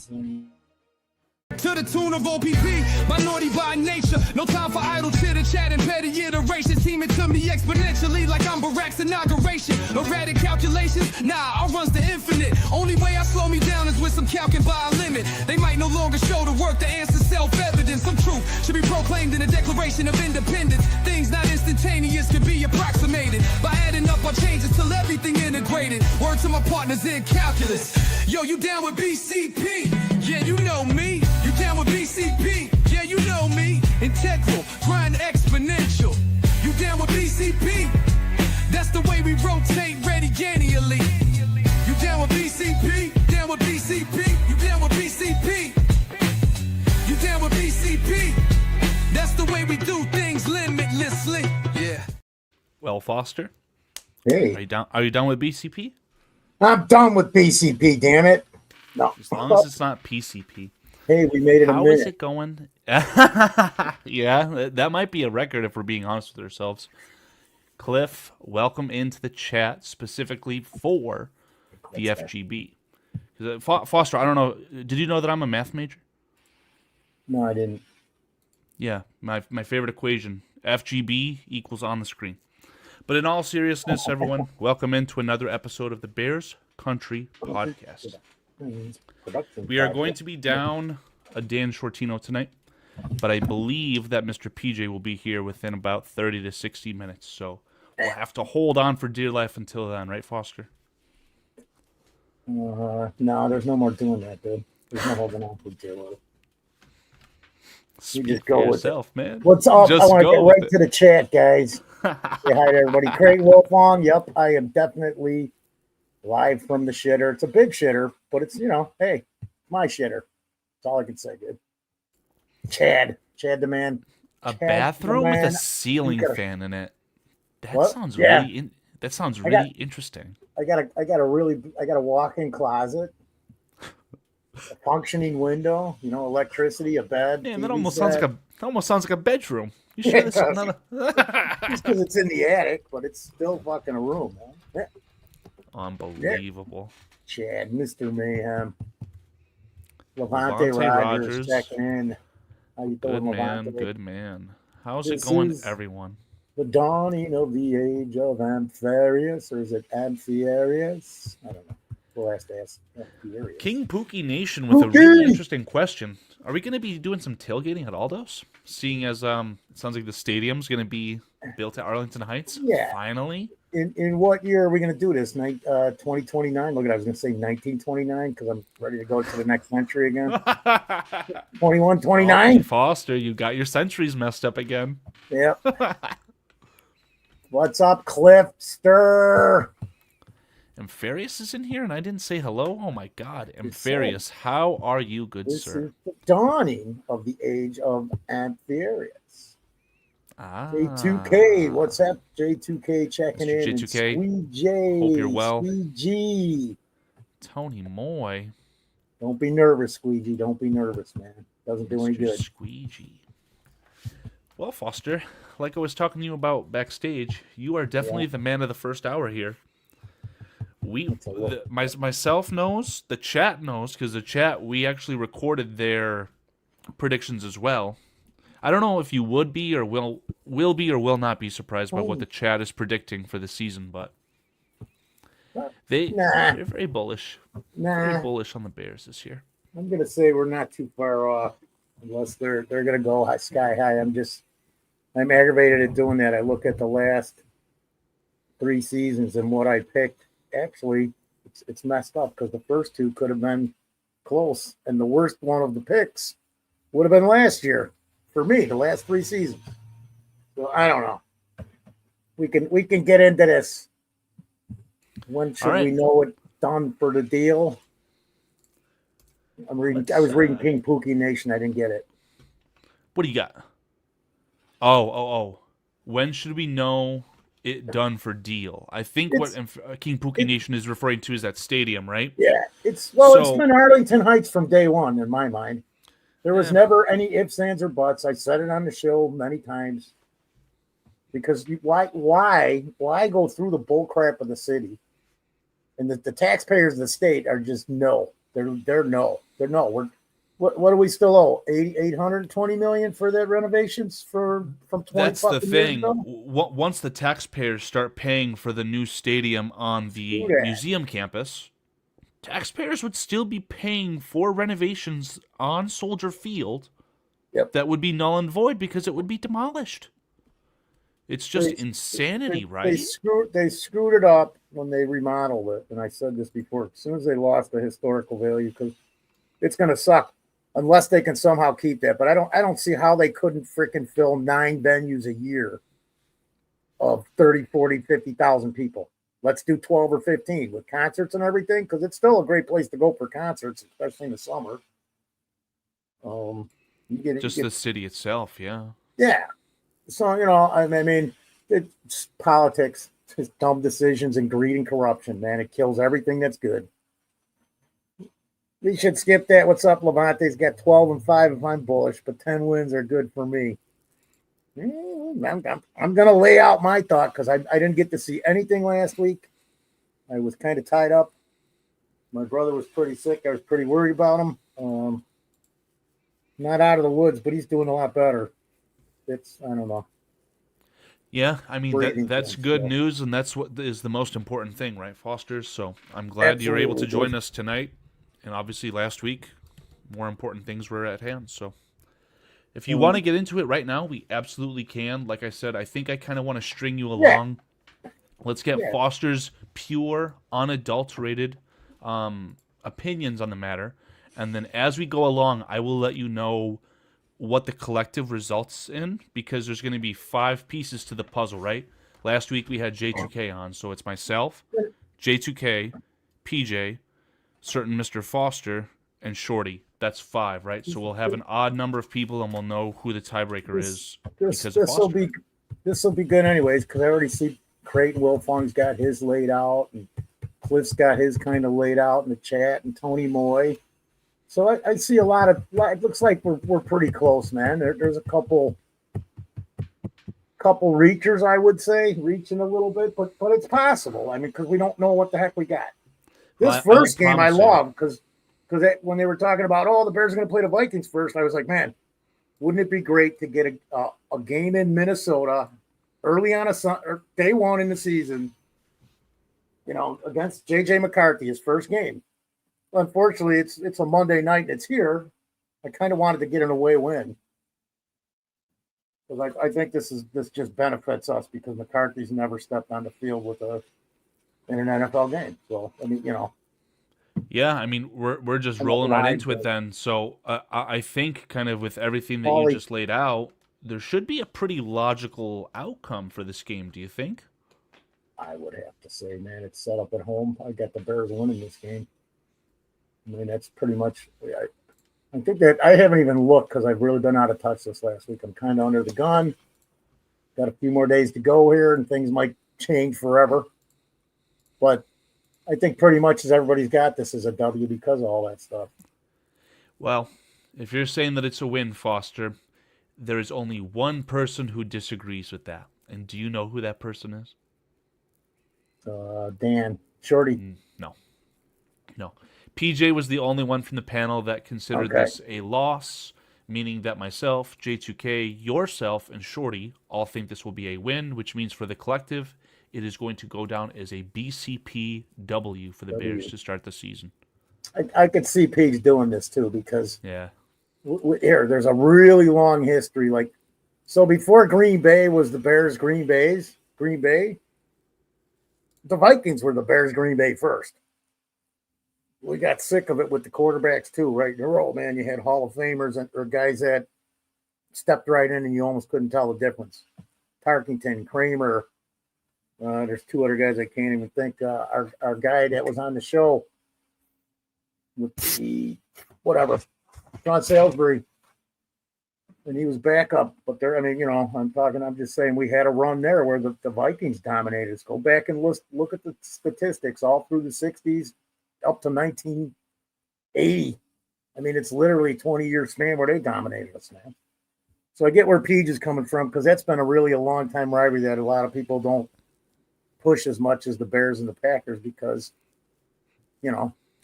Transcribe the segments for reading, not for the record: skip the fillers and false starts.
To the tune of OPP, minority by nature. No time for idle chitter chat and petty iteration. Teaming to me exponentially like I'm Barack's inauguration. Erratic calculations, nah, I'll runs the infinite. Only way I slow me down is with some calcing by a limit. They might no longer show the work, the answer's self-evident. Some truth should be proclaimed in the Declaration of Independence. Things not instantaneous can be approximated by adding up our changes till everything integrated. Word to my partners in calculus. Yo, you down with BCP? Yeah, you know me. You down with BCP? Yeah, you know me. Integral, grind exponential. You down with BCP? That's the way we rotate radiannually. You down with BCP? Down with BCP? You down with BCP? You down with BCP? That's the way we do things limitlessly. Yeah. Well, Foster. Hey. Are you done with BCP? I'm done with BCP, damn it. No. As long as it's not PCP. Hey, we made it a How minute. is it going? Yeah, that might be a record if we're being honest with ourselves. Cliff, welcome into the chat specifically for the FGB. Foster, I don't know. Did you know that I'm a math major? No, I didn't. Yeah, my favorite equation. FGB equals on the screen. But in all seriousness, everyone, welcome into another episode of the Bears Country Podcast. We are going to be down a Dan Shortino tonight, but I believe that Mr. PJ will be here within about 30 to 60 minutes. So we'll have to hold on for dear life until then, right, Foster? No, there's no more doing that, dude. There's no holding on for dear life. Speak just for go with yourself, man. What's up? Just I want to go get with right it. to the chat, guys. Say hi to everybody. Craig Wolfong. Yep, I am definitely live from the shitter. It's a big shitter, but it's, hey, my shitter. That's all I can say, dude. Chad the man. A Chad bathroom the with a man. ceiling gotta- fan in it. That What? sounds Yeah. really interesting. I got a walk-in closet, a functioning window, electricity, a bed. Man, TV that almost set. sounds like a bedroom. You Yeah, sure it this does. is not Just because it's in the attic, but it's still fucking a room, man. Unbelievable. Chad, Mr. Mayhem. Levante Levante Rogers Rogers. checking in. How you doing, Good man, Levante? good man. How's This it going, is- everyone? The dawning of the age of Amphiarius, or is it Amphiarius? I don't know. We'll have to ask Amphiarius. King Pookie Nation with a Pookie! really interesting question. Are we going to be doing some tailgating at Aldo's? Seeing as it sounds like the stadium's going to be built at Arlington Heights. Yeah. Finally. In what year are we going to do this? 2029? Look, I was going to say 1929 because I'm ready to go to the next century again. 21, 29? Oh, Foster, you got your centuries messed up again. Yep. What's up, Cliffster? Amphiarius is in here and I didn't say hello? Oh my god. Amphiarius, how are you, good This sir? is the dawning of the age of Amphiarius. Ah. J2K, what's up? J2K checking Mr. in. J2K, Squeegee. hope you're well. Squeegee. Tony Moy. Don't be nervous, Squeegee. Don't be nervous, man. Doesn't do any Mr. good. Squeegee. Well, Foster, like I was talking to you about backstage, you are definitely the man of the first hour here. Myself knows, the chat knows, because the chat, we actually recorded their predictions as well. I don't know if you would be or will be or will not be surprised by what the chat is predicting for the season, but they're very bullish. Very bullish on the Bears this year. I'm gonna say we're not too far off, unless they're gonna go sky high. I'm aggravated at doing that. I look at the last 3 seasons and what I picked. Actually, it's messed up because the first 2 could have been close, and the worst one of the picks would have been last year for me. The last 3 seasons. So I don't know. We can get into this. When should we know it done for the deal? I was reading King Pookie Nation. I didn't get it. What do you got? Oh. When should we know it done for deal? I think what King Pookie Nation is referring to is that stadium, right? Yeah. It's been Arlington Heights from day one in my mind. There was never any ifs, ands, or buts. I said it on the show many times. Because why go through the bull crap of the city? And the taxpayers of the state are just no. They're no. What do we still owe? 820 million for that renovations from 20 That's the fucking years thing. ago? Once the taxpayers start paying for the new stadium on Do the that. museum campus, taxpayers would still be paying for renovations on Soldier Field Yep. that would be null and void because it would be demolished. It's just insanity, right? They screwed it up when they remodeled it, and I said this before. As soon as they lost the historical value, because it's going to suck unless they can somehow keep that. But I don't see how they couldn't freaking fill 9 venues a year of 30, 40, 50,000 people. Let's do 12 or 15 with concerts and everything, because it's still a great place to go for concerts, especially in the summer. The city itself, yeah. Yeah. So, I mean, it's politics, it's dumb decisions and greed and corruption, man. It kills everything that's good. We should skip that. What's up, Levante's got 12-5 if I'm bullish, but 10 wins are good for me. I'm going to lay out my thought because I didn't get to see anything last week. I was kind of tied up. My brother was pretty sick. I was pretty worried about him. Not out of the woods, but he's doing a lot better. I don't know. Yeah, I mean, that's good news, and that's what is the most important thing, right, Foster? So I'm glad you're able to join us tonight. And obviously last week, more important things were at hand. So if you want to get into it right now, we absolutely can. Like I said, I think I kind of want to string you along. Yeah. Let's get Foster's pure, unadulterated opinions on the matter. And then as we go along, I will let you know what the collective results in, because there's going to be 5 pieces to the puzzle, right? Last week we had J2K on, so it's myself, J2K, PJ, certain Mr. Foster, and Shorty. That's 5, right? So we'll have an odd number of people, and we'll know who the tiebreaker is. This will be good anyways, because I already see Creighton Wilfong's got his laid out, and Cliff's got his kind of laid out in the chat, and Tony Moy. So I see a lot of. It looks like we're pretty close, man. There's a couple reachers, I would say, reaching a little bit, but it's possible. I mean, because we don't know what the heck we got. This first game I love because when they were talking about, the Bears are going to play the Vikings first, I was like, man, wouldn't it be great to get a game in Minnesota early on or day one in the season, against J.J. McCarthy, his first game. Unfortunately, it's a Monday night and it's here. I kind of wanted to get an away win because I think this just benefits us because McCarthy's never stepped on the field in an NFL game. So I mean, Yeah, I mean we're just rolling right into it then. So I think kind of with everything that you just laid out, there should be a pretty logical outcome for this game. Do you think? I would have to say, man, it's set up at home. I got the Bears winning this game. I mean, that's pretty much. I think that I haven't even looked because I've really been out of touch this last week. I'm kind of under the gun. Got a few more days to go here, and things might change forever. But I think pretty much as everybody's got this as a W because of all that stuff. Well, if you're saying that it's a win, Foster, there is only one person who disagrees with that. And do you know who that person is? Dan. Shorty. No. PJ was the only one from the panel that considered this a loss, meaning that myself, J2K, yourself, and Shorty all think this will be a win, which means for the collective, it is going to go down as a BCP W for the Bears to start the season. I could see Peach doing this too because there's a really long history. So before Green Bay was the Bears Green Bay, the Vikings were the Bears Green Bay first. We got sick of it with the quarterbacks too, right in a row, man. You had Hall of Famers or guys that stepped right in and you almost couldn't tell the difference. Tarkington, Kramer. There's 2 other guys I can't even think. Our guy that was on the show with John Salisbury, and he was backup. But I'm just saying we had a run there where the Vikings dominated us. Go back and look at the statistics all through the 60s up to 1980. I mean, it's literally a 20-year span where they dominated us, man. So I get where Peach is coming from because that's been a long time rivalry that a lot of people don't push as much as the Bears and the Packers because,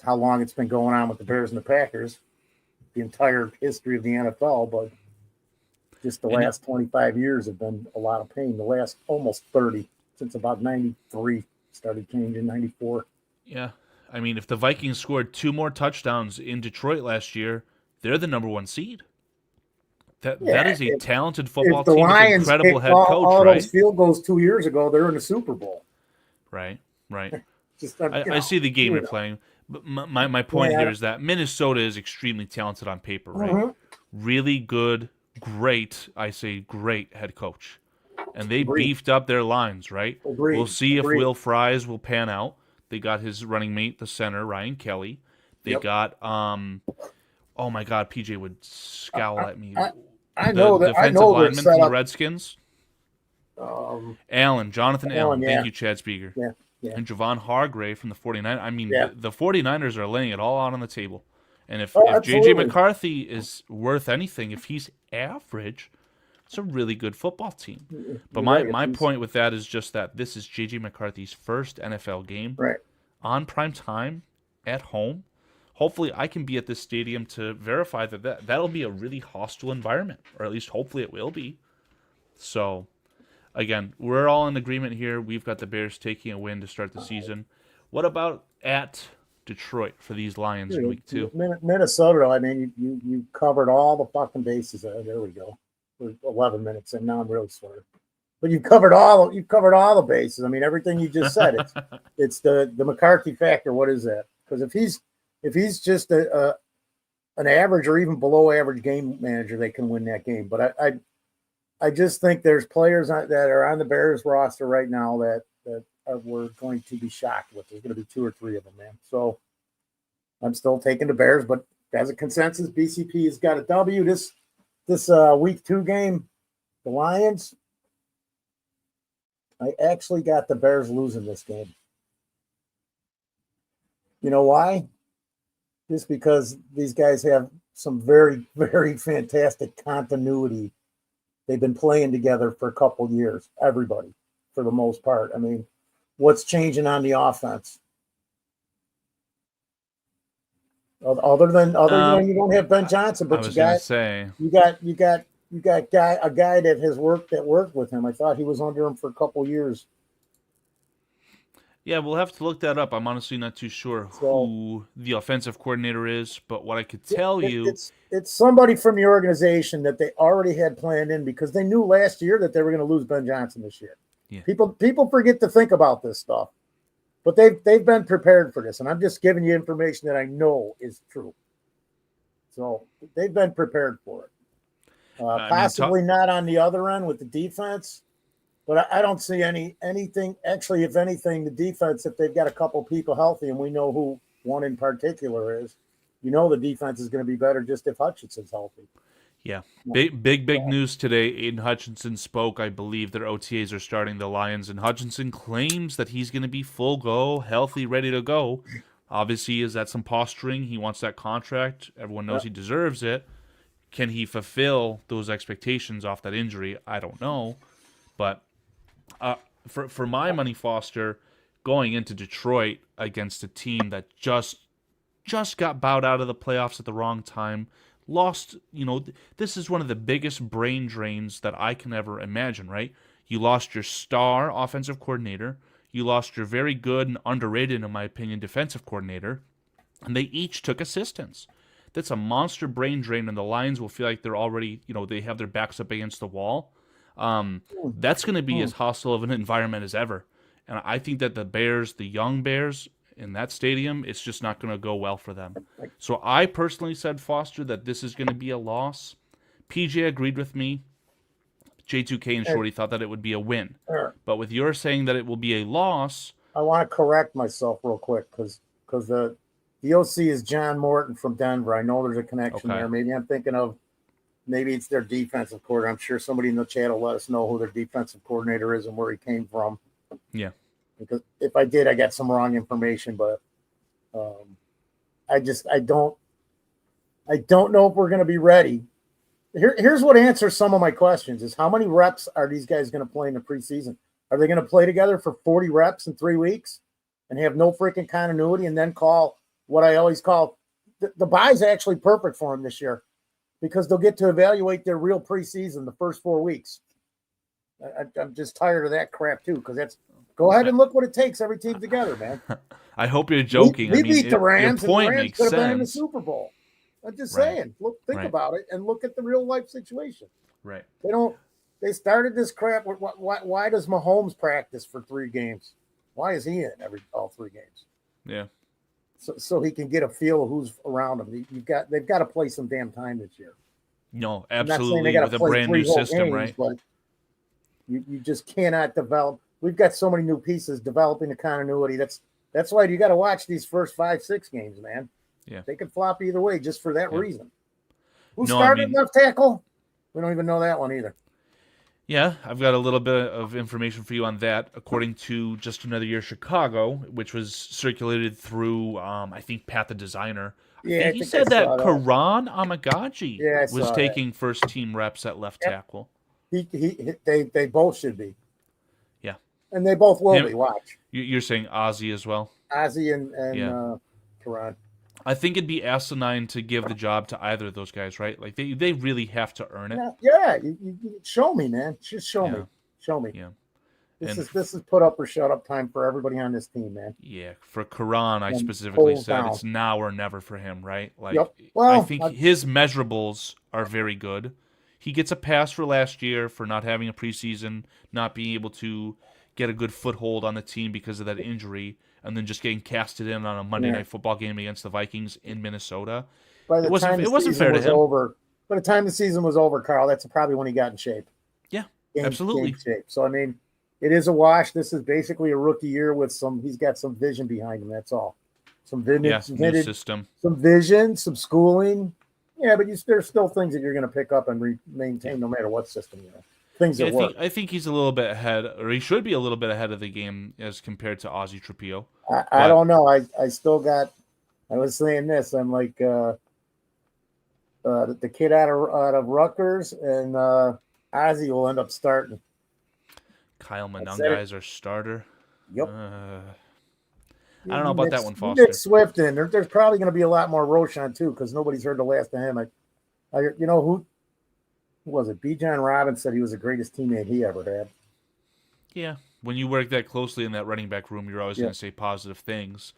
how long it's been going on with the Bears and the Packers, the entire history of the NFL, but just the last 25 years have been a lot of pain. The last almost 30, since about 93 started changing, 94. Yeah. I mean, if the Vikings scored 2 more touchdowns in Detroit last year, they're the number 1 seed. That is a talented football team with an incredible head coach, all right? those field goals 2 years ago, they're in the Super Bowl. Right. Just I see the game you're playing. But my point here is that Minnesota is extremely talented on paper, right? Mm-hmm. Really good, great, I say great head coach. And they Agreed. beefed up their lines, right? Agreed. We'll see if Agreed. Will Fries will pan out. They got his running mate, the center, Ryan Kelly. They got oh my God, PJ would scowl at me. I know that. I defensive know lineman set from the up. Redskins. Jonathan Allen. Yeah. Thank you, Chad Speaker. Yeah. And Javon Hargrave from the 49ers. I mean, the 49ers are laying it all out on the table. And if J.J. McCarthy is worth anything, if he's average, it's a really good football team. But my point with that is just that this is J.J. McCarthy's first NFL game on prime time at home. Hopefully I can be at this stadium to verify that'll be a really hostile environment, or at least hopefully it will be. So, again, we're all in agreement here. We've got the Bears taking a win to start the season. What about at Detroit for these Lions in week 2? Minnesota, I mean, you covered all the fucking bases. There we go. We're 11 minutes, and now I'm really sorry. But you've covered all the bases. I mean, everything you just said. It's the McCarthy factor. What is that? Because if he's just an average or even below average game manager, they can win that game. But I just think there's players that are on the Bears roster right now that we're going to be shocked with. There's going to be 2 or 3 of them, man. So I'm still taking the Bears, but as a consensus, BCP has got a W. This week 2 game, the Lions, I actually got the Bears losing this game. You know why? Just because these guys have some very, very fantastic continuity. They've been playing together for a couple years, everybody, for the most part. I mean, what's changing on the offense? Other than you don't have Ben Johnson, but you got a guy that worked with him. I thought he was under him for a couple years. Yeah, we'll have to look that up. I'm honestly not too sure who the offensive coordinator is, but what I could tell you... It's somebody from the organization that they already had planned in, because they knew last year that they were going to lose Ben Johnson this year. Yeah. People forget to think about this stuff, but they've been prepared for this, and I'm just giving you information that I know is true. So they've been prepared for it. Possibly not on the other end with the defense. But I don't see anything. Actually, if anything, the defense, if they've got a couple people healthy, and we know who one in particular is, the defense is going to be better just if Hutchinson's healthy. Yeah. Big news today. Aiden Hutchinson spoke. I believe their OTAs are starting the Lions, and Hutchinson claims that he's going to be full go, healthy, ready to go. Obviously, is that some posturing? He wants that contract. Everyone knows he deserves it. Can he fulfill those expectations off that injury? I don't know. But for my money, Foster, going into Detroit against a team that just got bowed out of the playoffs at the wrong time, lost, this is one of the biggest brain drains that I can ever imagine, right? You lost your star offensive coordinator, you lost your very good and underrated, in my opinion, defensive coordinator, and they each took assistance. That's a monster brain drain, and the Lions will feel like they're already, they have their backs up against the wall. That's going to be as hostile of an environment as ever. And I think that the young Bears in that stadium, it's just not going to go well for them. So I personally said, Foster, that this is going to be a loss. PJ agreed with me. J2K and Shorty thought that it would be a win. But with your saying that it will be a loss... I want to correct myself real quick, because the OC is John Morton from Denver. I know there's a connection there. Maybe I'm thinking of... Maybe it's their defensive coordinator. I'm sure somebody in the chat will let us know who their defensive coordinator is and where he came from. Yeah. Because if I did, I got some wrong information, but I don't know if we're going to be ready. Here's what answers some of my questions is how many reps are these guys going to play in the preseason? Are they going to play together for 40 reps in 3 weeks and have no freaking continuity and then call what I always call the bye's actually perfect for them this year because they'll get to evaluate their real preseason the first 4 weeks. I'm just tired of that crap too because that's go ahead and look what it takes every team together, man. I hope you're joking. We I mean, beat the Rams, your point and the Rams makes could have been in the sense. Super Bowl. I'm just Right. saying. Think Right. about it and look at the real life situation. Right. They started this crap. Why does Mahomes practice for 3 games? Why is he in all 3 games? Yeah. So he can get a feel of who's around him. They've got to play some damn time this year. No, I'm not saying they absolutely. got With to a play brand 3 new whole system, games, right? but you just cannot develop. We've got so many new pieces developing the continuity. That's why you got to watch these first 5-6 games, man. Yeah. They could flop either way just for that Yeah. reason. Who No, started I mean- left tackle? We don't even know that one either. Yeah, I've got a little bit of information for you on that. According to Just Another Year Chicago, which was circulated through, I think, Pat the Designer. Yeah, I I think he think said I that saw that. Karan Amagaji Yeah, I was saw that. taking first team reps at left Yep. tackle. They both should be. Yeah. And they both will Him- be. Watch. You're saying Ozzy as well? Ozzy and Yeah. Karan. I think it'd be asinine to give the job to either of those guys, right? Like they really have to earn it. Yeah, you show me, man. Just show me. Yeah. Show me. Yeah. This is put up or shut up time for everybody on this team, man. Yeah, for Karan, I And specifically pulls said down. it's now or never for him, right? Like, Yep. I Well, think his measurables are very good. He gets a pass for last year for not having a preseason, not being able to get a good foothold on the team because of that injury, and then just getting casted in on a Monday Night Football game against the Vikings in Minnesota. By the It wasn't- time the it wasn't season fair to was him. over, by the time the season was over, Carl, that's probably when he got in shape. Yeah, Game absolutely. shape. So I mean, it is a wash. This is basically a rookie year with he's got some vision behind him. That's all. Some vision, Yeah, new system. some vision, some schooling. Yeah, but there's still things that you're going to pick up and maintain no matter what system you're in. Things Yeah, that work. I think he's a little bit ahead, or he should be a little bit ahead of the game as compared to Ozzy Trapillo. I don't know. I still got. I was saying this. I'm like the kid out of Rutgers and Ozzy will end up starting. Kyle said Monunga is our starter. Yep. I don't know about that one, You Foster. mix Swift in. There's probably going to be a lot more Roshan too because nobody's heard the last of him. You know who was it? B. John Robbins said he was the greatest teammate he ever had. Yeah, when you work that closely in that running back room, you're always Yeah. going to say positive things.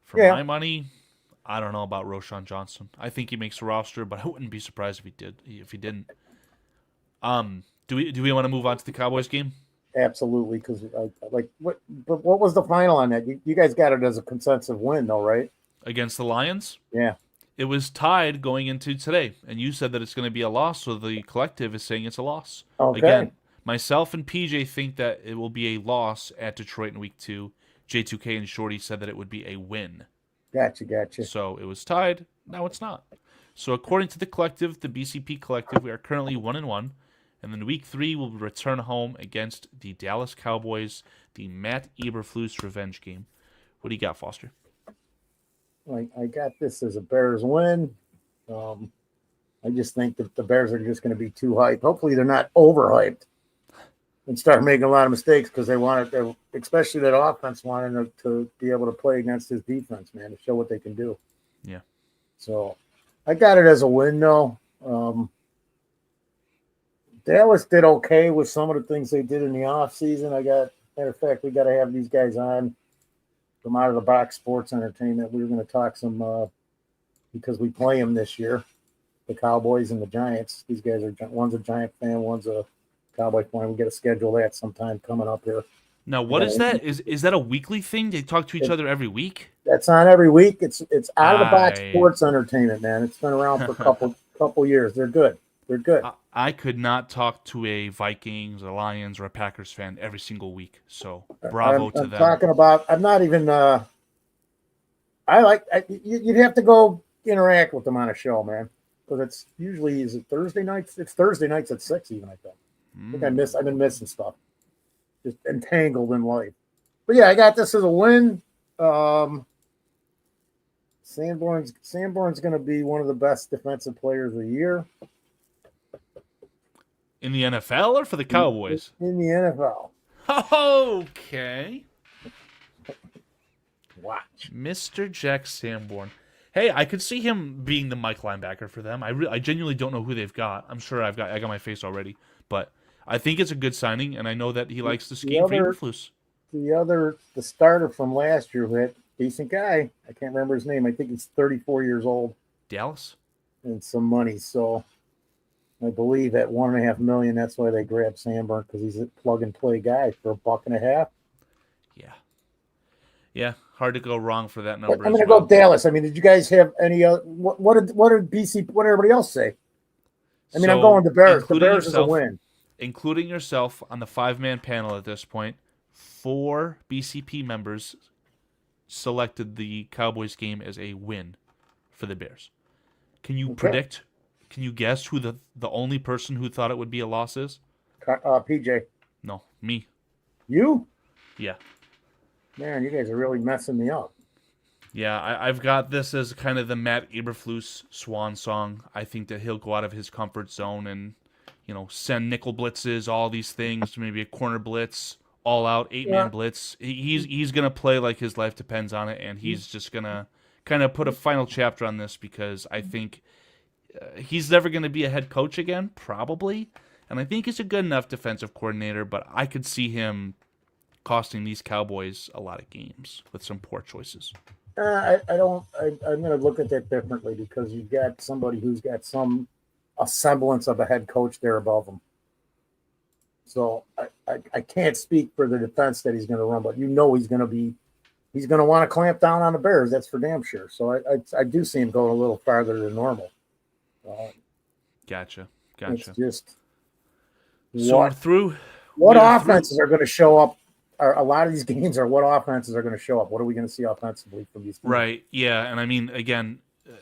For Yeah. my money, I don't know about Roshan Johnson. I think he makes the roster, but I wouldn't be surprised if he didn't. Do we want to move on to the Cowboys game? Absolutely, because what was the final on that? You guys got it as a consensus win, though, right? Against the Lions? Yeah. It was tied going into today, and you said that it's going to be a loss, so the collective is saying it's a loss. Okay. Again, myself and PJ think that it will be a loss at Detroit in week 2. J2K and Shorty said that it would be a win. Gotcha. So it was tied. Now it's not. So according to the collective, the BCP collective, we are currently 1-1. And then week 3 will return home against the Dallas Cowboys, the Matt Eberflus revenge game. What do you got, Foster? I got this as a Bears win. I just think that the Bears are just going to be too hyped. Hopefully, they're not overhyped and start making a lot of mistakes because they wanted, especially that offense, wanted to be able to play against his defense, man, to show what they can do. Yeah. So I got it as a win, though. Dallas did okay with some of the things they did in the offseason. Matter of fact, we got to have these guys on from Out of the Box Sports Entertainment. We were going to talk some because we play them this year, the Cowboys and the Giants. These guys are, one's a Giant fan, one's a Cowboy fan. We got to schedule that sometime coming up here. Now, what is that? Is that a weekly thing? They talk to each other every week? That's on every week. It's Out of the Box I- Sports Entertainment, man. It's been around for a couple years. They're good. They're good. I could not talk to a Vikings, a Lions, or a Packers fan every single week. So bravo to I'm them. talking about. I'm not even. You'd have to go interact with them on a show, man, because it's usually is it Thursday nights. It's Thursday nights at 6 even. I think I've been missing stuff, just entangled in life. But yeah, I got this as a win. Sanborn's going to be one of the best defensive players of the year In the NFL or for the Cowboys? in the NFL. Okay. Watch. Mr. Jack Sanborn. Hey, I could see him being the Mike linebacker for them. I genuinely don't know who they've got. I'm sure I got my face already, but I think it's a good signing, and I know that he likes the scheme for Eberflus. The starter from last year, who had decent guy. I can't remember his name. I think he's 34 years old Dallas. and some money. So I believe at $1.5 million, that's why they grabbed Sanborn, because he's a plug and play guy for $1.50. Yeah, hard to go wrong for that number. I'm going to go Dallas. I mean, did you guys have any? What did BC? What did everybody else say? I mean, I'm going the Bears. The Bears is a win. Including yourself on the 5-man panel at this point, 4 BCP members selected the Cowboys game as a win for the Bears. Can you predict? Can you guess who the only person who thought it would be a loss is? PJ. No, me. You? Yeah. Man, you guys are really messing me up. Yeah, I've got this as kind of the Matt Eberflus swan song. I think that he'll go out of his comfort zone and, send nickel blitzes, all these things, maybe a corner blitz, all out 8-man blitz. He's gonna play like his life depends on it, and he's just gonna kind of put a final chapter on this, because I think he's never gonna be a head coach again, probably, and I think he's a good enough defensive coordinator, but I could see him costing these Cowboys a lot of games with some poor choices. I'm going to look at that differently, because you've got somebody who's got a semblance of a head coach there above him. So I can't speak for the defense that he's going to run, but he's going to want to clamp down on the Bears. That's for damn sure. So I do see him going a little farther than normal. Gotcha. It's just what offenses are going to show up. A lot of these games are what offenses are going to show up. What are we going to see offensively from these teams? Right, yeah, and I mean, again,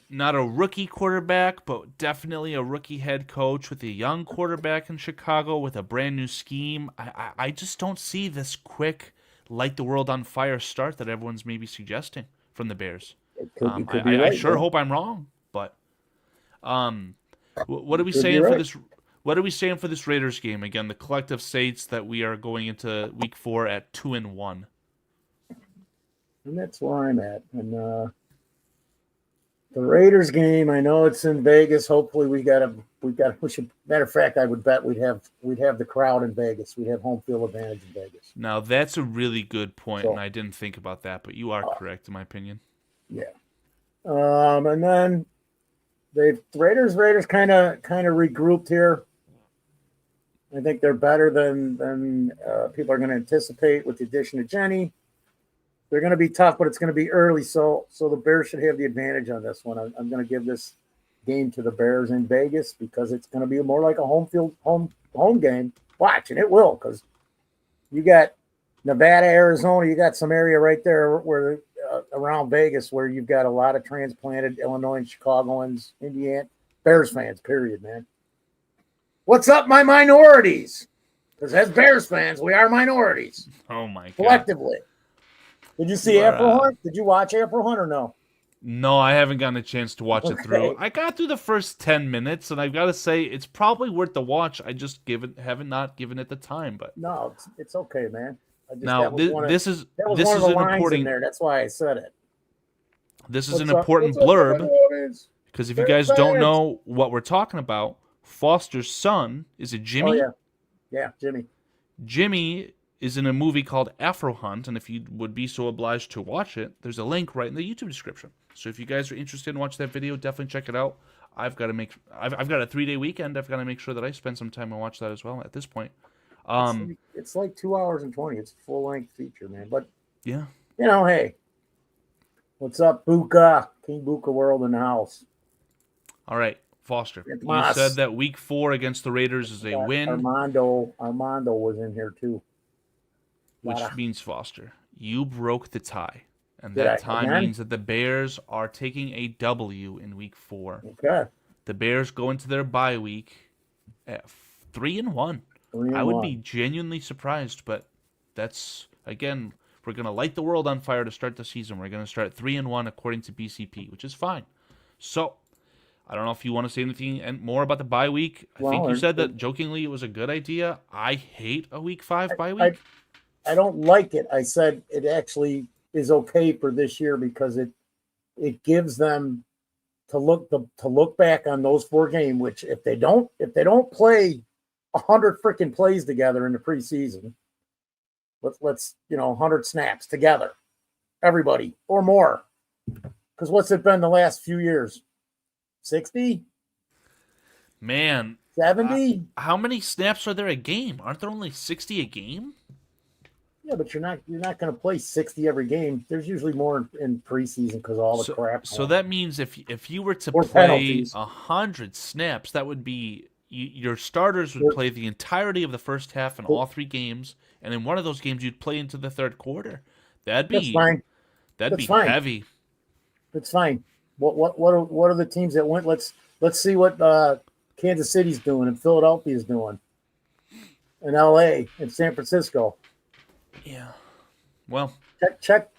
not a rookie quarterback, but definitely a rookie head coach with a young quarterback in Chicago with a brand new scheme. I just don't see this quick, light the world on fire start that everyone's maybe suggesting from the Bears. I sure hope I'm wrong, but what are we saying for this? What are we saying for this Raiders game? Again, the collective states that we are going into Week 4 at 2-1. And that's where I'm at. And the Raiders game, I know it's in Vegas. Hopefully, matter of fact, I would bet we'd have the crowd in Vegas. We'd have home field advantage in Vegas. Now that's a really good point, and I didn't think about that, but you are correct in my opinion. Yeah. And then the Raiders kind of regrouped here. I think they're better than people are going to anticipate with the addition of Jenny. They're going to be tough, but it's going to be early, so the Bears should have the advantage on this one. I'm going to give this game to the Bears in Vegas, because it's going to be more like a home game. Watch, and it will, because you got Nevada, Arizona, you got some area right there where around Vegas where you've got a lot of transplanted Illinois and Chicagoans, Indiana, Bears fans, period, man. What's up, my minorities? Because as Bears fans, we are minorities. Oh, my God. Collectively. Did you see Afro Hunt? Did you watch Afro Hunt or no? No, I haven't gotten a chance to watch it through. I got through the first 10 minutes, and I've got to say, it's probably worth the watch. I just haven't not given it the time. But no, it's okay, man. This is an important. There. That's why I said it. This is an important blurb, because if you guys don't know what we're talking about, Foster's son is a Jimmy. Oh, yeah, Jimmy. Jimmy is in a movie called Afro Hunt, and if you would be so obliged to watch it, there's a link right in the YouTube description. So if you guys are interested in watching that video, definitely check it out. I've got a 3-day weekend. I've got to make sure that I spend some time and watch that as well. At this point, it's like 2 hours and 20. It's a full length feature, man. But yeah, hey, what's up, Buka? King Buka World in the house. All right. Foster, you said that Week 4 against the Raiders is a win. Armando was in here too. Which means, Foster, you broke the tie. And that tie means that the Bears are taking a W in Week 4. Okay. The Bears go into their bye week at 3-1. I would be genuinely surprised, but that's, again, we're going to light the world on fire to start the season. We're going to start 3-1 according to BCP, which is fine. So, I don't know if you want to say anything more about the bye week. I think you said that jokingly it was a good idea. I hate a Week 5 bye week. I don't like it. I said it actually is okay for this year because it it gives them to look back on those 4 games. Which if they don't play 100 freaking plays together in the preseason, let's 100 snaps together, everybody or more. Because what's it been the last few years? 60, Man, 70. how many snaps are there a game? Aren't there only 60 a game? Yeah, but you're not going to play 60 every game. There's usually more in preseason because all the crap. So that means if you were to Or play penalties. 100 snaps, that would be your starters would play the entirety of the first half in all 3 games, and in one of those games you'd play into the third quarter. That's fine. That'd be fine. heavy. That's fine. What are the teams that went? Let's see what Kansas City's doing and Philadelphia's doing, and LA and San Francisco. Yeah. Well, check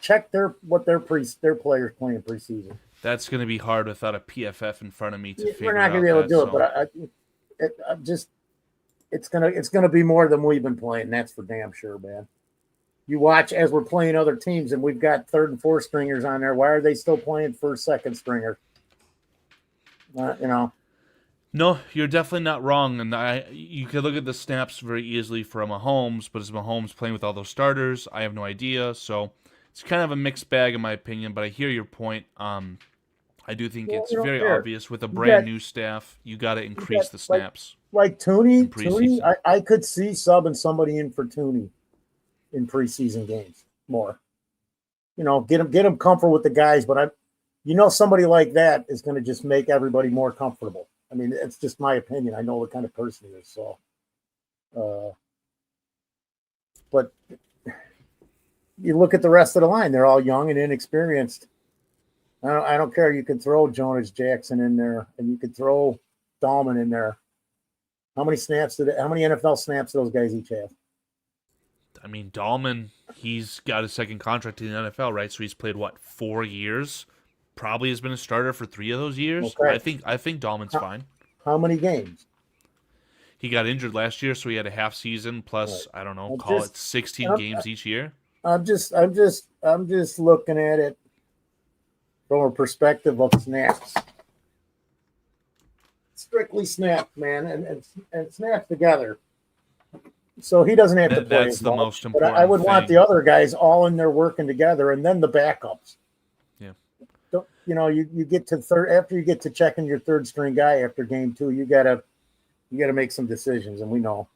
what their players playing preseason. that's going to be hard without a PFF in front of me to figure out. We're not going to be able to do it, but it's gonna be more than we've been playing. That's for damn sure, man. You watch as we're playing other teams, and we've got 3rd and 4th stringers on there. Why are they still playing 1st, 2nd stringer? No, you're definitely not wrong, and you could look at the snaps very easily for Mahomes, but is Mahomes playing with all those starters? I have no idea, so it's kind of a mixed bag in my opinion, but I hear your point. I do think it's very obvious with a brand new staff, you got to increase the snaps. Like Tooney, I could see subbing somebody in for Tooney in preseason games more. Get him comfortable with the guys, but somebody like that is going to just make everybody more comfortable. I mean, it's just my opinion. I know what kind of person he is. So, but you look at the rest of the line; they're all young and inexperienced. I don't care. You can throw Jonas Jackson in there, and you could throw Dahlman in there. How many NFL snaps do those guys each have? I mean, Dahlman, he's got his 2nd contract in the NFL, right? So he's played 4 years. Probably has been a starter for 3 of those years. Okay. I think Dahlman's fine. How many games? He got injured last year, so he had a half season plus I don't know, call it 16 games each year. I'm just looking at it from a perspective of snaps. Strictly snaps, man, and snaps together. So he doesn't have to play. That's the most important. But I would want the other guys all in there working together, and then the backups. You get to third after you get to checking your 3rd string guy after game 2. You gotta make some decisions, and we know.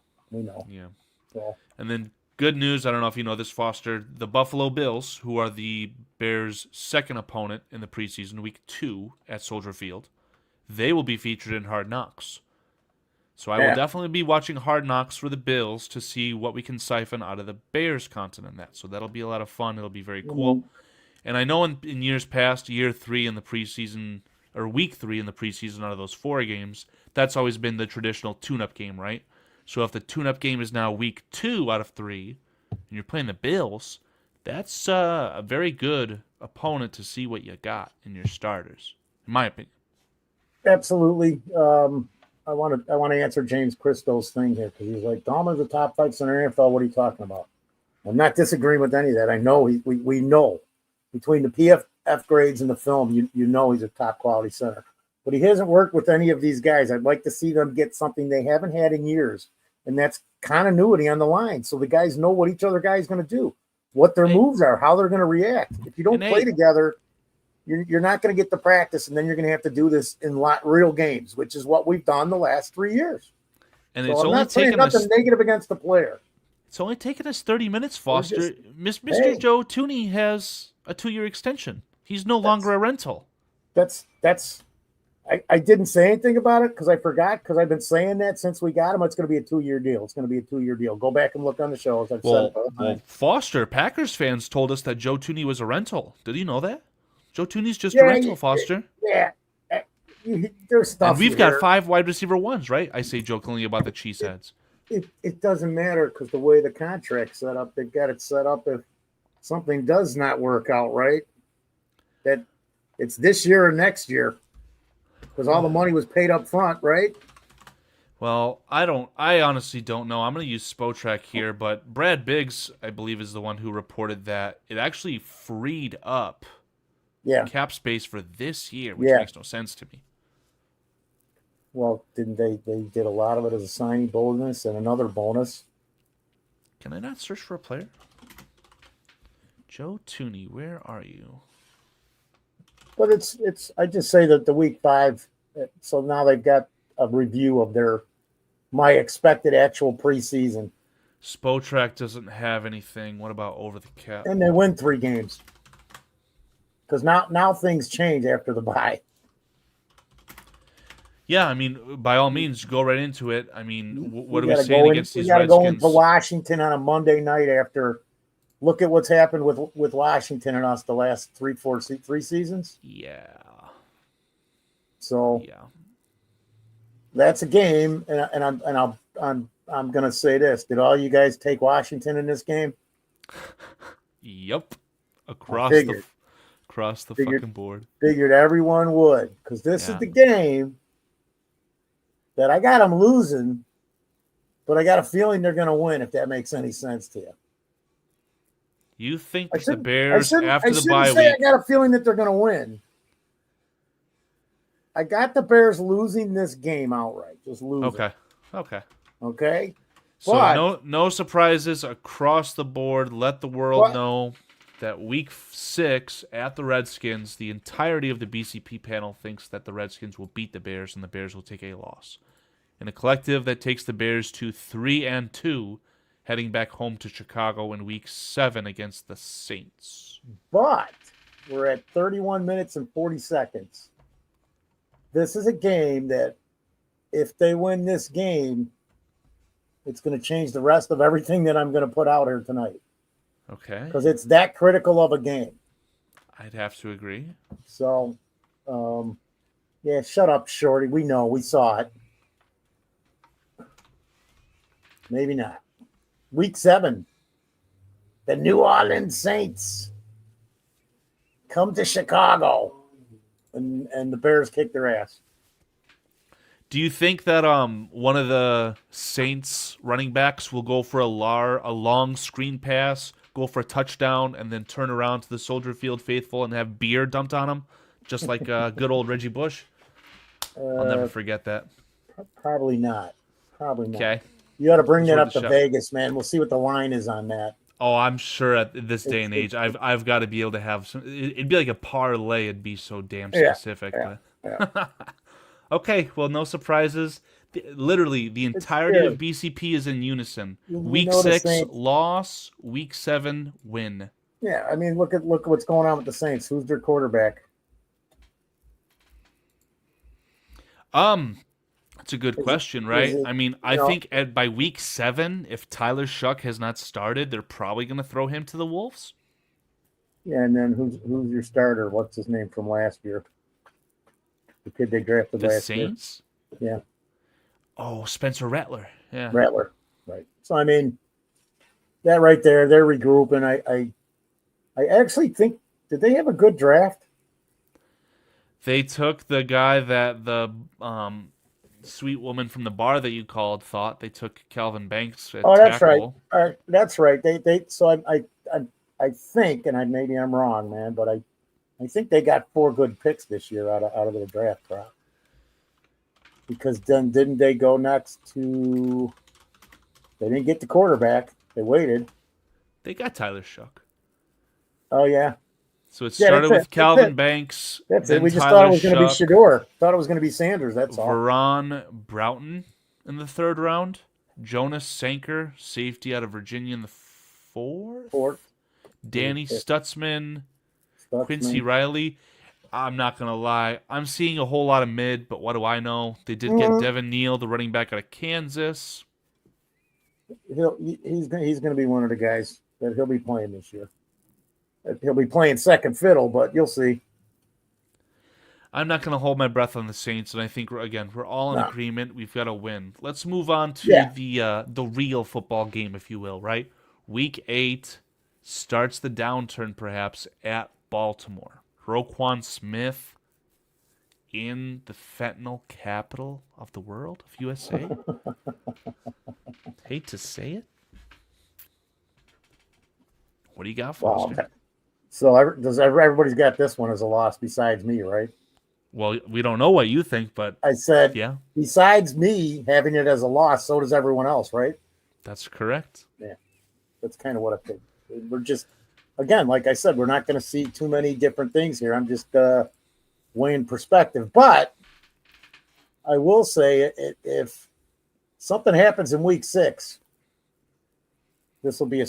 Yeah. So. And then good news. I don't know if you know this, Foster. The Buffalo Bills, who are the Bears' 2nd opponent in the preseason, week 2 at Soldier Field, they will be featured in Hard Knocks. So I will definitely be watching Hard Knocks for the Bills to see what we can siphon out of the Bears content in that. So that'll be a lot of fun. It'll be very cool. Mm-hmm. And I know in years past, year 3 in the preseason, or week 3 in the preseason out of those 4 games, that's always been the traditional tune-up game, right? So if the tune-up game is now week 2 out of 3, and you're playing the Bills, that's a very good opponent to see what you got in your starters, in my opinion. Absolutely. I want to answer James Christo's thing here because he's like, Dahlman's a top 5 center in the NFL. What are you talking about? I'm not disagreeing with any of that. I know we know. Between the PFF grades and the film, you know he's a top quality center. But he hasn't worked with any of these guys. I'd like to see them get something they haven't had in years, and that's continuity on the line. So the guys know what each other guy is going to do, what their moves are, how they're going to react. If you don't play together, you're not going to get the practice, and then you're going to have to do this in real games, which is what we've done the last 3 years. And so it's I'm only not saying nothing negative against the player. It's only taken us 30 minutes, Foster. Mr. Joe Tooney has a 2-year extension. He's no longer a rental. I didn't say anything about it because I forgot because I've been saying that since we got him. It's going to be a 2-year deal. It's going to be a 2-year deal. Go back and look on the shows. I've said it. Foster, Packers fans told us that Joe Tooney was a rental. Did you know that? Joe Tooney's just a rental, Foster. Yeah. There's stuff. And we've got 5 wide receiver ones, right? I say jokingly about the cheeseheads. It doesn't matter because the way the contract's set up, they've got it set up if something does not work out right, that it's this year or next year because all the money was paid up front, right? Well, I honestly don't know. I'm going to use Spotrac here, but Brad Biggs, I believe, is the one who reported that it actually freed up cap space for this year, which Yeah. makes no sense to me. Well, didn't they did a lot of it as a signing bonus and another bonus. Can I not search for a player? Joe Tooney, where are you? But it's I just say that the week 5, so now they've got a review of my expected actual preseason. Spotrac doesn't have anything. What about over the cap? And they win 3 games. Because now things change after the bye. Yeah, I mean, by all means, go right into it. I mean, what are we gotta saying go against we these got to go Redskins? into Washington on a Monday night after. Look at what's happened with Washington and us the last 3 seasons. Yeah. So Yeah. that's a game, and I'm gonna say this: did all you guys take Washington in this game? Yep. Across figured. the Figured. fucking board. Figured everyone would, because this Yeah. is the game that I got them losing, but I got a feeling they're gonna win. If that makes any sense to you. You think I the shouldn't- Bears I after the shouldn't bye say week? I got a feeling that they're going to win. I got the Bears losing this game outright. Just losing. Okay. Okay. So But- no surprises across the board. Let the world know that week 6 at the Redskins, the entirety of the BCP panel thinks that the Redskins will beat the Bears and the Bears will take a loss. In a collective that takes the Bears to 3-2, heading back home to Chicago in week 7 against the Saints. But we're at 31 minutes and 40 seconds. This is a game that if they win this game, it's going to change the rest of everything that I'm going to put out here tonight. Okay. Because it's that critical of a game. I'd have to agree. So, yeah, shut up, Shorty. We know. We saw it. Maybe not. Week 7. The New Orleans Saints come to Chicago. And the Bears kick their ass. Do you think that one of the Saints running backs will go for a long screen pass, go for a touchdown, and then turn around to the Soldier Field faithful and have beer dumped on him, just like good old Reggie Bush? I'll never forget that. Probably not. Probably not. Okay. You got to bring It's that worth up a to shot. Vegas, man. We'll see what the line is on that. Oh, I'm sure at this day and age, I've got to be able to have some. It'd be like a parlay. It'd be so damn specific. Yeah. Okay, well, no surprises. Literally, the entirety of BCP is in unison. Week know the 6 Saints- loss, week 7 win. Yeah, I mean, look at what's going on with the Saints. Who's their quarterback? That's a good question, right? it, I mean, I think by week 7, if Tyler Shuck has not started, they're probably going to throw him to the Wolves. Yeah, and then who's your starter? What's his name from last year? The kid they drafted The last Saints? year. Yeah, Oh, Spencer Rattler. Yeah. Rattler. Right. So I mean, that right there, they're regrouping. I actually think, did they have a good draft? They took the guy that the sweet woman from the bar that you called thought. They took Calvin Banks at That's right. tackle. That's right. They so I think, and maybe I'm wrong, man, but I think they got 4 good picks this year out of their draft crop. Because then didn't they go next to? They didn't get the quarterback. They waited. They got Tyler Shuck. Oh yeah, So it Yeah, started that's with it. Calvin That's it. Banks. that's then it. We just Tyler thought it was going to be Shuck, Shador. Thought it was going to be Sanders. That's all. Veron Broughton in the 3rd round. Jonas Sanker, safety out of Virginia in the 4th. Fourth. Danny Stutzman, Stutzman. Quincy Riley. I'm not going to lie. I'm seeing a whole lot of mid, but what do I know? They did get Devin Neal, the running back out of Kansas. He's going to be one of the guys that he'll be playing this year. He'll be playing second fiddle, but you'll see. I'm not going to hold my breath on the Saints, and I think, we're all in agreement. We've got to win. Let's move on to the real football game, if you will, right? Week 8 starts the downturn, perhaps, at Baltimore. Roquan Smith in the fentanyl capital of the world, of USA. Hate to say it. What do you got for us, Wow. dude? So everybody's got this one as a loss besides me, right? Well, we don't know what you think, but I said, yeah, besides me having it as a loss, so does everyone else, right? that's correct. Yeah, that's kind of what I think. We're just, again, like I said, we're not going to see too many different things here. I'm just weighing perspective. But I will say, if something happens in week 6, this will be a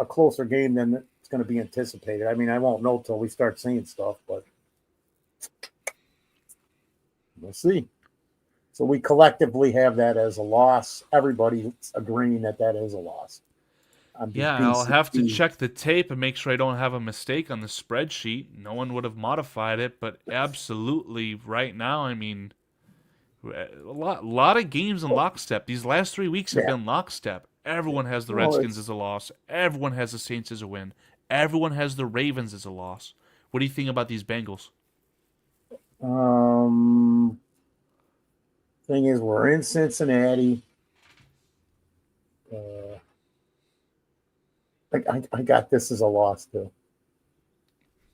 closer game than it's going to be anticipated. I mean, I won't know till we start seeing stuff, but we'll see. So we collectively have that as a loss. Everybody's agreeing that is a loss. Yeah, I'll have to check the tape and make sure I don't have a mistake on the spreadsheet. No one would have modified it, but absolutely right now, I mean, a lot of games in lockstep. These last 3 weeks have been lockstep. Everyone has the Redskins as a loss. Everyone has the Saints as a win. Everyone has the Ravens as a loss. What do you think about these Bengals? Thing is, we're in Cincinnati. I got this as a loss too.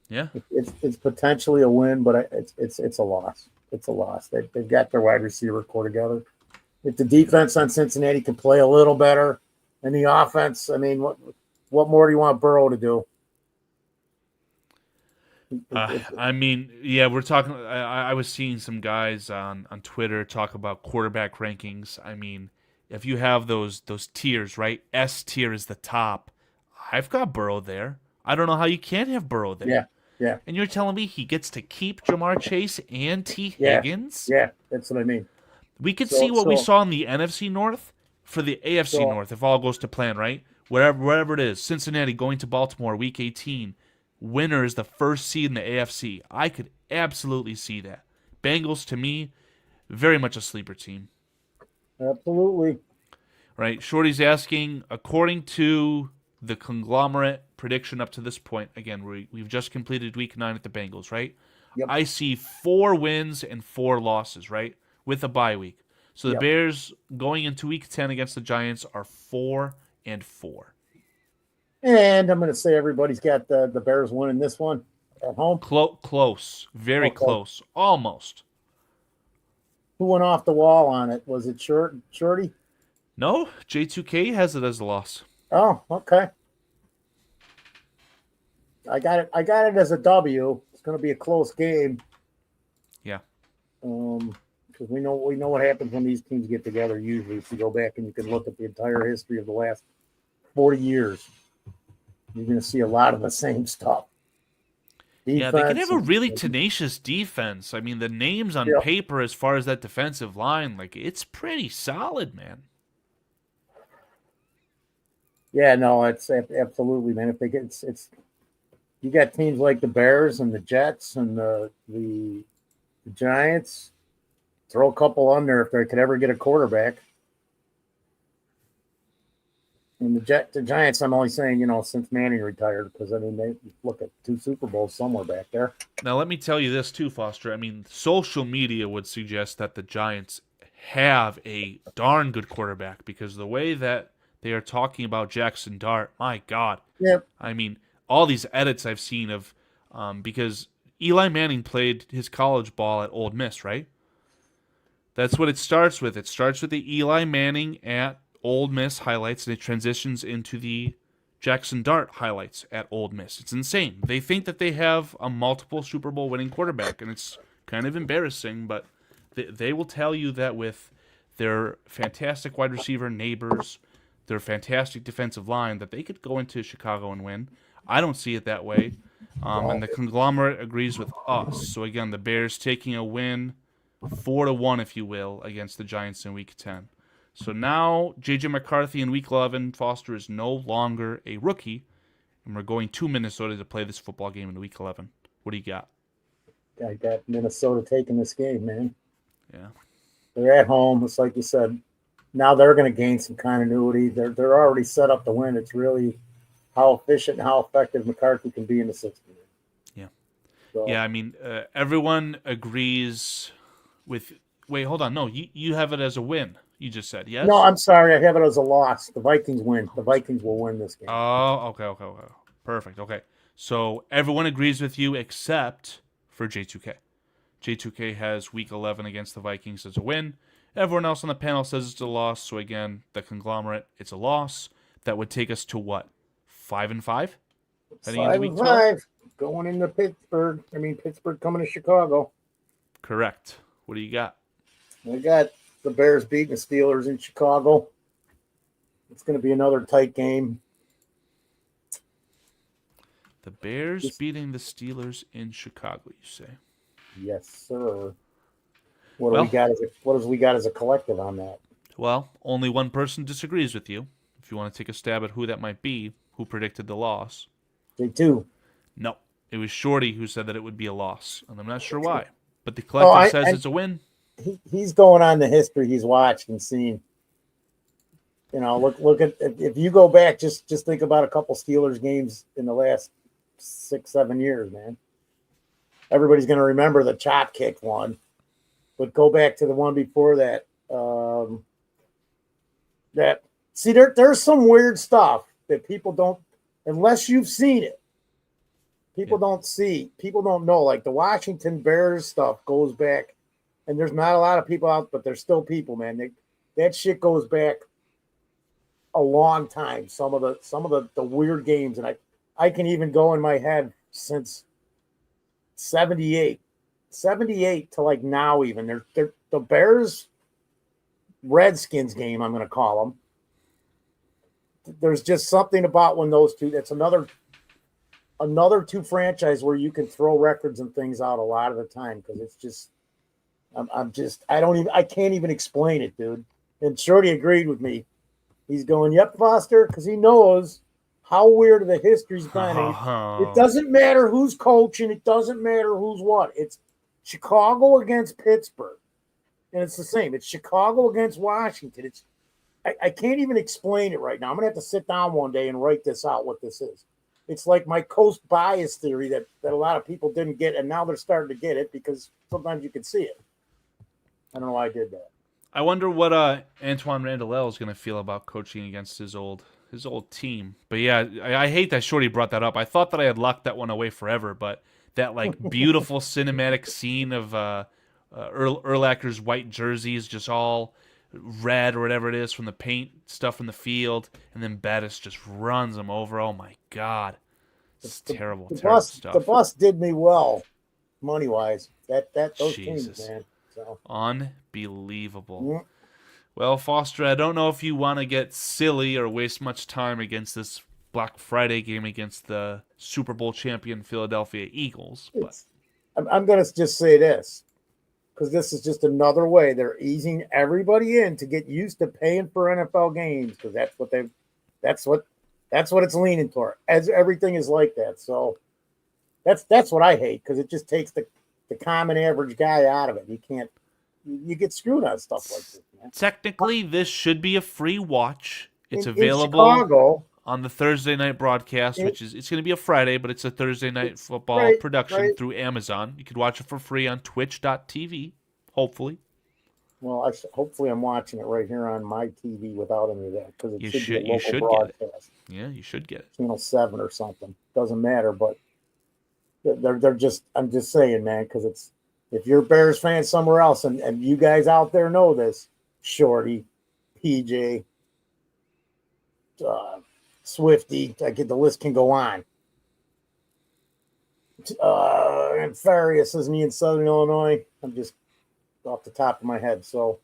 Yeah, it's potentially a win, but it's a loss. It's a loss. They've got their wide receiver core together. If the defense on Cincinnati can play a little better, and the offense, I mean, what more do you want Burrow to do? I mean, yeah, we're talking. I was seeing some guys on Twitter talk about quarterback rankings. I mean, if you have those tiers, right? S tier is the top. I've got Burrow there. I don't know how you can't have Burrow there. Yeah. And you're telling me he gets to keep Jamar Chase and T. Yeah. Higgins? Yeah, that's what I mean. We could see what we saw in the NFC North for the AFC North if all goes to plan, right? Wherever it is, Cincinnati going to Baltimore, Week 18. Winner is the first seed in the AFC. I could absolutely see that. Bengals, to me, very much a sleeper team. Absolutely. Right? Shorty's asking, according to the conglomerate prediction up to this point, again, we've just completed Week 9 at the Bengals, right? Yep. I see 4 wins and 4 losses, right? With a bye week. So the Bears going into Week 10 against the Giants are 4-4. And I'm going to say everybody's got the Bears winning this one at home. Close. Very close. Almost. Who went off the wall on it? Was it Shorty? No, J2K has it as a loss. Oh, okay. I got it as a W. It's going to be a close game. Yeah. Because we know what happens when these teams get together. Usually, if you go back and you can look at the entire history of the last 40 years, you're going to see a lot of the same stuff. Yeah, they can have a really tenacious defense. I mean, the names on paper as far as that defensive line, like, it's pretty solid, man. Yeah, no, it's absolutely, man. If they get it's you got teams like the Bears and the Jets and the Giants. Throw a couple on there if they could ever get a quarterback. And the Giants, I'm only saying, since Manning retired, because I mean they look at 2 Super Bowls somewhere back there. Now let me tell you this too, Foster. I mean, social media would suggest that the Giants have a darn good quarterback because the way that they are talking about Jackson Dart, my God. Yep. I mean, all these edits I've seen of because Eli Manning played his college ball at Ole Miss, right? That's what it starts with. It starts with the Eli Manning at Ole Miss highlights, and it transitions into the Jackson Dart highlights at Ole Miss. It's insane. They think that they have a multiple Super Bowl winning quarterback, and it's kind of embarrassing, but they will tell you that with their fantastic wide receiver neighbors, their fantastic defensive line, that they could go into Chicago and win. I don't see it that way. And the conglomerate agrees with us. So again, the Bears taking a win 4-1, if you will, against the Giants in Week 10. So now J.J. McCarthy in Week 11, Foster is no longer a rookie, and we're going to Minnesota to play this football game in Week 11. What do you got? I got Minnesota taking this game, man. Yeah. They're at home. It's like you said. Now they're going to gain some continuity. They're already set up to win. It's really how efficient and how effective McCarthy can be in the system. Yeah. So, yeah, I mean, everyone agrees with – wait, hold on. No, you have it as a win. You just said, yes? No, I'm sorry. I have it as a loss. The Vikings win. The Vikings will win this game. Oh, okay. Perfect. Okay. So everyone agrees with you except for J2K. J2K has Week 11 against the Vikings as a win. Everyone else on the panel says it's a loss. So again, the conglomerate, it's a loss. That would take us to what? 5-5? Heading into week 12? 5-5. Going into Pittsburgh. Pittsburgh coming to Chicago. Correct. What do you got? I got the Bears beating the Steelers in Chicago. It's going to be another tight game. The Bears beating the Steelers in Chicago, you say? Yes, sir. What do we got as a collective on that? Well, only one person disagrees with you. If you want to take a stab at who that might be, who predicted the loss. They do. No, it was Shorty who said that it would be a loss, and I'm not sure why. But the collective says it's a win. He's going on the history he's watched and seen. Look at, if you go back, just think about a couple Steelers games in the last 6-7 years, man. Everybody's going to remember the chop kick one, but go back to the one before that. There's some weird stuff that people don't, unless you've seen it. People don't know. Like the Washington Bears stuff goes back, and there's not a lot of people out, but there's still people, man. That shit goes back a long time. Some of the weird games, and I can even go in my head since 78 to like now. Even they're the Bears Redskins game, I'm going to call them. There's just something about when those two. That's another two franchise where you can throw records and things out a lot of the time because it's just. I can't even explain it, dude. And Shorty agreed with me. He's going, "Yep, Foster," because he knows how weird the history's been. It doesn't matter who's coaching. It doesn't matter who's what. It's Chicago against Pittsburgh, and it's the same. It's Chicago against Washington. I can't even explain it right now. I'm gonna have to sit down one day and write this out. What this is. It's like my coast bias theory that a lot of people didn't get, and now they're starting to get it because sometimes you can see it. I don't know why I did that. I wonder what Antoine Randall is going to feel about coaching against his old team. But yeah, I hate that Shorty brought that up. I thought that I had locked that one away forever, but that like beautiful cinematic scene of Urlacher's white jerseys just all red or whatever it is from the paint stuff in the field, and then Bettis just runs him over. Oh my God. It's terrible stuff. The bus did me well, money-wise. Those Jesus. teams, man. So. Unbelievable. Yeah. Well, Foster, I don't know if you want to get silly or waste much time against this Black Friday game against the Super Bowl champion Philadelphia Eagles. But I'm going to just say this, because this is just another way they're easing everybody in to get used to paying for NFL games, because that's what it's leaning toward. As everything is like that. So that's what I hate, because it just takes the common average guy out of it. You get screwed on stuff like this, man. Technically, this should be a free watch. It's available in Chicago, on the Thursday night broadcast, it's going to be a Friday, but it's a Thursday night football production through Amazon. You could watch it for free on twitch.tv, hopefully. Well, hopefully I'm watching it right here on my TV without any of that, because it should be a local broadcast. Get it. Yeah, you should get it. Channel 7 or something. Doesn't matter, but they're just, I'm just saying, man, because it's, if you're a Bears fan somewhere else, and you guys out there know this, Shorty, PJ, Swifty, the list can go on. And Farias isn't he in Southern Illinois? I'm just off the top of my head. So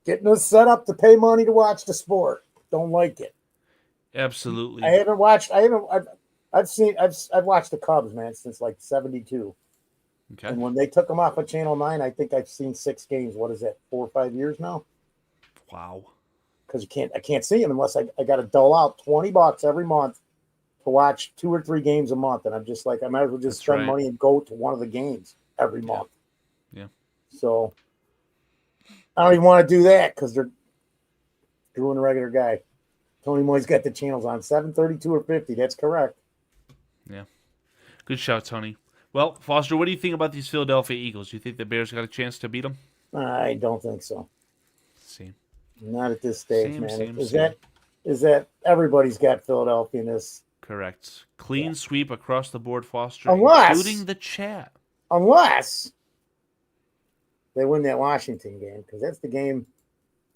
getting us set up to pay money to watch the sport. Don't like it. Absolutely. I've watched the Cubs, man, since like 72. Okay. And when they took them off of Channel 9, I think I've seen 6 games. What is that, 4 or 5 years now? Wow. Because I can't see them unless I got to dole out $20 every month to watch 2 or 3 games a month. And I'm just like, I might as well just spend money and go to one of the games every month. Yeah. So I don't even want to do that because they're doing a regular guy. Tony Moy's got the channels on 732 or 50. That's correct. Yeah. Good shout, Tony. Well, Foster, what do you think about these Philadelphia Eagles? Do you think the Bears got a chance to beat them? I don't think so. Same. Not at this stage, man. is that everybody's got Philadelphia in this. Correct. Clean sweep across the board, Foster, Unless including the chat. They win that Washington game, because that's the game.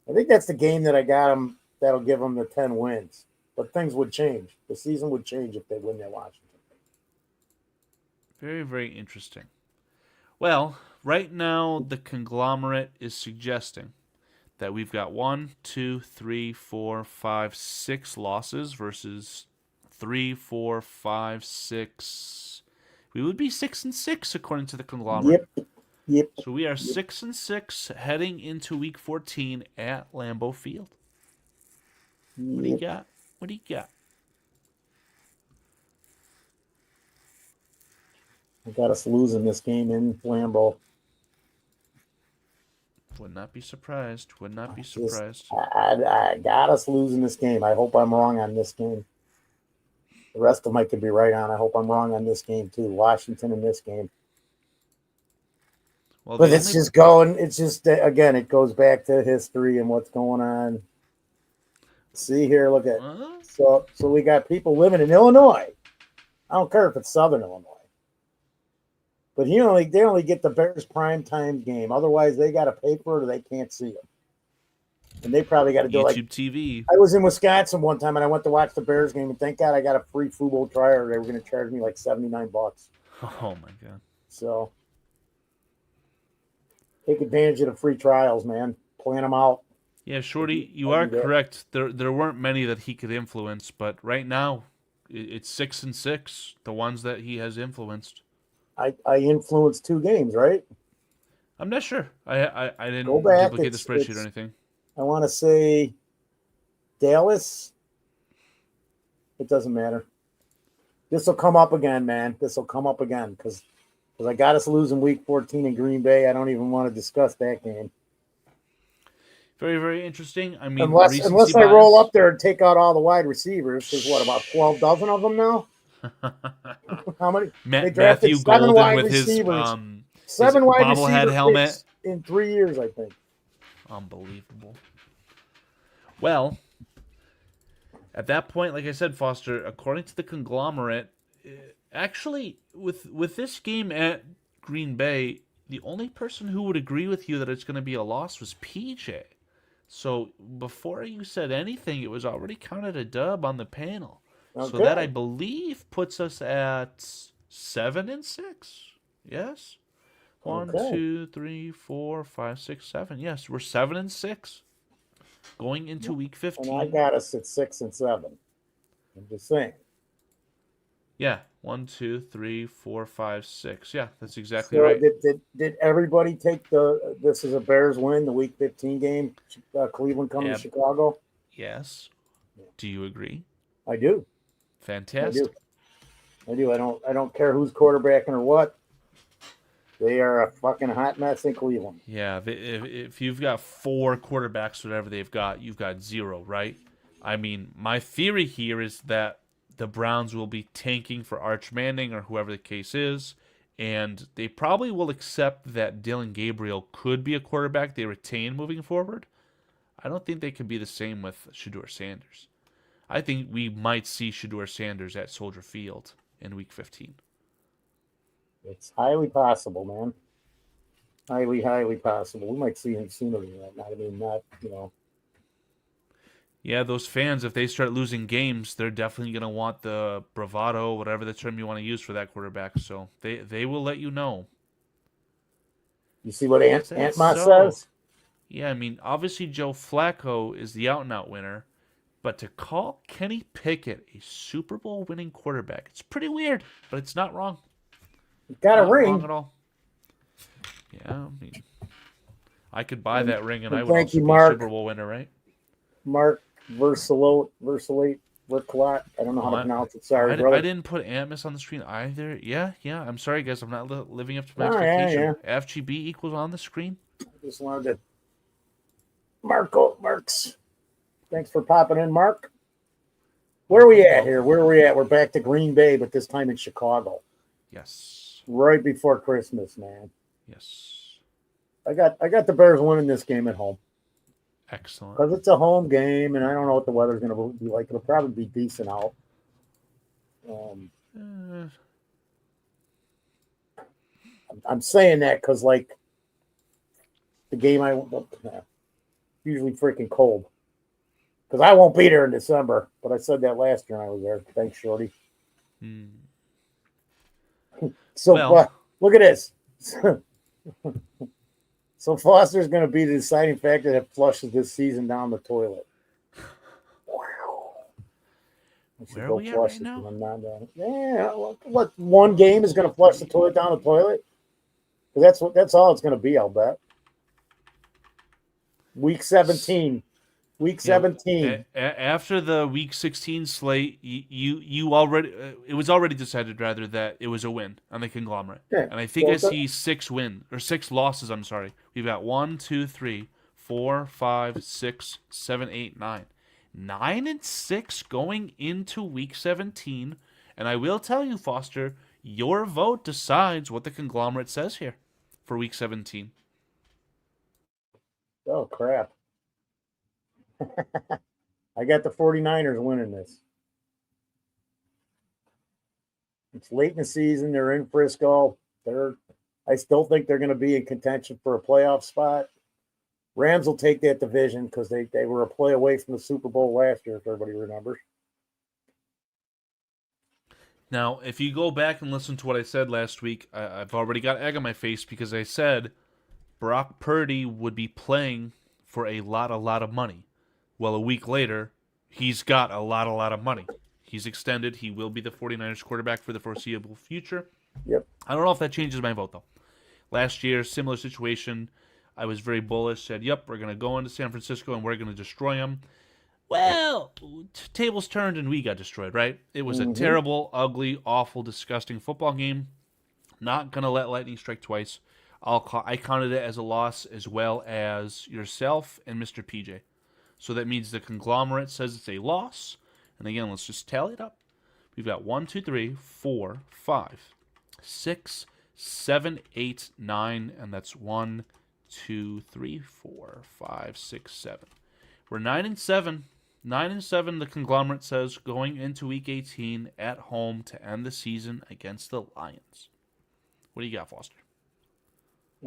I think that's the game that I got them. That'll give them the 10 wins. But things would change. The season would change if they win that Washington. Very, very interesting. Well, right now the conglomerate is suggesting that we've got 1, 2, 3, 4, 5, 6 losses versus 3, 4, 5, 6. We would be 6-6 according to the conglomerate. Yep. So we are 6-6 heading into week 14 at Lambeau Field. What do you got? What do you got? I got us losing this game in Lambeau. Would not be surprised. Would not be surprised. I got us losing this game. I hope I'm wrong on this game. The rest of them I could be right on. I hope I'm wrong on this game too. Washington in this game. Well, but it's just going. It's just again. It goes back to history and what's going on. See here. Look at so we got people living in Illinois. I don't care if it's Southern Illinois. But they only get the Bears primetime game. Otherwise, they got to pay for it or they can't see them. And they probably got to do YouTube TV. I was in Wisconsin one time and I went to watch the Bears game, and thank God I got a free Fubo trial. They were going to charge me like $79. Oh my God! So take advantage of the free trials, man. Plan them out. Yeah, Shorty, you are correct. There weren't many that he could influence, but right now it's 6-6. The ones that he has influenced. I influenced 2 games, right? I'm not sure. I didn't Go back. duplicate the spreadsheet or anything. I want to say Dallas. It doesn't matter. This will come up again, man. This will come up again because I got us losing week 14 in Green Bay. I don't even want to discuss that game. Very, very interesting. I mean, unless I roll up there and take out all the wide receivers, there's what, about 12 dozen of them now? How many? They drafted Matthew 7 Golden wide with receivers. his 7 wide bobblehead receiver helmet in 3 years, I think. Unbelievable. Well, at that point, like I said, Foster, according to the conglomerate, actually, with this game at Green Bay, the only person who would agree with you that it's going to be a loss was PJ. So before you said anything, it was already counted a dub on the panel. Okay. So that, I believe, puts us at 7-6. Yes? 1, 2, 3, 4, 5, 6, 7. Yes, we're 7-6 going into week 15. And I got us at 6-7. I'm just saying. Yeah, 1, 2, 3, 4, 5, 6. Yeah, that's exactly right. Did everybody take this is a Bears win, the week 15 game, Cleveland coming to Chicago? Yes. Do you agree? I do. Fantastic. I do. I don't care who's quarterbacking or what. They are a fucking hot mess in Cleveland. Yeah, if you've got 4 quarterbacks, whatever they've got, you've got 0, right? I mean, my theory here is that the Browns will be tanking for Arch Manning or whoever the case is, and they probably will accept that Dylan Gabriel could be a quarterback they retain moving forward. I don't think they can be the same with Shedeur Sanders. I think we might see Shedeur Sanders at Soldier Field in Week 15. It's highly possible, man. Highly, highly possible. We might see him sooner than that. I mean, not, Yeah, those fans, if they start losing games, they're definitely going to want the bravado, whatever the term you want to use for that quarterback. So they will let you know. You see what Antma says? Yeah, I mean, obviously Joe Flacco is the out-and-out winner. But to call Kenny Pickett a Super Bowl winning quarterback, it's pretty weird, but it's not wrong. Got a not ring. Wrong at all. Yeah, I mean, I could buy that ring and I would also be a Super Bowl winner, right? Mark Versalate, Verclat. I don't know how to pronounce it. Sorry, brother. I didn't put Amos on the screen either. Yeah. I'm sorry, guys. I'm not living up to my expectation. Yeah. FGB equals on the screen. I just wanted to. Marks. Thanks for popping in, Mark. Where are we at here? Where are we at? We're back to Green Bay, but this time in Chicago. Yes. Right before Christmas, man. Yes. I got the Bears winning this game at home. Excellent. because it's a home game, and I don't know what the weather's going to be like. It'll probably be decent out. Uh, I'm saying that because, like, the game usually freaking cold. Because I won't be there in December, but I said that last year I was there. Thanks, Shorty. So, Well- look at this. So Foster's going to be the deciding factor that flushes this season down the toilet. Wow. Where are we at right now? Yeah, what one game is going to flush the toilet down the toilet? That's all it's going to be, I'll bet. Week 17. Week 17. After the Week 16 slate, you already it was already decided rather that it was a win on the conglomerate, Yeah. and I think I see 6 losses. I'm sorry, we've got 1, 2, 3, 4, 5, 6, 7, 8, 9, 9 and 6 going into Week 17, and I will tell you, Foster, your vote decides what the conglomerate says here for Week 17. Oh, crap. I got the 49ers winning this. It's late in the season. They're in Frisco. I still think they're going to be in contention for a playoff spot. Rams will take that division because they were a play away from the Super Bowl last year, if everybody remembers. Now, if you go back and listen to what I said last week, I've already got egg on my face because I said Brock Purdy would be playing for a lot of money. Well, a week later, he's got a lot of money. He's extended. He will be the 49ers quarterback for the foreseeable future. Yep. I don't know if that changes my vote, though. Last year, similar situation. I was very bullish, said, yep, we're going to go into San Francisco and we're going to destroy them. Well, tables turned and we got destroyed, right? It was a terrible, ugly, awful, disgusting football game. Not going to let lightning strike twice. I counted it as a loss as well as yourself and Mr. PJ. So that means the conglomerate says it's a loss. And again, let's just tally it up. We've got 1, 2, 3, 4, 5, 6, 7, 8, 9, and that's 1, 2, 3, 4, 5, 6, 7. We're 9 and 7. 9 and 7, the conglomerate says, going into Week 18 at home to end the season against the Lions. What do you got, Foster?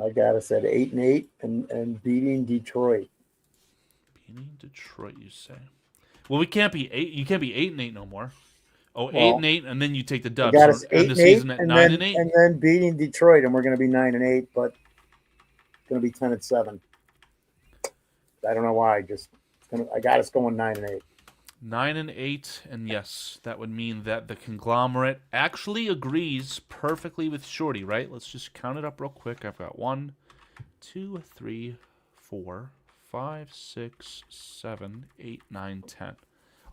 I got us at 8 and 8 and beating Detroit. Beating Detroit, you say? Well, we can't be 8. You can't be 8 and 8 no more. Oh, Well, 8 and 8, and then you take the dub. Got us So 8 end the and season 8, at and 9 and 8. and then beating Detroit, and we're going to be 9 and 8, but going to be 10 and 7. I don't know why. I got us going 9 and 8. 9 and 8, and yes, that would mean that the conglomerate actually agrees perfectly with Shorty, right? Let's just count it up real quick. I've got 1, 2, 3, 4, 5, 6, 7, 8, 9, 10.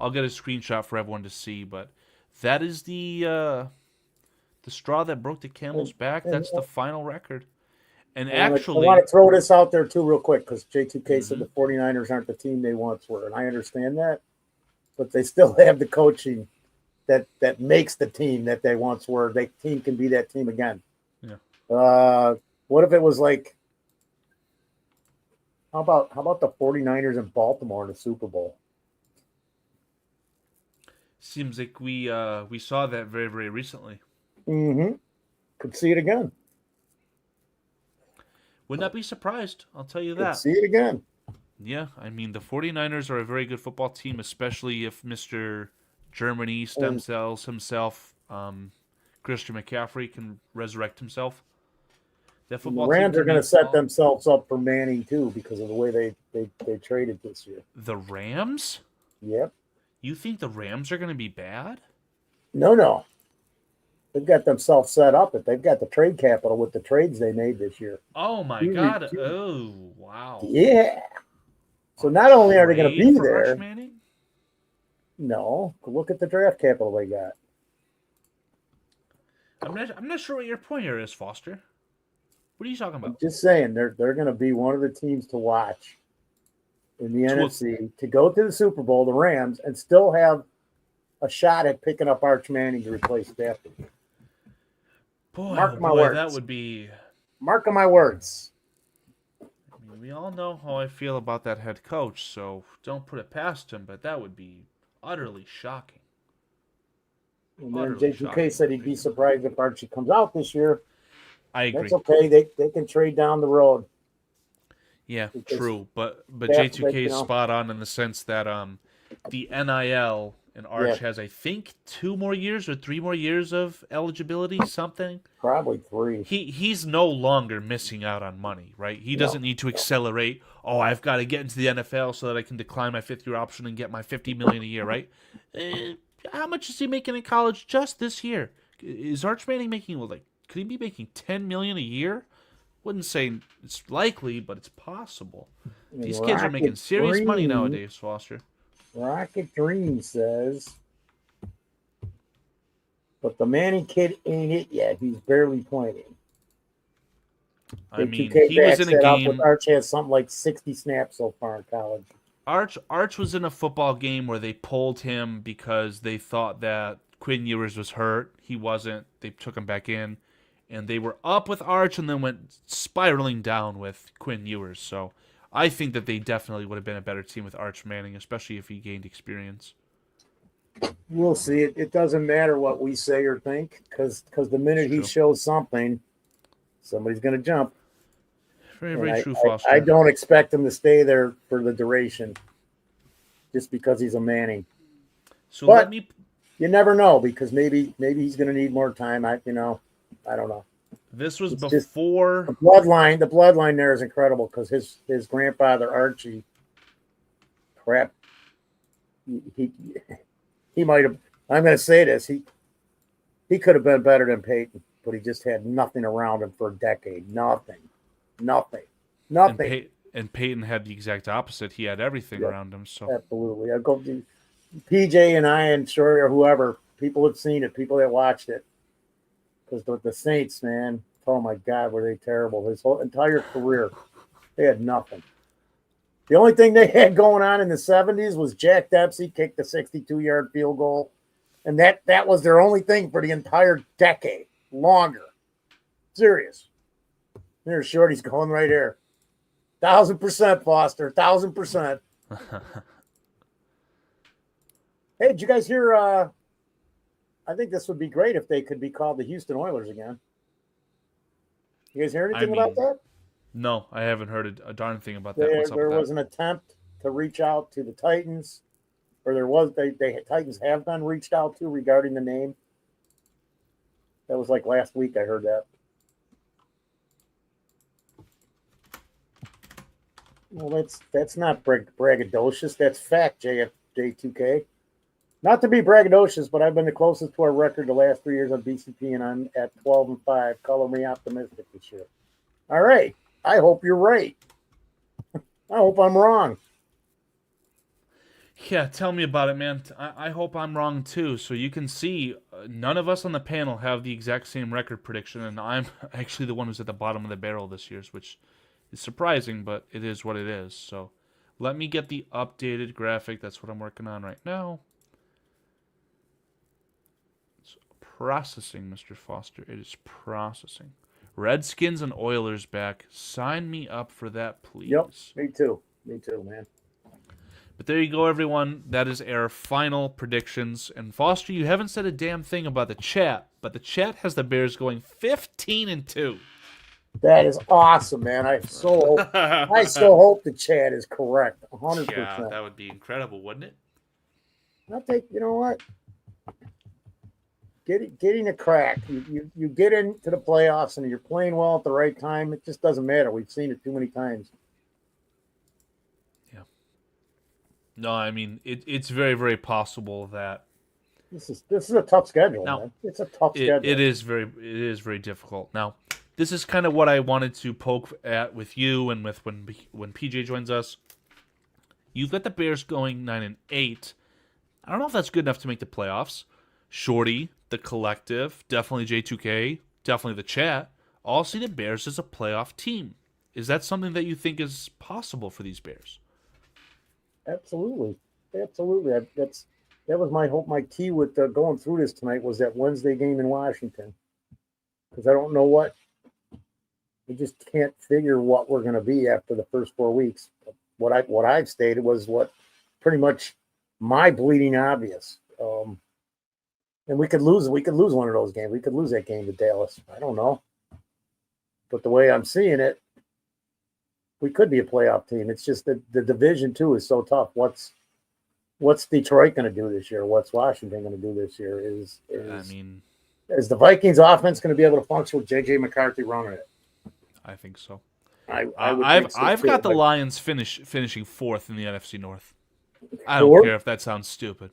I'll get a screenshot for everyone to see, but that is the straw that broke the camel's back. That's the final record. And actually, I want to throw this out there too real quick because J2K said the 49ers aren't the team they once were, and I understand that, but they still have the coaching that makes the team that they once were. The team can be that team again. Yeah. What if it was like, how about the 49ers in Baltimore in the Super Bowl? Seems like we saw that very, very recently. Mm-hmm. Could see it again. Would not be surprised, I'll tell you Could that. see it again. Yeah, I mean, the 49ers are a very good football team, especially if Mr. Germany stem cells himself, Christian McCaffrey, can resurrect himself. That The football Rams team are going to set themselves up for Manning too because of the way they traded this year. The Rams? Yep. You think the Rams are going to be bad? No. They've got themselves set up, but they've got the trade capital with the trades they made this year. Oh my God! Oh wow! Yeah. So not only are they going to be for there, Arch Manning? no, look at the draft capital they got. I'm not sure what your point here is, Foster. What are you talking about? I'm just saying they're going to be one of the teams to watch in the NFC to go to the Super Bowl, the Rams, and still have a shot at picking up Arch Manning to replace Stafford. Boy, Mark my words. That would be. Mark my words. I mean, we all know how I feel about that head coach, so don't put it past him, but that would be utterly shocking. And then Utterly shocking, J2K said he'd be surprised if Archie comes out this year. I agree. That's okay. They can trade down the road. Yeah, Because true. But that, J2K is you know, spot on in the sense that the NIL and Arch Yeah. has, I think, 2 more years or 3 more years of eligibility, something. probably 3. He's no longer missing out on money, right? He doesn't need to accelerate. Oh, I've got to get into the NFL so that I can decline my 5th-year option and get my $50 million a year, right? How much is he making in college just this year? Is Arch Manning making, well, like, could he be making $10 million a year? Wouldn't say it's likely, but it's possible. And These kids are making serious money nowadays, Foster. Rocket Dream says, but the Manning kid ain't it yet. He's barely playing. I mean, J2K he was in a backs that up game. with Arch has something like 60 snaps so far in college. Arch was in a football game where they pulled him because they thought that Quinn Ewers was hurt. He wasn't. They took him back in, and they were up with Arch and then went spiraling down with Quinn Ewers. So I think that they definitely would have been a better team with Arch Manning, especially if he gained experience. We'll see. It doesn't matter what we say or think because the minute he true. shows something, somebody's going to jump. Very, And very true, Foster. I don't expect him to stay there for the duration just because he's a Manning. So But- let me. You never know because maybe he's going to need more time. I don't know. This was It's just- before. The bloodline there is incredible because his grandfather Archie, crap, he might have. I'm going to say this. He could have been better than Peyton, but he just had nothing around him for a decade. Nothing. And Peyton had the exact opposite. He had everything Yep. around him. So Absolutely. I go to PJ and I and Shorty or whoever. People have seen it. People that watched it. Because the Saints, man, oh my God, were they terrible? His whole entire career, they had nothing. The only thing they had going on in the 70s was Jack Dempsey kicked a 62-yard field goal. And that was their only thing for the entire decade. Longer. Serious. There's Shorty's going right here. 1,000%, Foster. 1,000%. Hey, did you guys hear? I think this would be great if they could be called the Houston Oilers again. You guys hear anything about that? No, I haven't heard a darn thing about that. What's up There with was an attempt to reach out to the Titans, or there was. They Titans have been reached out to regarding the name. That was like last week. I heard that. Well, that's not braggadocious. That's fact, J2K. Not to be braggadocious, but I've been the closest to our record the last 3 years on BCP, and I'm at 12-5. Color me optimistic this year. All right. I hope you're right. I hope I'm wrong. Yeah, tell me about it, man. I hope I'm wrong too. So you can see, none of us on the panel have the exact same record prediction, and I'm actually the one who's at the bottom of the barrel this year, which is surprising, but it is what it is. So let me get the updated graphic. That's what I'm working on right now. It's processing, Mr. Foster. It is processing. Redskins and Oilers back. Sign me up for that, please. Yep, me too. Me too, man. But there you go, everyone. That is our final predictions. And Foster, you haven't said a damn thing about the chat, but the chat has the Bears going 15-2. That is awesome, man. I so hope the chat is correct. 100%. Yeah, that would be incredible, wouldn't it? I think you know what? Getting a crack. You get into the playoffs and you're playing well at the right time. It just doesn't matter. We've seen it too many times. Yeah. No, I mean it's very, very possible that This is a tough schedule, Now, man. It's a tough schedule. it is very difficult. Now, this is kind of what I wanted to poke at with you and with when PJ joins us. You've got the Bears going 9-8. I don't know if that's good enough to make the playoffs. Shorty, the collective, definitely J2K, definitely the chat, all see the Bears as a playoff team. Is that something that you think is possible for these Bears? Absolutely. That was my hope. My key with going through this tonight was that Wednesday game in Washington, because I don't know what We just can't figure what we're going to be after the first 4 weeks. What I've stated was what pretty much my bleeding obvious. And we could lose. We could lose one of those games. We could lose that game to Dallas. I don't know. But the way I'm seeing it, we could be a playoff team. It's just that the division too is so tough. What's Detroit going to do this year? What's Washington going to do this year? Is the Vikings offense going to be able to function with JJ McCarthy running it? I think so. I've got the Lions finishing fourth in the NFC North. I don't care if that sounds stupid.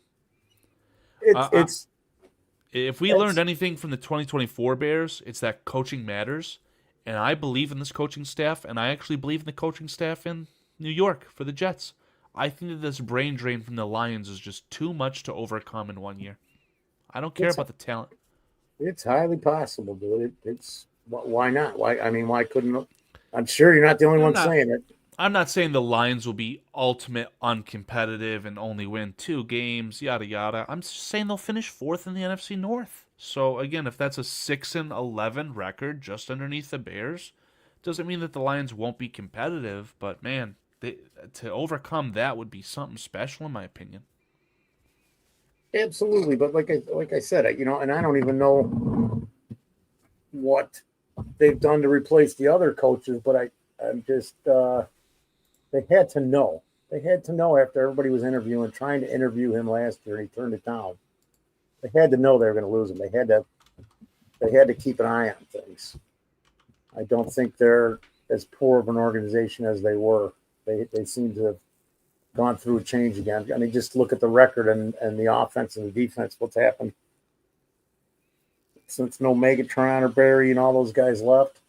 If we learned anything from the 2024 Bears, it's that coaching matters. And I believe in this coaching staff, and I actually believe in the coaching staff in New York for the Jets. I think that this brain drain from the Lions is just too much to overcome in 1 year. I don't care about the talent. It's highly possible, dude. It's why not? Why couldn't? I'm sure you're not the only one saying it. I'm not saying the Lions will be ultimate uncompetitive and only win 2 games, yada yada. I'm just saying they'll finish fourth in the NFC North. So again, if that's a 6-11 record just underneath the Bears, doesn't mean that the Lions won't be competitive. But man, to overcome that would be something special, in my opinion. Absolutely, but like I said, and I don't even know what they've done to replace the other coaches, but I'm just they had to know. They had to know after everybody was trying to interview him last year, and he turned it down. They had to know they were going to lose him. They had to keep an eye on things. I don't think they're as poor of an organization as they were. They seem to have gone through a change again. I mean, just look at the record and the offense and the defense. What's happened since no Megatron or Barry and all those guys left?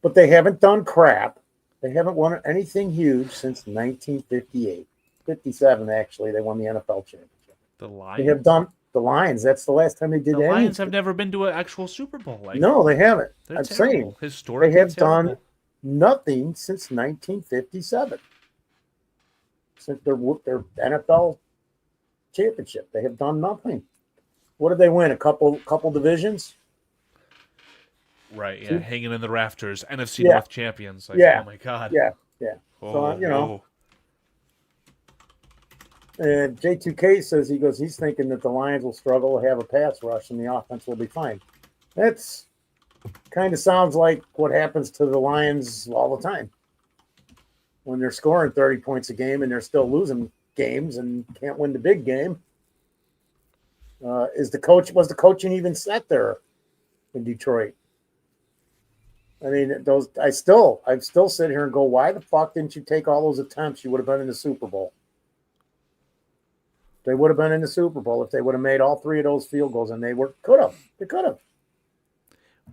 But they haven't done crap. They haven't won anything huge since 1958. 57, actually. They won the NFL championship. The Lions? They have done the Lions. That's the last time they did that. The Lions have never been to an actual Super Bowl. No, they haven't. I'm saying. Historically, they have done nothing since 1957. Since their NFL championship. They have done nothing. What did they win? A couple divisions? Right, yeah, hanging in the rafters, NFC North champions. Oh my God. Yeah. So, and J2K says he's thinking that the Lions will struggle to have a pass rush and the offense will be fine. That's kind of sounds like what happens to the Lions all the time. When they're scoring 30 points a game and they're still losing games and can't win the big game. Was the coaching even set there in Detroit? I mean, I still sit here and go, why the fuck didn't you take all those attempts? You would have been in the Super Bowl. They would have been in the Super Bowl if they would have made all 3 of those field goals, and they could have.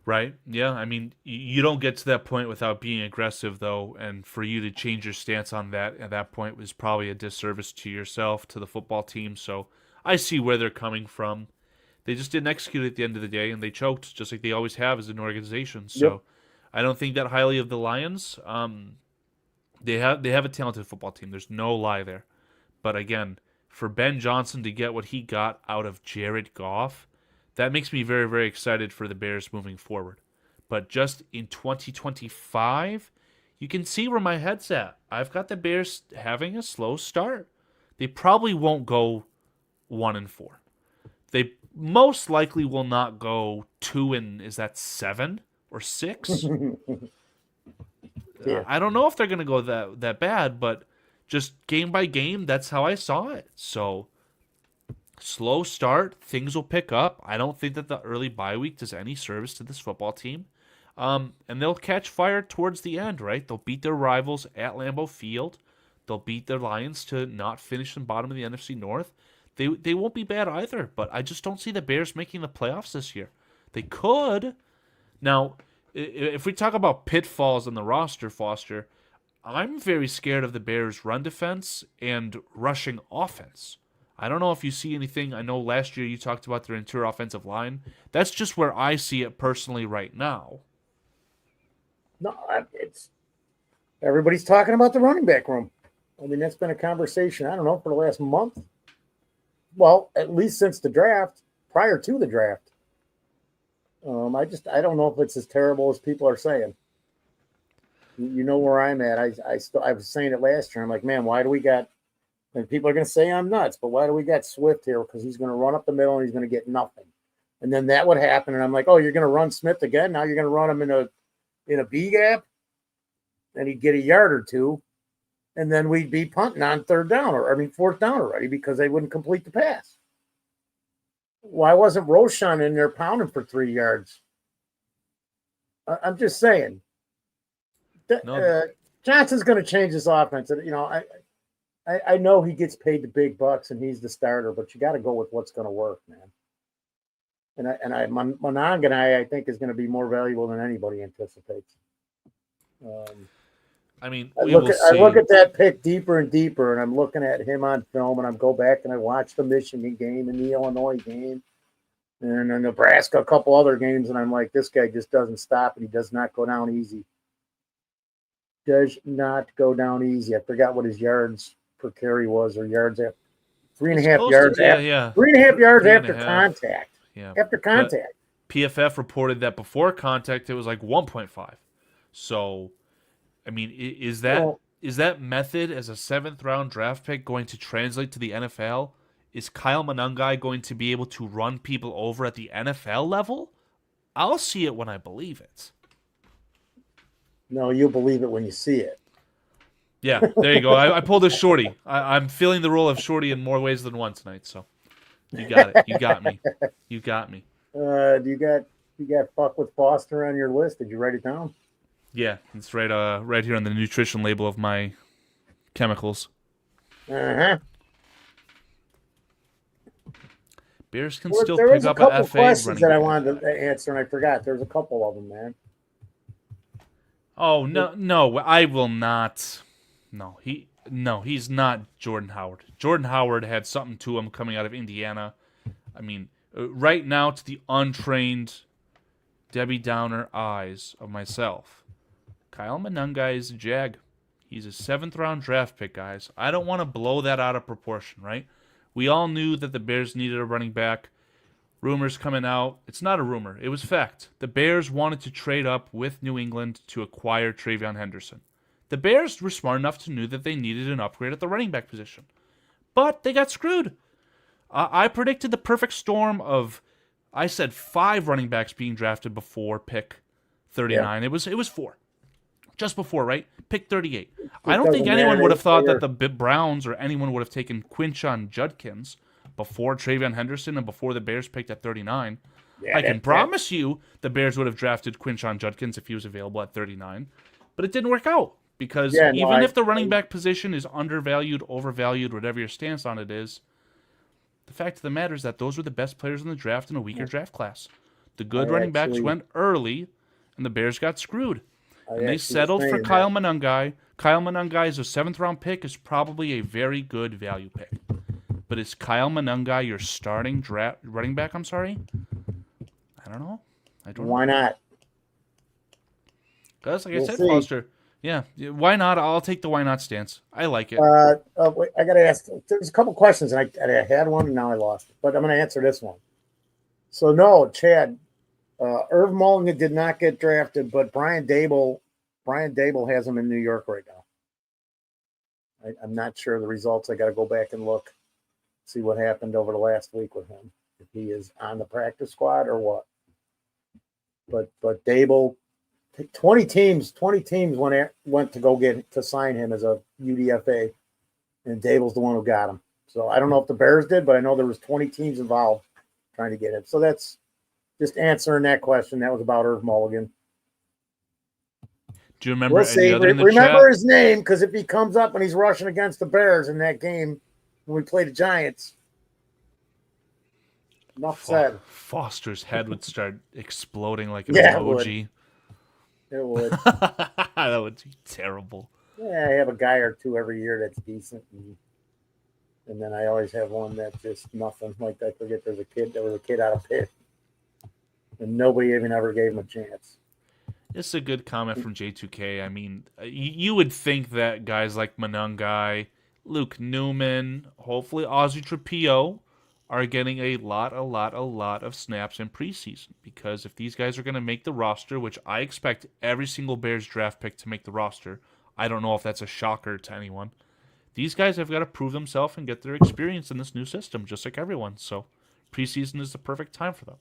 Right. Yeah. I mean, you don't get to that point without being aggressive, though. And for you to change your stance on that at that point was probably a disservice to yourself, to the football team. So I see where they're coming from. They just didn't execute at the end of the day, and they choked, just like they always have as an organization. So I don't think that highly of the Lions. They have a talented football team. There's no lie there. But again, for Ben Johnson to get what he got out of Jared Goff, that makes me very, very excited for the Bears moving forward. But just in 2025, you can see where my head's at. I've got the Bears having a slow start. They probably won't go 1-4. They most likely will not go 7 or 6? I don't know if they're going to go that bad, but just game by game, that's how I saw it. So slow start, things will pick up. I don't think that the early bye week does any service to this football team. And they'll catch fire towards the end, right? They'll beat their rivals at Lambeau Field. They'll beat their Lions to not finish in bottom of the NFC North. They won't be bad either, but I just don't see the Bears making the playoffs this year. They could. Now, if we talk about pitfalls on the roster, Foster, I'm very scared of the Bears' run defense and rushing offense. I don't know if you see anything. I know last year you talked about their interior offensive line. That's just where I see it personally right now. No, everybody's talking about the running back room. I mean, that's been a conversation, I don't know, for the last month. Well, at least since the draft, prior to the draft. I don't know if it's as terrible as people are saying. You know where I'm at. I was saying it last year. I'm like, man, why do we got? And people are going to say I'm nuts, but why do we got Swift here? Because he's going to run up the middle and he's going to get nothing. And then that would happen, and I'm like, oh, you're going to run Smith again? Now you're going to run him in a B gap, and he'd get a yard or two, and then we'd be punting on fourth down already because they wouldn't complete the pass. Why wasn't Roshan in there pounding for 3 yards? I'm just saying. No. Johnson's going to change his offense. I know he gets paid the big bucks and he's the starter, but you got to go with what's going to work, man. Monanganai, I think, is going to be more valuable than anybody anticipates. I mean, I look at that pick deeper and deeper, and I'm looking at him on film, and I go back and I watch the Michigan game and the Illinois game and the Nebraska, a couple other games, and I'm like, this guy just doesn't stop, and he does not go down easy. Does not go down easy. I forgot what his yards per carry was, or yards after 3.5 yards. 3.5 yards after contact. Yeah. After contact. But PFF reported that before contact it was like 1.5. So, I mean, is that method as a 7th round draft pick going to translate to the NFL? Is Kyle Monangai going to be able to run people over at the NFL level? I'll see it when I believe it. No, you'll believe it when you see it. Yeah, there you go. I pulled a shorty. I'm filling the role of shorty in more ways than one tonight. So you got it. You got me. You got me. You got fuck with Foster on your list? Did you write it down? Yeah, it's right here on the nutrition label of my chemicals. Uh-huh. Bears can still pick up a FA questions running that I back. wanted to answer, and I forgot. There's a couple of them, man. Oh no! I will not. He's not Jordan Howard. Jordan Howard had something to him coming out of Indiana. I mean, right now, to the untrained Debbie Downer eyes of myself, Kyle Monangai is a jag. He's a 7th round draft pick, guys. I don't want to blow that out of proportion, right? We all knew that the Bears needed a running back. Rumors coming out. It's not a rumor. It was fact. The Bears wanted to trade up with New England to acquire Travion Henderson. The Bears were smart enough to know that they needed an upgrade at the running back position. But they got screwed. I predicted the perfect storm of, I said 5 running backs being drafted before pick 39. Yeah. It was 4. Just before, right? Pick 38. I don't think anyone would have thought that the Browns or anyone would have taken Quinshon Judkins before Travion Henderson and before the Bears picked at 39. Yeah, I can promise you the Bears would have drafted Quinshon Judkins if he was available at 39. But it didn't work out because if the running back position is undervalued, overvalued, whatever your stance on it is, the fact of the matter is that those were the best players in the draft in a weaker draft class. The good running backs went early, and the Bears got screwed. And they settled for Kyle Monangai. Kyle Monangai is a 7th round pick, is probably a very good value pick. But is Kyle Monangai your starting running back? I'm sorry? I don't know. Why not? Because, like I said, Foster, yeah, why not? I'll take the why not stance. I like it. Wait, I got to ask. There's a couple questions, and I had one, and now I lost it. But I'm going to answer this one. So, no, Chad, Irv Mulligan did not get drafted, but Brian Dable has him in New York right now. I'm not sure of the results. I got to go back and look, see what happened over the last week with him, if he is on the practice squad or what. But Dable, 20 teams went to go to sign him as a UDFA, and Dable's the one who got him. So I don't know if the Bears did, but I know there was 20 teams involved trying to get him. So that's just answering that question. That was about Irv Mulligan. Do you remember any other in the chat? Remember his name, because if he comes up and he's rushing against the Bears in that game when we play the Giants, enough said. Foster's head would start exploding like an emoji. It would. That would be terrible. Yeah, I have a guy or two every year that's decent, and then I always have one that's just nothing. Like I forget, there was a kid out of Pitt, and nobody even ever gave him a chance. It's a good comment from J2K. I mean, you would think that guys like Monangai, Luke Newman, hopefully Ozzie Trapillo, are getting a lot of snaps in preseason. Because if these guys are going to make the roster, which I expect every single Bears draft pick to make the roster, I don't know if that's a shocker to anyone. These guys have got to prove themselves and get their experience in this new system, just like everyone. So preseason is the perfect time for them.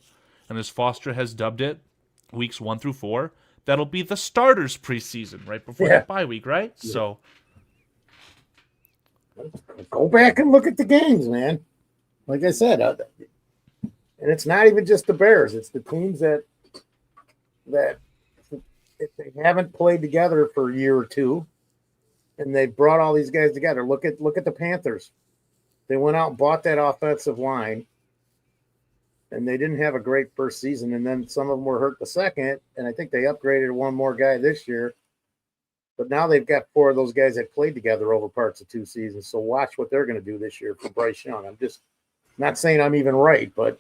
And as Foster has dubbed it, weeks 1 through 4, that'll be the starters preseason, right before the bye week, right? Yeah. So go back and look at the games, man. Like I said, and it's not even just the Bears; it's the teams that if they haven't played together for a year or two, and they brought all these guys together. Look at the Panthers. They went out and bought that offensive line, and they didn't have a great first season, and then some of them were hurt the second, and I think they upgraded one more guy this year. But now they've got 4 of those guys that played together over parts of 2 seasons. So watch what they're going to do this year for Bryce Young. I'm just not saying I'm even right, but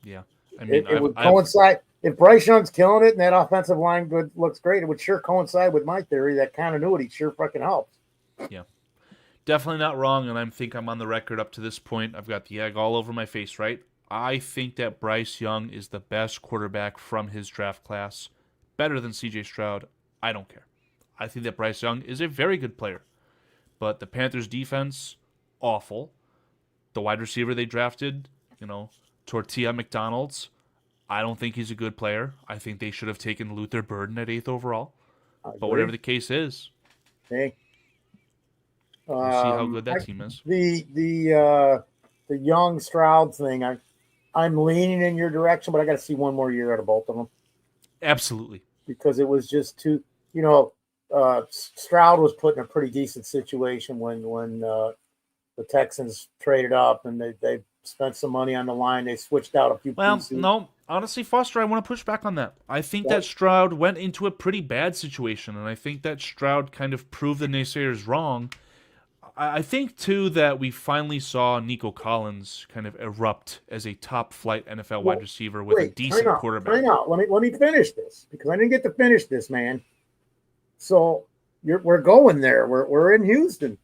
yeah, I mean, it would coincide. If Bryce Young's killing it and that offensive line looks great, it would sure coincide with my theory that continuity sure fucking helps. Yeah, definitely not wrong, and I think I'm on the record up to this point. I've got the egg all over my face, right? I think that Bryce Young is the best quarterback from his draft class, better than C.J. Stroud. I don't care. I think that Bryce Young is a very good player, but the Panthers' defense, awful. The wide receiver they drafted, Tortilla McDonald's, I don't think he's a good player. I think they should have taken Luther Burden at 8th overall. But whatever the case is, hey, we'll see how good that team is. The Young Stroud thing, I'm leaning in your direction, but I got to see one more year out of both of them. Absolutely, because it was just too. Stroud was put in a pretty decent situation when the Texans traded up and they spent some money on the line. They switched out a few pieces. No, honestly, Foster, I want to push back on that. I think that Stroud went into a pretty bad situation, and I think that Stroud kind of proved the naysayers wrong. I think, too, that we finally saw Nico Collins kind of erupt as a top-flight NFL wide receiver with a decent quarterback. Let me finish this, because I didn't get to finish this, man. So we're going there. We're in Houston.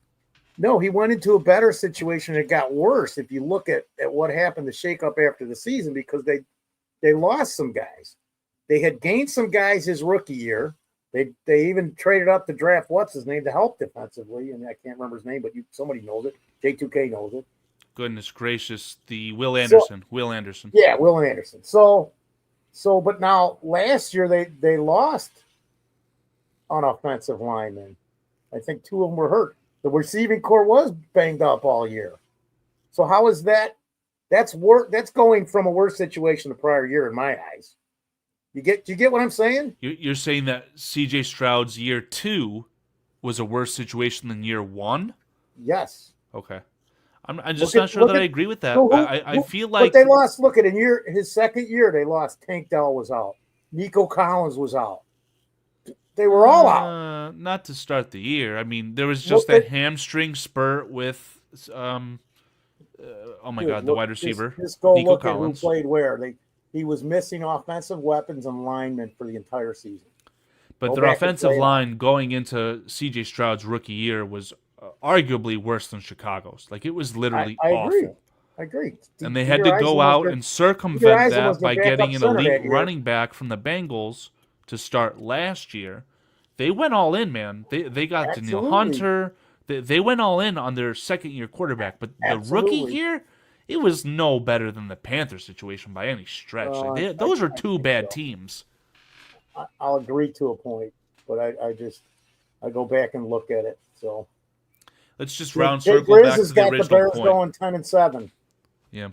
No, he went into a better situation. It got worse if you look at what happened to shake up after the season, because they lost some guys. They had gained some guys his rookie year. They even traded up to draft what's his name to help defensively, and I can't remember his name, but somebody knows it. J2K knows it. Goodness gracious, the Will Anderson. Will Anderson. Yeah, Will Anderson. So but now last year they lost on offensive linemen. I think 2 of them were hurt. The receiving core was banged up all year. So how is that? That's going from a worse situation the prior year in my eyes. You get what I'm saying? You're saying that C.J. Stroud's year 2 was a worse situation than year 1? Yes. Okay. I'm just not sure that I agree with that. I feel like... But they lost, look at his second year, they lost. Tank Dell was out. Nico Collins was out. They were all out. Not to start the year. I mean, there was just that hamstring spurt with, the wide receiver, just go Nico look Collins. At who played where. He was missing offensive weapons and linemen for the entire season. But their offensive line going into C.J. Stroud's rookie year was arguably worse than Chicago's. Like, it was literally awful. I agree. And they had to go out and circumvent that by getting an elite running back from the Bengals to start last year. They went all in, man. They got Danielle Hunter. They went all in on their second-year quarterback. But the rookie year, it was no better than the Panthers situation by any stretch. Those are 2 bad teams. I'll agree to a point, but I go back and look at it. So let's just round circle back to the original got the Bears point. Going 10-7. Yeah.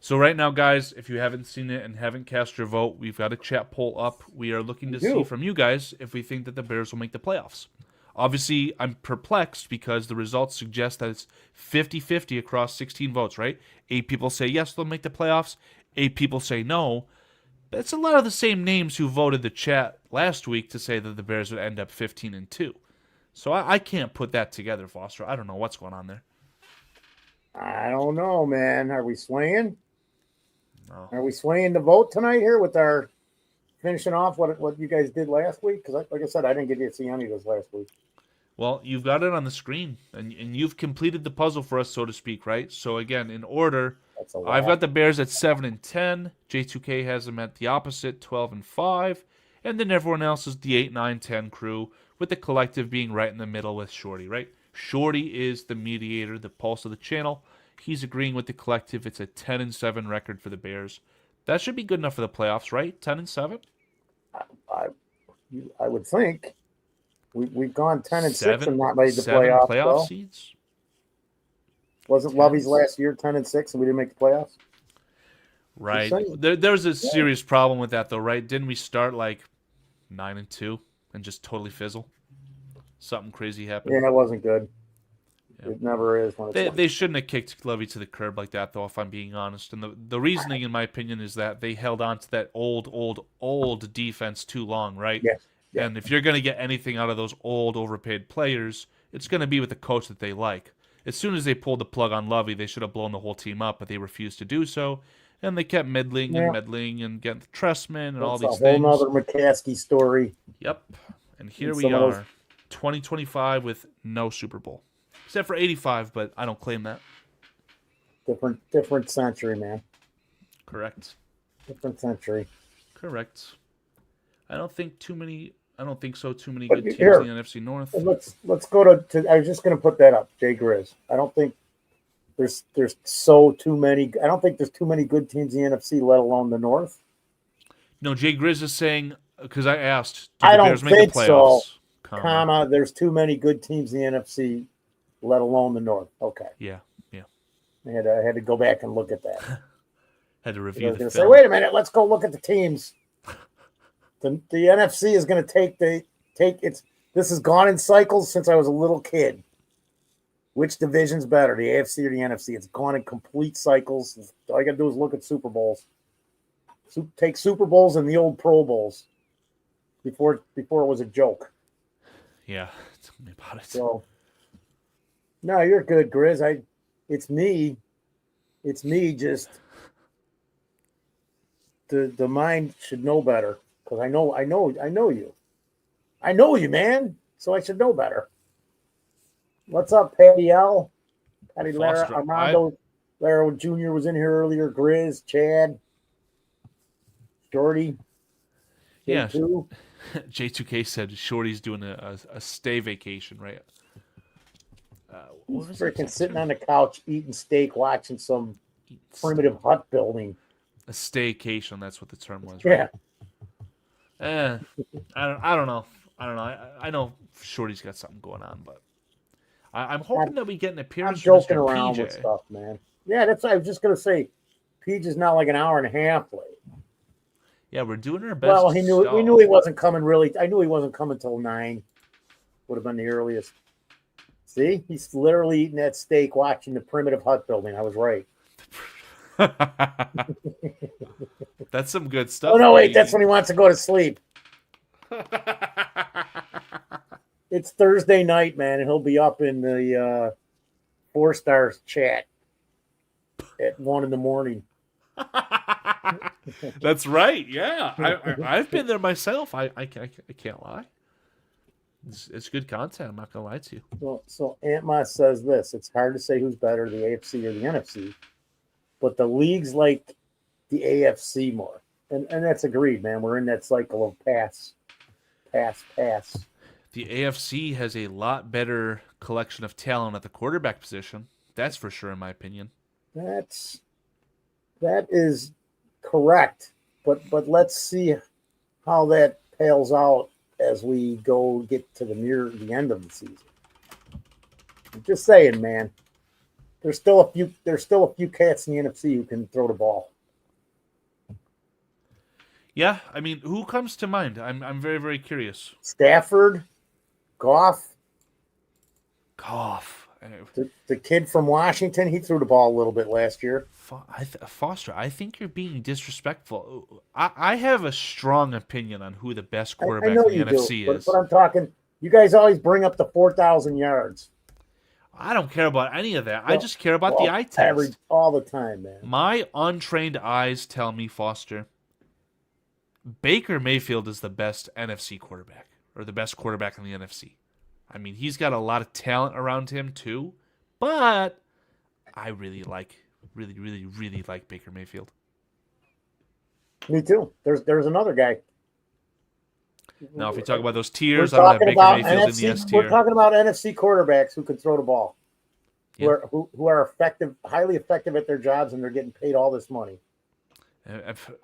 So right now, guys, if you haven't seen it and haven't cast your vote, we've got a chat poll up. We are looking to see from you guys if we think that the Bears will make the playoffs. Obviously, I'm perplexed because the results suggest that it's 50-50 across 16 votes, right? 8 people say yes, they'll make the playoffs. 8 people say no. But it's a lot of the same names who voted the chat last week to say that the Bears would end up 15-2. So I can't put that together, Foster. I don't know what's going on there. I don't know, man. Are we swaying? No. Are we swaying the vote tonight here with our finishing off what you guys did last week? Because, like I said, I didn't get to see any of this last week. Well, you've got it on the screen, and you've completed the puzzle for us, so to speak, right? So, again, in order, That's a lot. I've got the Bears at 7-10. J2K has them at the opposite, 12-5. And then everyone else is the 8, 9, 10 crew, with the collective being right in the middle with Shorty, right? Shorty is the mediator, the pulse of the channel. He's agreeing with the collective. It's a 10-7 record for the Bears. That should be good enough for the playoffs, right? 10-7? I would think. We've gone 10-6 and not made the seven playoffs. playoff seeds? Wasn't Lovey's last year 10-6 and we didn't make the playoffs? Right. There's a serious problem with that, though, right? Didn't we start like 9-2 and just totally fizzle? Something crazy happened. Yeah, that wasn't good. Yeah. It never is. When it's they shouldn't have kicked Lovey to the curb like that, though, if I'm being honest. And the reasoning, in my opinion, is that they held on to that old defense too long, right? Yes. Yeah. And if you're going to get anything out of those old, overpaid players, it's going to be with the coach that they like. As soon as they pulled the plug on Lovey, they should have blown the whole team up, but they refused to do so. And they kept middling and meddling and getting Trustman and all these things. That's a whole nother McCaskey story. Yep. And here we are, 2025 with no Super Bowl. Except for 85, but I don't claim that. Different century, man. Correct. Different century. Correct. I don't think so. Too many But good teams here, in the NFC North. Let's go to. I was just going to put that up, Jay Grizz. I don't think there's too many. I don't think there's too many good teams in the NFC, let alone the North. No, Jay Grizz is saying, because I asked, I don't Bears make think the playoffs? so. There's too many good teams in the NFC, let alone the North. Okay. Yeah. I had to go back and look at that. Had to I review was the going film. to say, wait a minute, let's go look at the teams. The NFC is going to take its. This has gone in cycles since I was a little kid. Which division's better, the AFC or the NFC? It's gone in complete cycles. All you got to do is look at Super Bowls. Take Super Bowls and the old Pro Bowls before it was a joke. Yeah, tell me about it. So, no, you're good, Grizz. It's me. Just the mind should know better because I know you. I know you, man. So I should know better. What's up, Patty L? Patty Lara, Foster, Armando Lara Jr. was in here earlier. Grizz, Chad, Jordy. Yeah. J2. J2K said Shorty's doing a stay vacation, right? He's freaking sitting on the couch eating steak, watching some primitive hut building. A staycation, that's what the term was, right? Yeah. I don't know. I know Shorty's got something going on, but I'm hoping that we get an I'm appearance joking from Mr. around PJ. with stuff, man. Yeah, that's what I was just gonna say. Peach is now like an hour and a half late. Yeah, we're doing our best. Well, we knew he wasn't coming really. I knew he wasn't coming till 9. Would have been the earliest. See, he's literally eating that steak, watching the primitive hut building. I was right. That's some good stuff. Oh no, wait, that's when he wants to go to sleep. It's Thursday night, man, and he'll be up in the 4 Stars chat at 1 a.m. That's right. Yeah, I've been there myself. I can't lie. It's good content. I'm not gonna lie to you. So Aunt Ma says this: it's hard to say who's better, the AFC or the NFC, but the leagues like the AFC more, and that's agreed, man. We're in that cycle of pass. The AFC has a lot better collection of talent at the quarterback position. That's for sure, in my opinion. That is correct, but let's see how that pales out as we get to the end of the season. I'm just saying, man. There's still a few cats in the NFC who can throw the ball. Yeah, I mean, who comes to mind? I'm very, very curious. Stafford, Goff. The kid from Washington, he threw the ball a little bit last year. Foster, I think you're being disrespectful. I have a strong opinion on who the best quarterback in the NFC is. But I'm talking, you guys always bring up the 4,000 yards. I don't care about any of that. I just care about the eye test. Average all the time, man. My untrained eyes tell me, Foster, Baker Mayfield is the best NFC quarterback, or the best quarterback in the NFC. I mean, he's got a lot of talent around him too, but I really like really, really, really like Baker Mayfield. Me too. There's another guy. Now, if you talk about those We're tiers, I don't have talking Baker about Mayfield in the S tier. We're talking about NFC quarterbacks who can throw the ball, Yeah. who are effective, highly effective at their jobs, and they're getting paid all this money.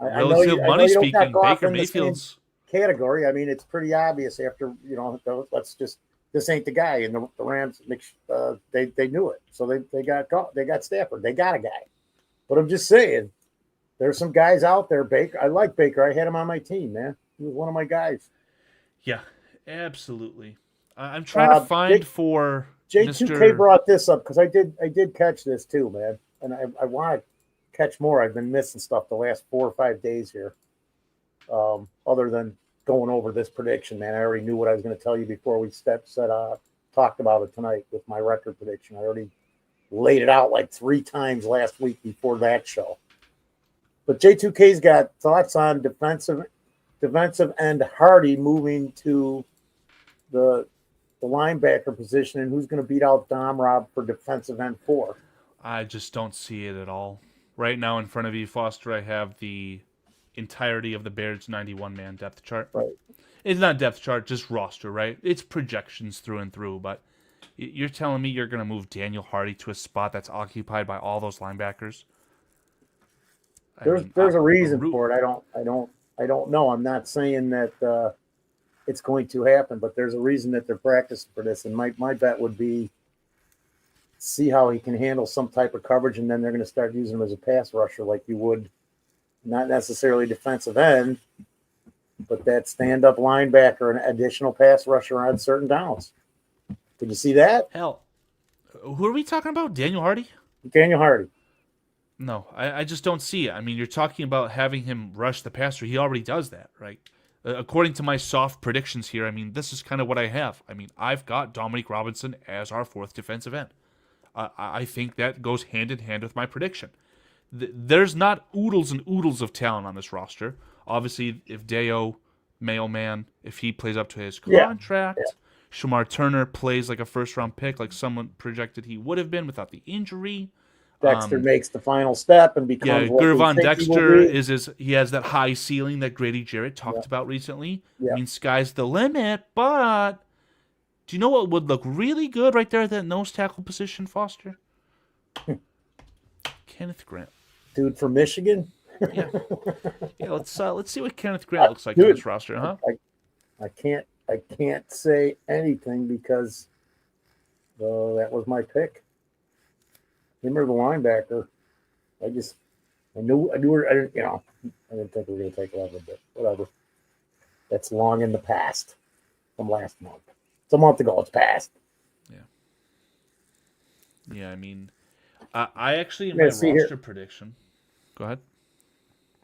Relative money speaking, Baker Mayfield's category. I mean, it's pretty obvious after this ain't the guy, and the Rams they knew it, so they got Stafford, they got a guy. But I'm just saying, there's some guys out there. Baker, I like Baker. I had him on my team, man. He was one of my guys. Yeah, absolutely. I'm trying to find for J2K brought this up because I did catch this too, man, and I want to catch more. I've been missing stuff the last 4 or 5 days here. Other than going over this prediction, man, I already knew what I was going to tell you before we talked about it tonight with my record prediction. I already laid it out like 3 times last week before that show. But J2K's got thoughts on defensive end Hardy moving to the linebacker position, and who's going to beat out Dom Rob for defensive end 4. I just don't see it at all. Right now in front of you, Foster, I have the entirety of the Bears 91-man depth chart. Right. It's not depth chart, just roster, right? It's projections through and through, but you're telling me you're going to move Daniel Hardy to a spot that's occupied by all those linebackers? There's a reason for it. I don't know. I'm not saying that it's going to happen, but there's a reason that they're practicing for this. And my bet would be see how he can handle some type of coverage, and then they're going to start using him as a pass rusher like you would, not necessarily defensive end, but that stand-up linebacker and additional pass rusher on certain downs. Did you see that? Hell, who are we talking about? Daniel Hardy? Daniel Hardy. No, I just don't see it. I mean, you're talking about having him rush the passer. He already does that, right? According to my soft predictions here, I mean, this is kind of what I have. I mean, I've got Dominique Robinson as our 4th defensive end. I think that goes hand in hand with my prediction. There's not oodles and oodles of talent on this roster. Obviously, if Deo, Mailman, if he plays up to his contract, Shamar Turner plays like a first-round pick, like someone projected he would have been without the injury. Dexter makes the final step and becomes Gervon Dexter he has that high ceiling that Grady Jarrett talked about recently. Yeah. I mean, sky's the limit, but do you know what would look really good right there at that nose tackle position, Foster? Kenneth Grant. Dude from Michigan? Yeah. Let's see what Kenneth Grant looks like on this roster, huh? I can't say anything because that was my pick. Him or the linebacker. I didn't think we were going to take 11, but whatever. That's long in the past from last month. It's a month ago. It's past. Yeah, I mean, I actually, in my roster prediction. Go ahead.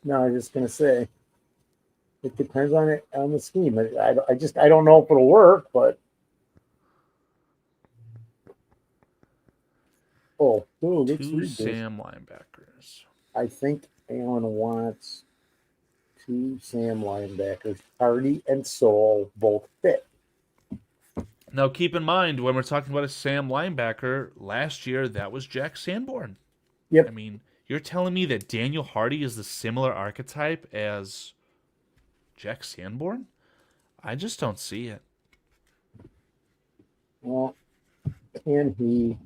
No, I was just going to say, it depends on the scheme. I don't know if it'll work, but let's 2 read this. Sam linebackers. I think Alan wants 2 Sam linebackers. Hardy and Soul both fit. Now, keep in mind, when we're talking about a Sam linebacker, last year, that was Jack Sanborn. Yep. I mean, you're telling me that Daniel Hardy is the similar archetype as Jack Sanborn? I just don't see it. Well, can he?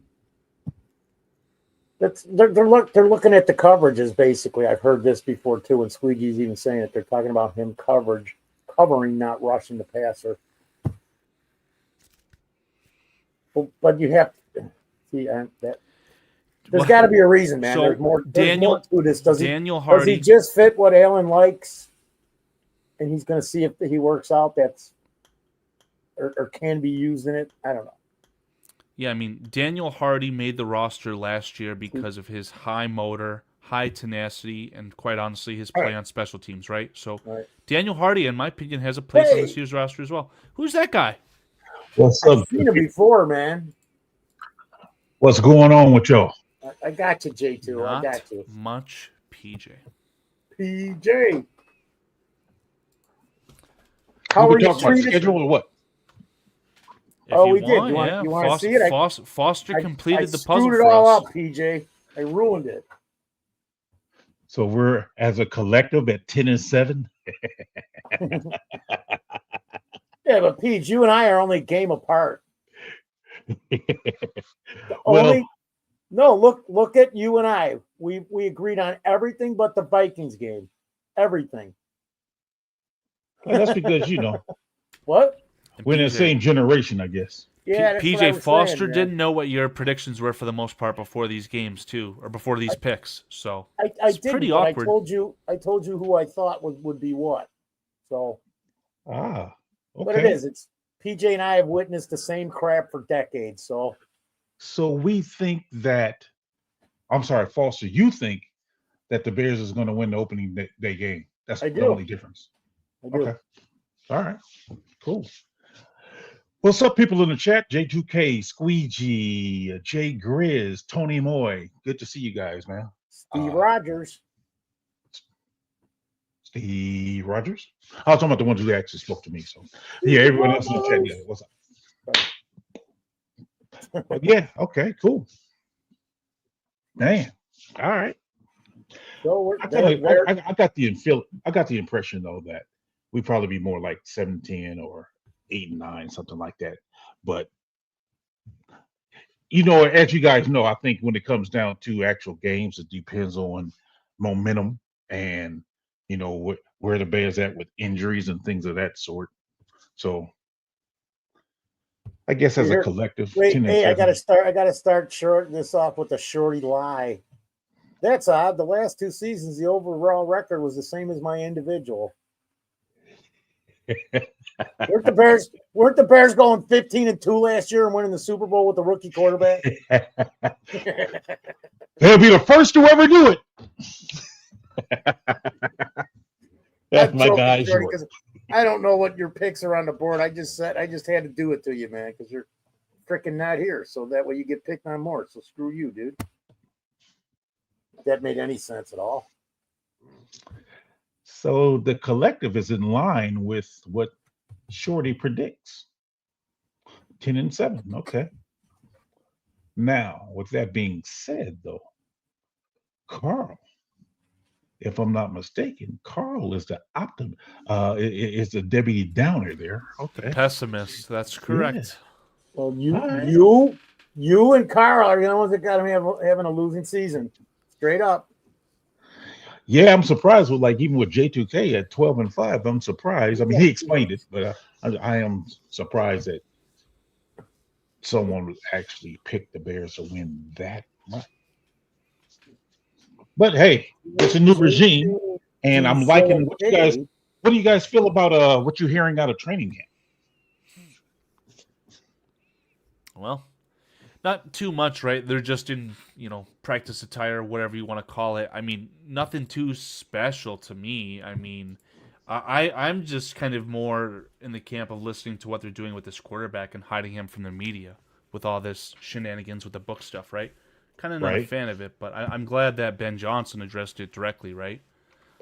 They're looking at the coverages, basically. I've heard this before, too, and Squeegee's even saying it. They're talking about him covering, not rushing the passer. But you have to see that. There's got to be a reason, man. So there's more to this. Daniel Hardy. Does he just fit what Allen likes, and he's going to see if he works out? Or can be used in it. I don't know. Yeah, I mean, Daniel Hardy made the roster last year because of his high motor, high tenacity, and quite honestly, his play on special teams, right? So Daniel Hardy, in my opinion, has a place on this year's roster as well. Who's that guy? What's up? I've seen him before, man. What's going on with y'all? I got you, J2. I got you. Much, PJ. PJ. How are you treated? Schedule or what? If we did. Want, You want to see it? Foster completed the puzzle screwed it for all us. up, PJ. I ruined it. So we're as a collective at 10-7. Yeah, but Pete, you and I are only a game apart. Well, No, look at you and I. We agreed on everything but the Vikings game. Everything. that's because What? And we're in the same generation, I guess. Yeah, that's what I PJ was Foster saying, man. didn't know what your predictions were for the most part before these games too, or before these picks. So I it's didn't, pretty but awkward. I told you who I thought would be what. So, Okay. but it is. It's PJ and I have witnessed the same crap for decades. So So we think that. I'm sorry, Foster. You think that the Bears is going to win the opening day game? That's I the do. only difference. I do. Okay. All right. Cool. What's up, people in the chat? J2K, Squeegee, Jay Grizz, Tony Moy. Good to see you guys, man. Steve Rogers. Steve Rogers. I was talking about the ones who actually spoke to me. So, yeah, everyone else in the chat. Yeah, what's up? But yeah. Okay. Cool. Man. All right. So I got the impression though that we probably be more like 7-10 or 8-9, something like that. But as you guys know, I think when it comes down to actual games, it depends on momentum and where the Bears at with injuries and things of that sort. So I guess as a collective, wait, 10 and hey, 7. I gotta start shorting this off with a shorty lie. That's odd. The last 2 seasons, the overall record was the same as my individual. weren't the Bears going 15-2 last year and winning the Super Bowl with the rookie quarterback? They'll be the first to ever do it. That's my guy. I don't know what your picks are on the board. I just had to do it to you, man, because you're freaking not here. So that way you get picked on more. So screw you, dude. If that made any sense at all. So the collective is in line with what Shorty predicts. 10 and 7. Okay. Now, with that being said, though, Carl, if I'm not mistaken, Carl is the is the Debbie Downer there. Okay. Pessimist. That's correct. Yeah. Well, you and Carl are the ones that got him having a losing season. Straight up. Yeah, I'm surprised with even with J2K at 12 and 5. I'm surprised. I mean, he explained it, but I am surprised that someone would actually pick the Bears to win that much. But hey, it's a new regime, and I'm liking what you guys. What do you guys feel about what you're hearing out of training camp? Well, not too much, right? They're just in, practice attire, whatever you want to call it. I mean, nothing too special to me. I mean, I'm just kind of more in the camp of listening to what they're doing with this quarterback and hiding him from the media with all this shenanigans with the book stuff, right? Kind of not a fan of it, but I'm glad that Ben Johnson addressed it directly, right?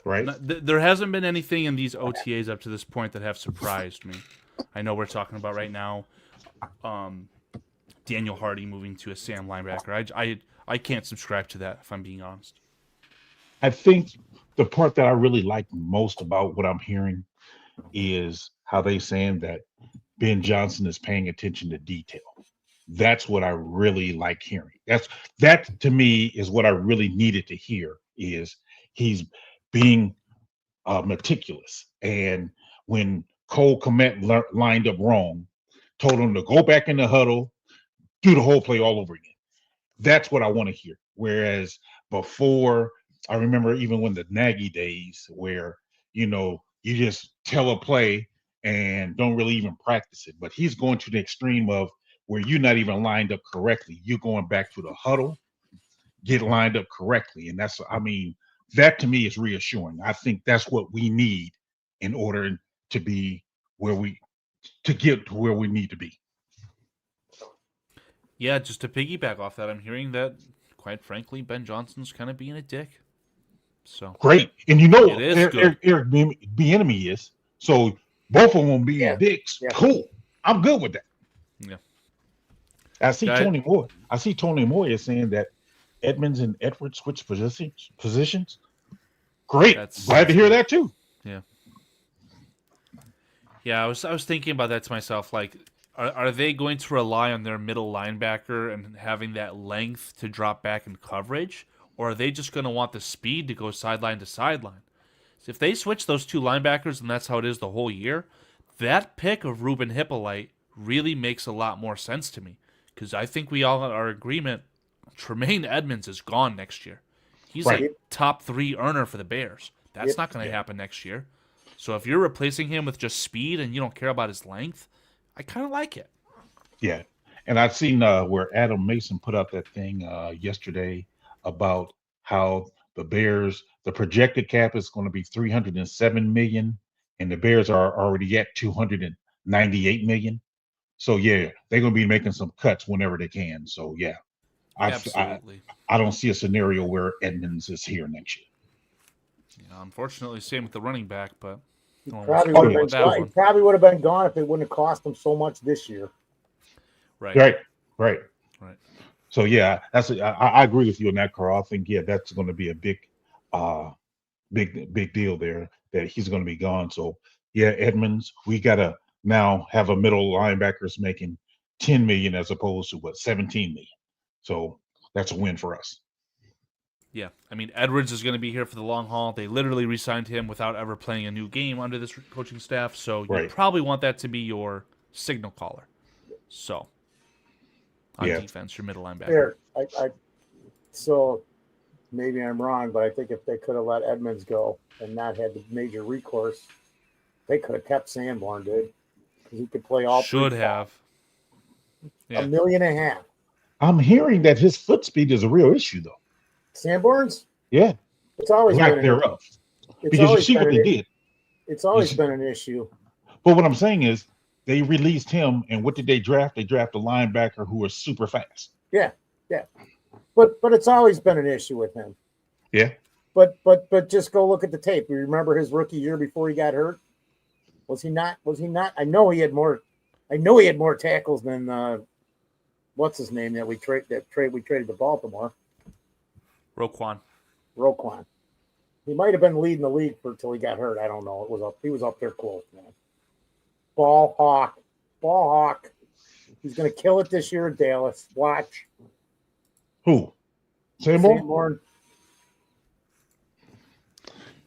Right. There hasn't been anything in these OTAs up to this point that have surprised me. I know we're talking about right now Daniel Hardy moving to a Sam linebacker. I can't subscribe to that, if I'm being honest. I think the part that I really like most about what I'm hearing is how they saying that Ben Johnson is paying attention to detail. That's what I really like hearing. That to me is what I really needed to hear is he's being meticulous. And when Cole Kmet lined up wrong, told him to go back in the huddle, do the whole play all over again. That's what I want to hear. Whereas before, I remember even when the Nagy days where, you just tell a play and don't really even practice it. But he's going to the extreme of where you're not even lined up correctly. You're going back to the huddle, get lined up correctly. And that to me is reassuring. I think that's what we need in order to be to get to where we need to be. Yeah, just to piggyback off that, I'm hearing that, quite frankly, Ben Johnson's kind of being a dick. So great, and Eric Bieniemy is. So both of them being dicks. Yeah. Cool. I'm good with that. Yeah. I see Tony Moore is saying that Edmonds and Edwards switch positions. Great. Glad to hear that too. Yeah. Yeah, I was thinking about that to myself. Like, are they going to rely on their middle linebacker and having that length to drop back in coverage, or are they just going to want the speed to go sideline to sideline? So if they switch those two linebackers and that's how it is the whole year, that pick of Ruben Hippolyte really makes a lot more sense to me, because I think we all are in agreement. Tremaine Edmonds is gone next year. He's Right. a top 3 earner for the Bears. That's Yep. not going to happen next year. So if you're replacing him with just speed and you don't care about his length, I kind of like it. Yeah. And I've seen where Adam Mason put out that thing yesterday about how the projected cap is going to be 307 million, and the Bears are already at 298 million. So yeah, they're going to be making some cuts whenever they can. So yeah, Absolutely. I don't see a scenario where Edmonds is here next year. Unfortunately, same with the running back, but Probably we'll would see have about that been. He one. probably would have been gone if it wouldn't have cost him so much this year. Right. Right. So yeah, I agree with you on that, Carl. I think that's going to be a big deal there that he's going to be gone. So yeah, Edmonds, we got to now have a middle linebackers making 10 million as opposed to 17 million. So that's a win for us. Yeah, I mean, Edwards is going to be here for the long haul. They literally re-signed him without ever playing a new game under this coaching staff, so you Right. probably want that to be your signal caller. So, on defense, your middle linebacker. Here, so maybe I'm wrong, but I think if they could have let Edmonds go and not had the major recourse, they could have kept Sanborn, dude, because he could play all. Should have. Yeah. $1.5 million. I'm hearing that his foot speed is a real issue, though. Sanborn's? Yeah. It's always Lack been an thereof. It's Because you always see what been they an- did. It's always been an issue. But what I'm saying is they released him, and what did they draft? They drafted a linebacker who was super fast. Yeah. But it's always been an issue with him. Yeah. But just go look at the tape. You remember his rookie year before he got hurt? Was he not? I know he had more tackles than what's his name we traded to Baltimore. Roquan. He might have been leading the league until he got hurt. I don't know. He was up there close, man. Ball hawk. He's gonna kill it this year in Dallas. Watch. Who? Sanborn? Sanborn.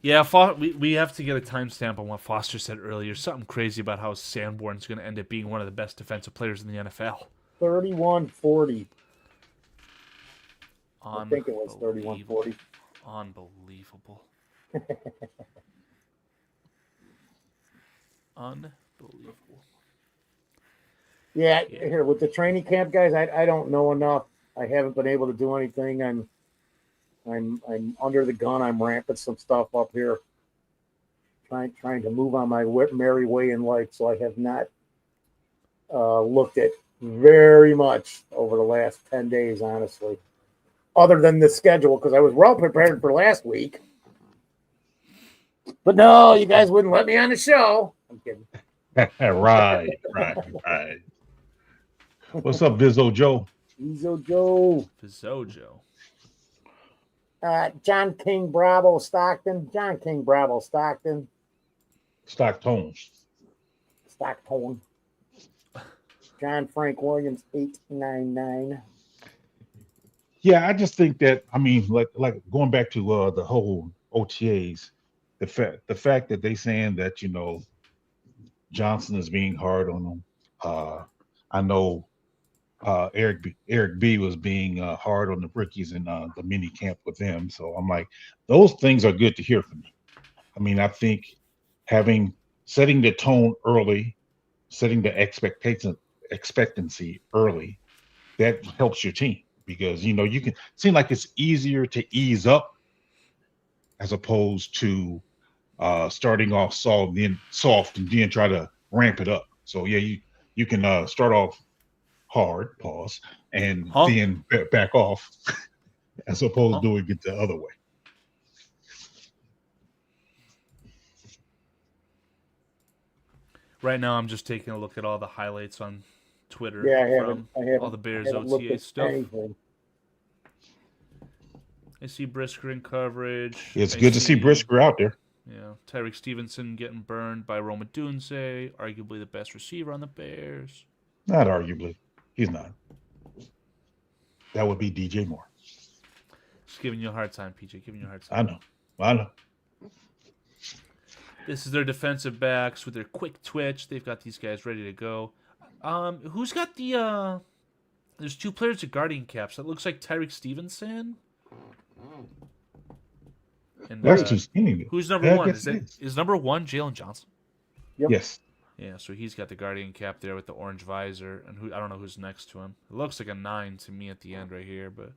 Yeah, we have to get a timestamp on what Foster said earlier. Something crazy about how Sanborn's going to end up being one of the best defensive players in the NFL. 31-40. I think it was 31-40. Unbelievable. Unbelievable. Yeah, here with the training camp guys, I don't know enough. I haven't been able to do anything. I'm under the gun. I'm ramping some stuff up here, trying to move on my merry way in life. So I have not looked at very much over the last 10 days, honestly, other than the schedule, because I was well prepared for last week. But no, you guys wouldn't let me on the show. I'm kidding. Right. What's up, Vizzo Joe? Vizzo Joe. John King Bravo Stockton. Stockton. John Frank Williams 899. Yeah, I just think that like going back to the whole OTAs, the fact that they saying that Johnson is being hard on them. I know Eric B was being hard on the rookies in the mini camp with them. So I'm like, those things are good to hear from me. I mean, I think setting the tone early, setting the expectancy early, that helps your team, because you can seem like it's easier to ease up as opposed to starting off soft and then try to ramp it up. So yeah, you can start off hard, pause, and then back off, as opposed to doing it the other way. Right now, I'm just taking a look at all the highlights on Twitter. Yeah, I haven't all the Bears looked OTA at stuff. anything. I see Brisker in coverage. It's I good to see Brisker out there. Yeah, Tyreek Stevenson getting burned by Roma Dunze, arguably the best receiver on the Bears. Not arguably. He's not. That would be DJ Moore. Just giving you a hard time, PJ. Giving you a hard I time. know. This is their defensive backs with their quick twitch. They've got these guys ready to go. Who's got the there's two players with guardian caps. That looks like Tyreek Stevenson. And That's too skinny. who's number one? Is number one Jalen Johnson? Yep. Yes. Yeah, so he's got the guardian cap there with the orange visor, and I don't know who's next to him. It looks like a 9 to me at the end right here, but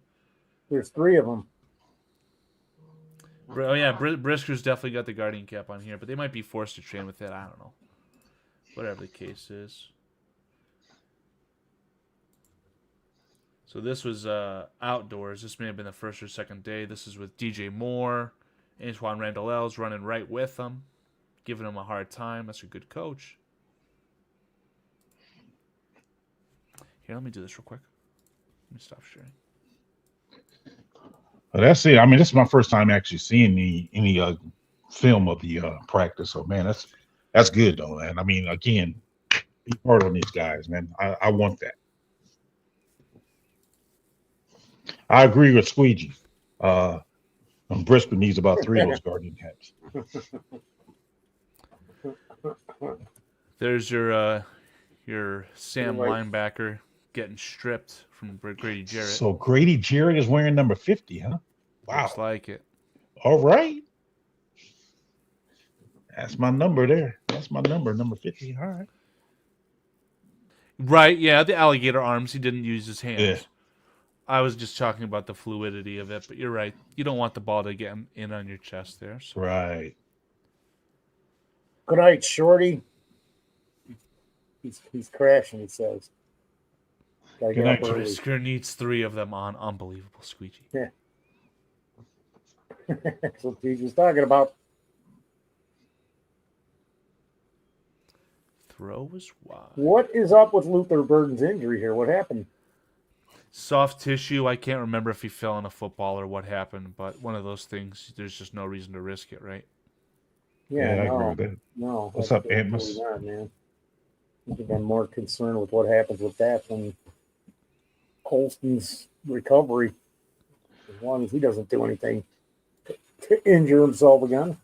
There's 3 of them. oh yeah, Brisker's definitely got the guardian cap on here, but they might be forced to train with it. I don't know. Whatever the case is. So this was outdoors. This may have been the first or second day. This is with DJ Moore. Antoine Randall L's running right with him, giving him a hard time. That's a good coach. Here, let me do this real quick. Let me stop sharing. Well, that's it. I mean, this is my first time actually seeing any film of the practice. So, man, that's good though, man. I mean, again, be hard on these guys, man. I want that. I agree with Squeegee. Brisker needs about 3 of those guardian caps. There's your Sam linebacker getting stripped from Grady Jarrett. So Grady Jarrett is wearing number 50, huh? Wow. Looks like it. All right. That's my number there. That's my number 50. All right. Right, yeah, the alligator arms. He didn't use his hands. Yeah. I was just talking about the fluidity of it, but you're right. You don't want the ball to get in on your chest there. So. Right. Good night, Shorty. He's crashing, he says. Gotta Good get night, up early. Brisker needs 3 of them on. Unbelievable, Squeegee. Yeah. That's what he's just talking about. Throw was wide. What is up with Luther Burden's injury here? What happened? Soft tissue. I can't remember if he fell on a football or what happened, but one of those things, there's just no reason to risk it, right? Yeah, I no, agree with that. no. What's that's up, Amos? really not, man. I've been more concerned with what happens with that than Colston's recovery. As long as he doesn't do anything to injure himself again.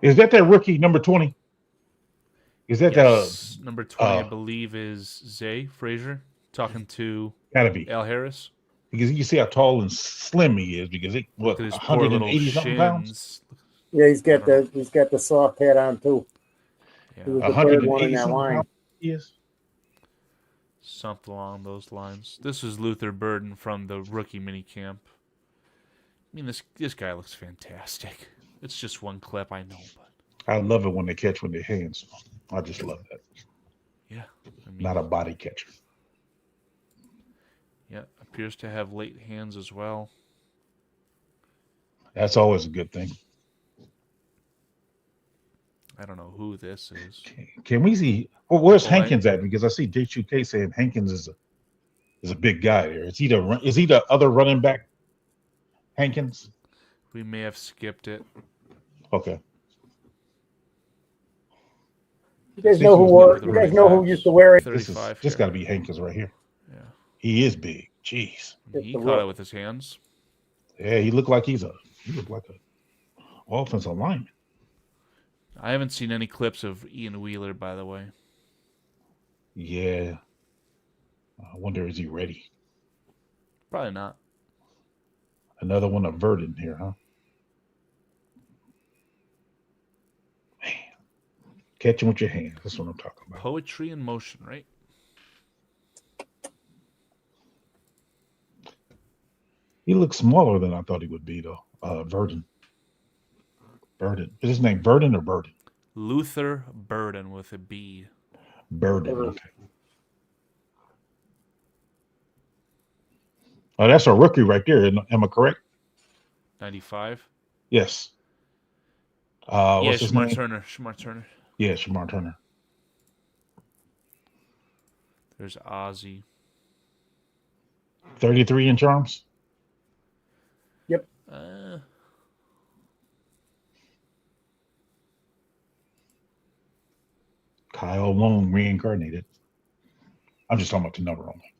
Is that rookie number 20? Is that Yes. Number 20, I believe, is Zay Frazier talking to gotta be Al Harris. because you see how tall and slim he is because Look at his poor little 180 something pounds. shins. Yeah, he's got the soft hat on too. Yeah, He was the third one 180 in that something line. pounds. Yes. something along those lines. This is Luther Burden from the rookie minicamp. I mean, this guy looks fantastic. It's just one clip, I know, but I love it when they catch with their hands. I just love that. yeah, I mean, Not a body catcher. yeah, appears to have late hands as well. That's always a good thing. I don't know who this is. Can we see? Well, where's Line. Hankins at? Because I see J2K saying Hankins is a big guy there. Is he the other running back? Hankins. We may have skipped it. Okay. You guys know who wore? You guys know who used to wear it? 35. This got to be Hankins right here. Yeah. He is big. Jeez. He caught it with his hands. Yeah, he looked like he looked like a offensive lineman. I haven't seen any clips of Ian Wheeler, by the way. Yeah. I wonder, is he ready? Probably not. Another one of Verdon here, huh? Man. Catch him with your hands. That's what I'm talking about. Poetry in motion, right? He looks smaller than I thought he would be, though. Verdon. Burden. Is his name Burden or Burden? Luther Burden with a B. Burden. Okay. Oh, that's a rookie right there. Am I correct? 95. Yes. Yeah, What's his Shamar name? Turner. Shamar Turner. Yeah, Shamar Turner. There's Ozzy. 33 inch arms. Kyle Long reincarnated. I'm just talking about the number only.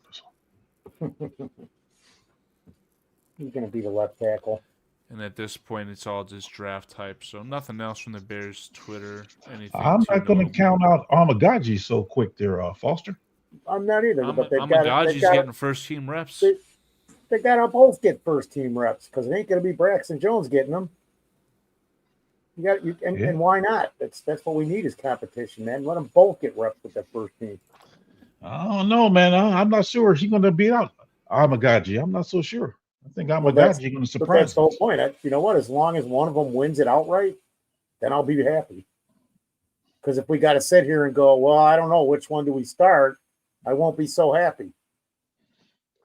He's going to be the left tackle. And at this point, it's all just draft hype. So nothing else from the Bears Twitter. Anything? I'm too not going to notable. count out Amagaji so quick there, Foster. I'm not either, but they've got Amagaji's getting first team reps. They got to both get first team reps because it ain't going to be Braxton Jones getting them. And why not? That's what we need is competition, man. Let them both get reps with their first team. I don't know, man. I'm not sure he's going to beat out Amagaji. I'm not so sure. I think Amagaji is going to surprise. But that's the whole point. You know what? As long as one of them wins it outright, then I'll be happy. Because if we got to sit here and go, well, I don't know which one do we start, I won't be so happy.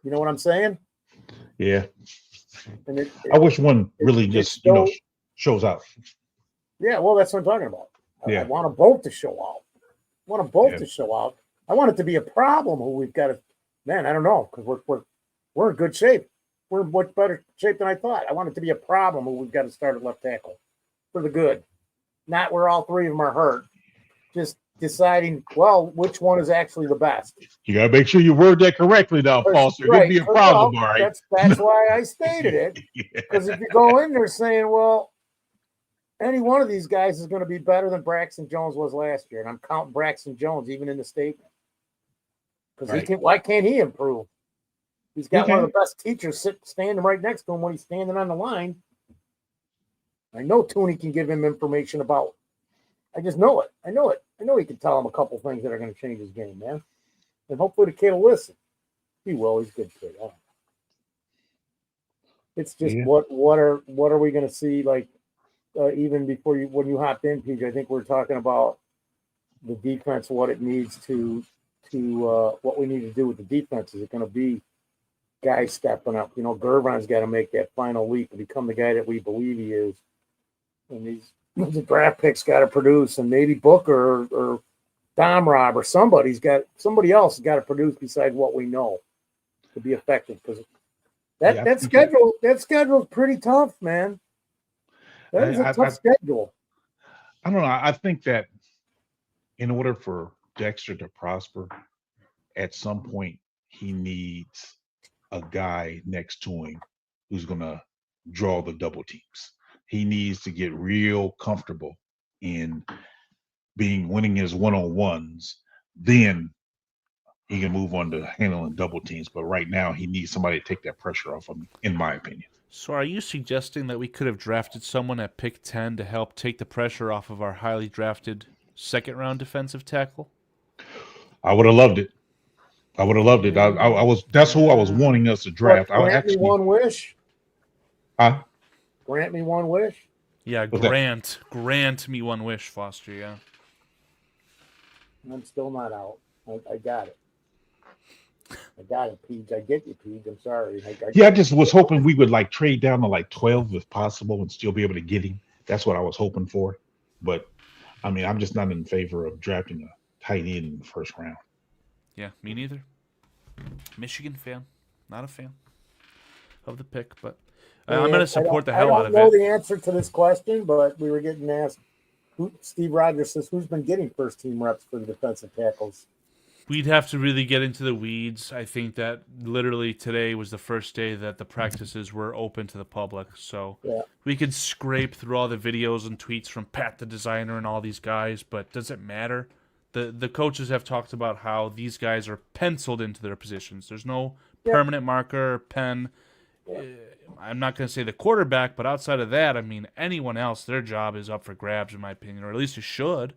You know what I'm saying? Yeah. And I wish one really just shows out. Yeah, well, that's what I'm talking about. I want them both to show out. I want them both to show out. I want it to be a problem who we've got to. Man, I don't know because we're in good shape. We're in much better shape than I thought. I want it to be a problem who we've got to start at left tackle for the good, not where all three of them are hurt. Just deciding, well, which one is actually the best. You got to make sure you word that correctly now, Foster. Right. It'll be a problem, all right? That's why I stated it. Because if you go in there saying, well, any one of these guys is going to be better than Braxton Jones was last year, and I'm counting Braxton Jones even in the statement. Because why can't he improve? He's got one of the best teachers standing right next to him when he's standing on the line. I know Tooney can give him information about. I just know it. I know he can tell him a couple things that are going to change his game, man. And hopefully the kid will listen. He will. He's a good kid. It's just what are we going to see? Like even before when you hopped in, PJ, I think we were talking about the defense, what it needs to what we need to do with the defense. Is it going to be guys stepping up? You know, Gervon's got to make that final leap to become the guy that we believe he is. And the draft picks got to produce, and maybe Booker or Dom Rob or somebody else has got to produce besides what we know to be effective. Because that schedule's pretty tough, man. That is a tough schedule. I don't know. I think that in order for Dexter to prosper, at some point he needs a guy next to him who's going to draw the double teams. He needs to get real comfortable in winning his one-on-ones. Then he can move on to handling double teams. But right now, he needs somebody to take that pressure off him, in my opinion. So are you suggesting that we could have drafted someone at pick 10 to help take the pressure off of our highly drafted second-round defensive tackle? I would have loved it. I that's who I was wanting us to draft. Grant me one wish. Huh? Grant me one wish. Yeah, grant me one wish, Foster. Yeah. I'm still not out. I got it. I got it, Peach. I get you, Peach. I'm sorry. I just was hoping we would trade down to 12 if possible and still be able to get him. That's what I was hoping for. But I mean, I'm just not in favor of drafting a tight end in the first round. Yeah, me neither. Michigan fan, not a fan of the pick, but I'm going to support the hell out of it. I don't know the answer to this question, but we were getting asked. Steve Rogers says, who's been getting first-team reps for the defensive tackles? We'd have to really get into the weeds. I think that literally today was the first day that the practices were open to the public. So we could scrape through all the videos and tweets from Pat the designer and all these guys, but does it matter? The coaches have talked about how these guys are penciled into their positions. There's no permanent marker or pen. I'm not going to say the quarterback, but outside of that, I mean, anyone else, their job is up for grabs, in my opinion, or at least it should.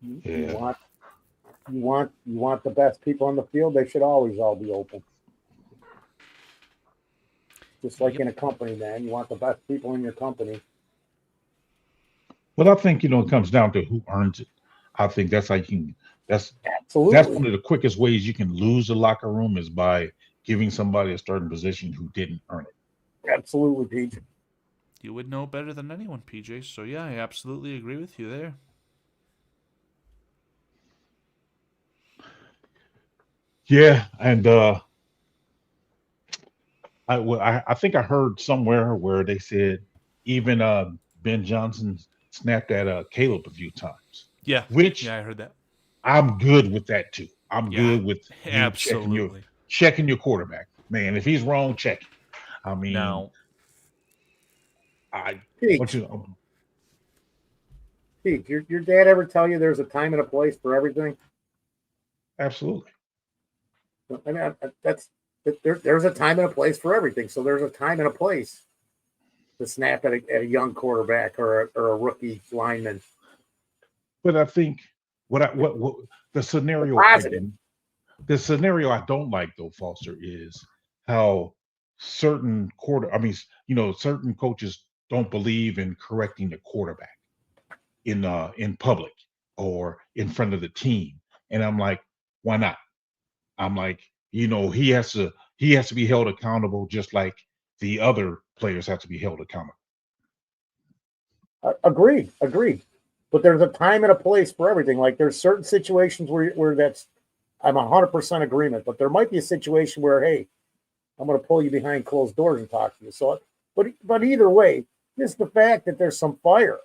Yeah. You want the best people on the field. They should always all be open. Just like in a company, man. You want the best people in your company. Well, I think it comes down to who earns it. I think that's how you can. That's one of the quickest ways you can lose the locker room is by giving somebody a starting position who didn't earn it. Absolutely, PJ. You would know better than anyone, PJ. So yeah, I absolutely agree with you there. Yeah, and I I think I heard somewhere where they said even Ben Johnson snapped at Caleb a few times, Yeah, which yeah, I heard that. I'm good with that too. I'm Yeah, good with you absolutely. checking your quarterback, man. If he's wrong, check him. I mean, Now, I what Pete, you Pete, your dad ever tell you there's a time and a place for everything? absolutely. I mean, there's a time and a place for everything. So there's a time and a place to snap at a young quarterback or a rookie lineman. But I think what the scenario I Positive. do the scenario I don't like though, Foster, is how certain certain coaches don't believe in correcting the quarterback in public or in front of the team. And I'm like, why not? I'm like, he has to be held accountable just like the other players have to be held accountable. Agreed. But there's a time and a place for everything. Like there's certain situations where that's I'm 100% agreement. But there might be a situation where, hey, I'm going to pull you behind closed doors and talk to you. So, but either way, it's the fact that there's some fire.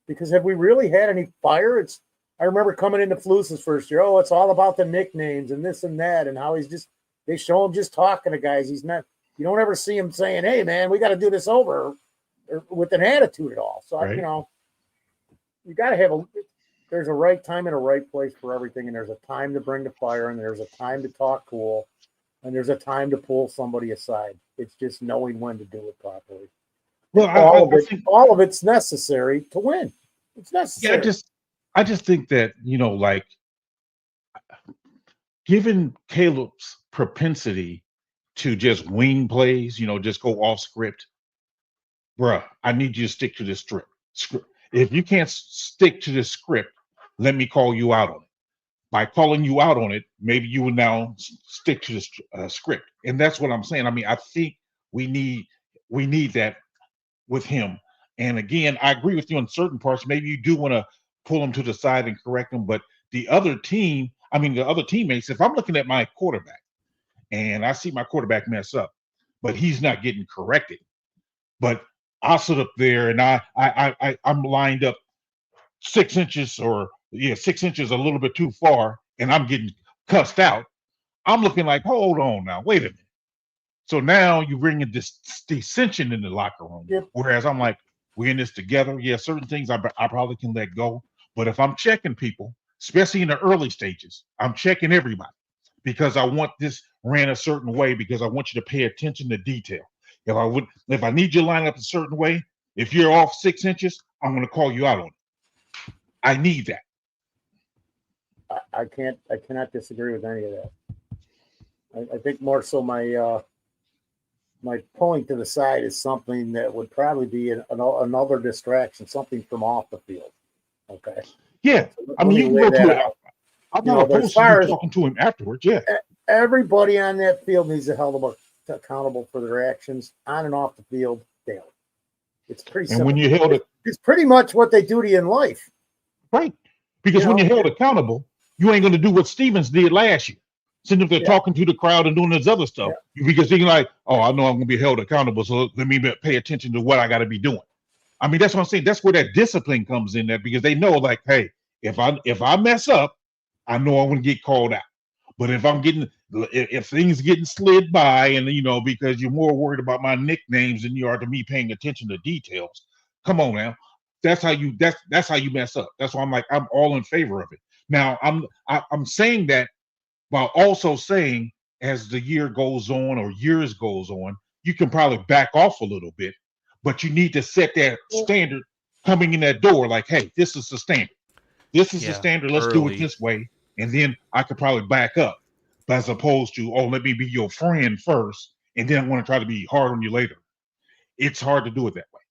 Because have we really had any fire? I remember coming into Flus's first year. Oh, it's all about the nicknames and this and that, and how they show him just talking to guys. He's not. You don't ever see him saying, "Hey, man, we got to do this over," or with an attitude at all. So Right. You got to have there's a right time and a right place for everything, and there's a time to bring the fire, and there's a time to talk cool, and there's a time to pull somebody aside. It's just knowing when to do it properly. Well, I think All of it's necessary to win. It's necessary. I just think that, like given Caleb's propensity to just wing plays, just go off script, bruh, I need you to stick to this script. If you can't stick to this script, let me call you out on it. By calling you out on it, maybe you will now stick to this script. And that's what I'm saying. I mean, I think we need that with him. And again, I agree with you on certain parts. Maybe you do want to pull him to the side and correct him, but the other teammates, if I'm looking at my quarterback and I see my quarterback mess up, but he's not getting corrected, but I'll sit up there and I'm lined up 6 inches or 6 inches a little bit too far and I'm getting cussed out. I'm looking like, hold on now, wait a minute. So now you bring in this dissension in the locker room. Yep. Whereas I'm like, we're in this together. Yeah, certain things I probably can let go. But if I'm checking people, especially in the early stages, I'm checking everybody because I want this ran a certain way because I want you to pay attention to detail. If I need you to line up a certain way, if you're off 6 inches, I'm going to call you out on it. I need that. I cannot disagree with any of that. I think more so my pulling to the side is something that would probably be another distraction, something from off the field. Okay. Yeah, I mean, you can go to it. I'm not opposed to you talking to him afterwards. Yeah. Everybody on that field needs to be held accountable for their actions on and off the field daily. It's pretty simple. And when you held it, it's pretty much what they do to you in life. Right. Because when you're held accountable, you ain't going to do what Stevens did last year. Sitting up there talking to the crowd and doing this other stuff because you're like, oh, I know I'm going to be held accountable. So let me pay attention to what I got to be doing. I mean, that's what I'm saying. That's where that discipline comes in there because they know like, hey, if I mess up, I know I'm going to get called out. But if things getting slid by and, because you're more worried about my nicknames than you are to me paying attention to details. Come on now. That's how you mess up. That's why I'm like, I'm all in favor of it. Now I'm saying that while also saying as the year goes on or years goes on, you can probably back off a little bit, but you need to set that standard coming in that door. Like, hey, this is the standard. This is the standard. Let's do it this way. And then I could probably back up as opposed to, oh, let me be your friend first. And then I want to try to be hard on you later. It's hard to do it that way.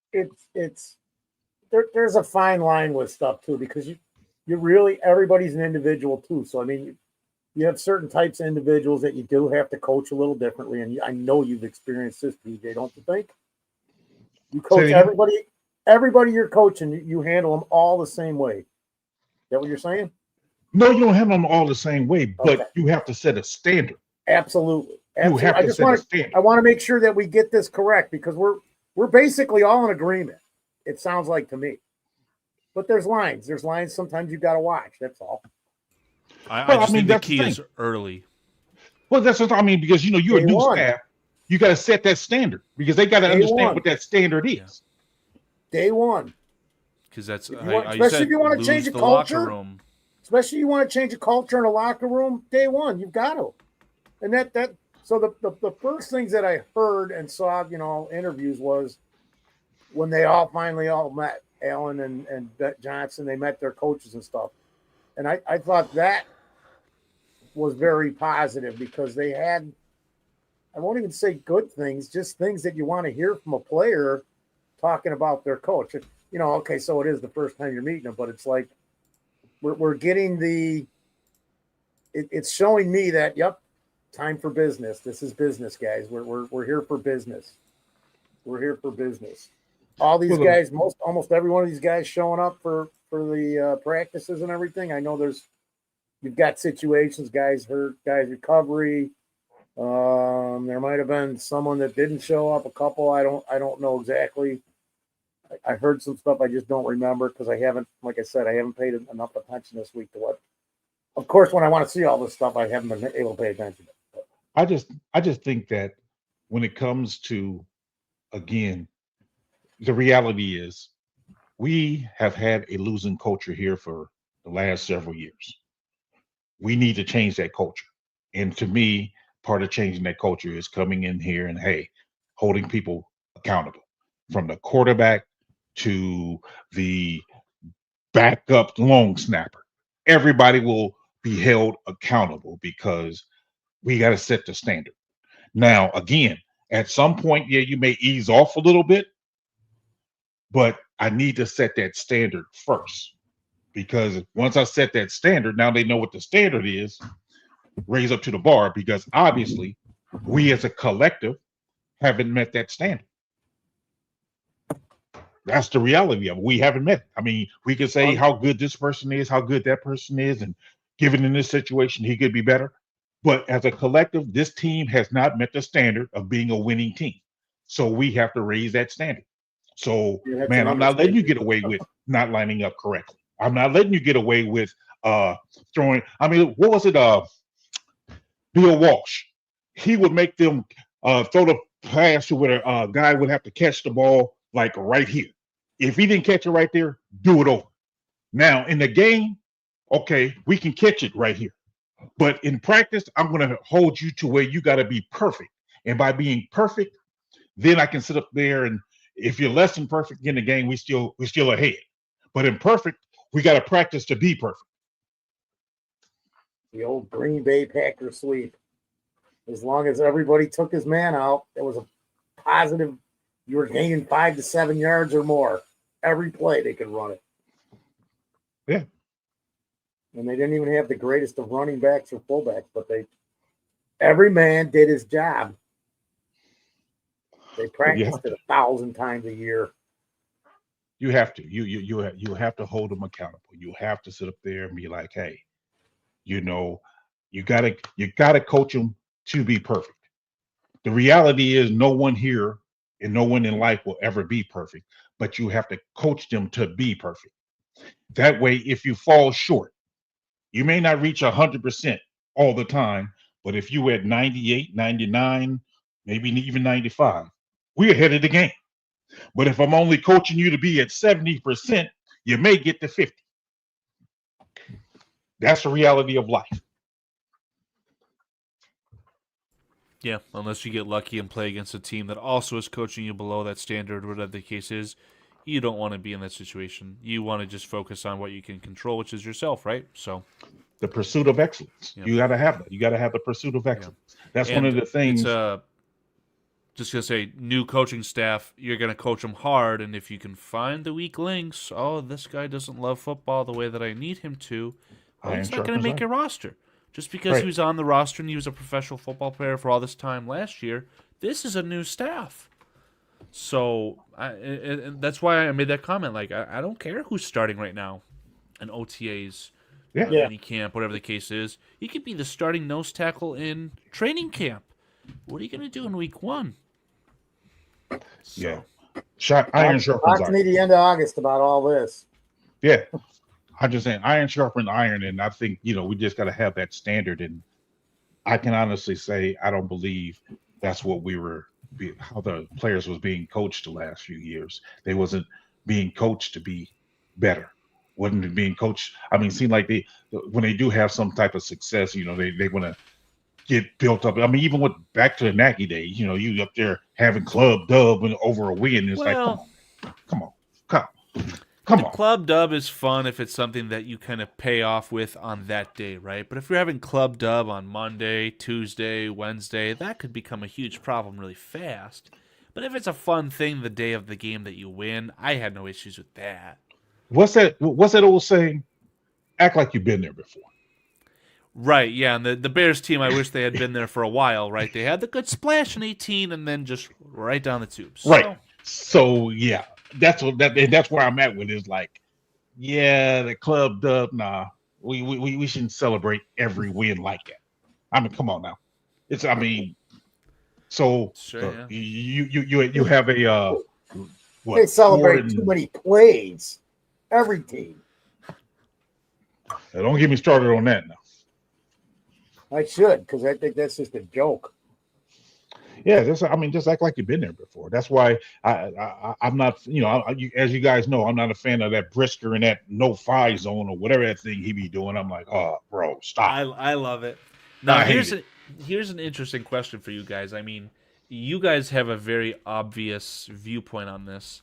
There's a fine line with stuff too, because you really, everybody's an individual too. So, I mean, you have certain types of individuals that you do have to coach a little differently. And I know you've experienced this, PJ, don't you think? You coach everybody you're coaching, you handle them all the same way. Is that what you're saying? No, you don't handle them all the same way, but you have to set a standard. Absolutely. Absolutely. have I to just set a want to. standard. I want to make sure that we get this correct because we're basically all in agreement. It sounds like to me, but there's lines. There's lines. Sometimes you got to watch. That's all. I Well, I just mean, think the that's the key thing. is early. Well, that's what I mean, because you're a Day new one. staff. You got to set that standard because they got to Day understand one. what that standard is. Yeah. Day one. Because that's, If you want, you especially said, if you want to lose change a the locker culture, room. especially you want to change a culture in a locker room. Day one, you've got to. And that. So the first things that I heard and saw, interviews was when they finally all met, Allen and Johnson. They met their coaches and stuff, and I thought that was very positive because they had, I won't even say good things, just things that you want to hear from a player talking about their coach. Okay, so it is the first time you're meeting them, but it's like we're getting it's showing me that, yep, time for business. This is business, guys. We're here for business. We're here for business. All these guys, almost every one of these guys showing up for the practices and everything. I know you've got situations, guys hurt, guys recovery. There might have been someone that didn't show up. A couple, I don't know exactly. I heard some stuff I just don't remember because I haven't, like I said, I haven't paid enough attention this week to what. Of course, when I want to see all this stuff, I haven't been able to pay attention to it. I just think that when it comes to, again, the reality is we have had a losing culture here for the last several years. We need to change that culture. And to me, part of changing that culture is coming in here and, hey, holding people accountable from the quarterback to the backup long snapper. Everybody will be held accountable because we got to set the standard. Now, again, at some point, yeah, you may ease off a little bit, but I need to set that standard first because once I set that standard, now they know what the standard is, raise up to the bar because obviously we as a collective haven't met that standard. That's the reality of it. We haven't met it. I mean, we can say how good this person is, how good that person is, and given in this situation, he could be better. But as a collective, this team has not met the standard of being a winning team. So we have to raise that standard. So, man, I'm not letting you get away with not lining up correctly. I'm not letting you get away with throwing. I mean, what was it? Bill Walsh. He would make them throw the pass to where a guy would have to catch the ball like right here. If he didn't catch it right there, do it over. Now, in the game, okay, we can catch it right here. But in practice, I'm going to hold you to where you got to be perfect. And by being perfect, then I can sit up there and if you're less than perfect in the game, we're still ahead. But in perfect, we got to practice to be perfect. The old Green Bay Packers sweep. As long as everybody took his man out, it was a positive. You were gaining 5 to 7 yards or more every play. They could run it. Yeah. And they didn't even have the greatest of running backs or fullbacks, but every man did his job. They practiced it 1,000 times a year. You have to. You have to hold them accountable. You have to sit up there and be like, hey, you gotta coach them to be perfect. The reality is no one here and no one in life will ever be perfect, but you have to coach them to be perfect. That way, if you fall short, you may not reach 100% all the time, but if you at 98, 99, maybe even 95, we're ahead of the game. But if I'm only coaching you to be at 70%, you may get to 50. That's the reality of life. Yeah, unless you get lucky and play against a team that also is coaching you below that standard, whatever the case is, you don't want to be in that situation. You want to just focus on what you can control, which is yourself, right? So, the pursuit of excellence. Yeah. You got to have that. You got to have the pursuit of excellence. That's and one of the things. It's just gonna say, new coaching staff, you're gonna coach them hard, and if you can find the weak links, oh, this guy doesn't love football the way that I need him to, well, he's not gonna make a roster. Just because he was on the roster and he was a professional football player for all this time last year, this is a new staff. So and that's why I made that comment. Like, I don't care who's starting right now in OTAs, mini camp, whatever the case is. He could be the starting nose tackle in training camp. what are you going to do in week 1? So, Yeah. Iron sharpens Talk to iron. me the end of August about all this. Yeah. I'm just saying iron sharpens iron. And I think, we just got to have that standard. And I can honestly say, I don't believe that's what how the players was being coached the last few years. They wasn't being coached to be better. Wasn't being coached. I mean, it seemed like when they do have some type of success, they want to get built up. I mean, even back to the Nagy days, you up there having club dub over a win. It's like, well, come on. club dub is fun if it's something that you kind of pay off with on that day, right? But if you're having club dub on Monday, Tuesday, Wednesday, that could become a huge problem really fast. But if it's a fun thing the day of the game that you win, I had no issues with that. What's that old saying? Act like you've been there before. Right, yeah, and the Bears team, I wish they had been there for a while, right? They had the good splash in 18 and then just right down the tubes. Right. So yeah, that's where I'm at with it. Is like, yeah, the club dub, nah. We shouldn't celebrate every win like that. I mean, come on now. So sure, yeah. you have a They celebrate too many plays. Every team. Don't get me started on that now. I should, because I think that's just a joke. Yeah, just act like you've been there before. That's why I'm not, as you guys know, I'm not a fan of that Brisker and that no-fly zone or whatever that thing he be doing. I'm like, oh, bro, stop. I love it. Now, here's an interesting question for you guys. I mean, you guys have a very obvious viewpoint on this.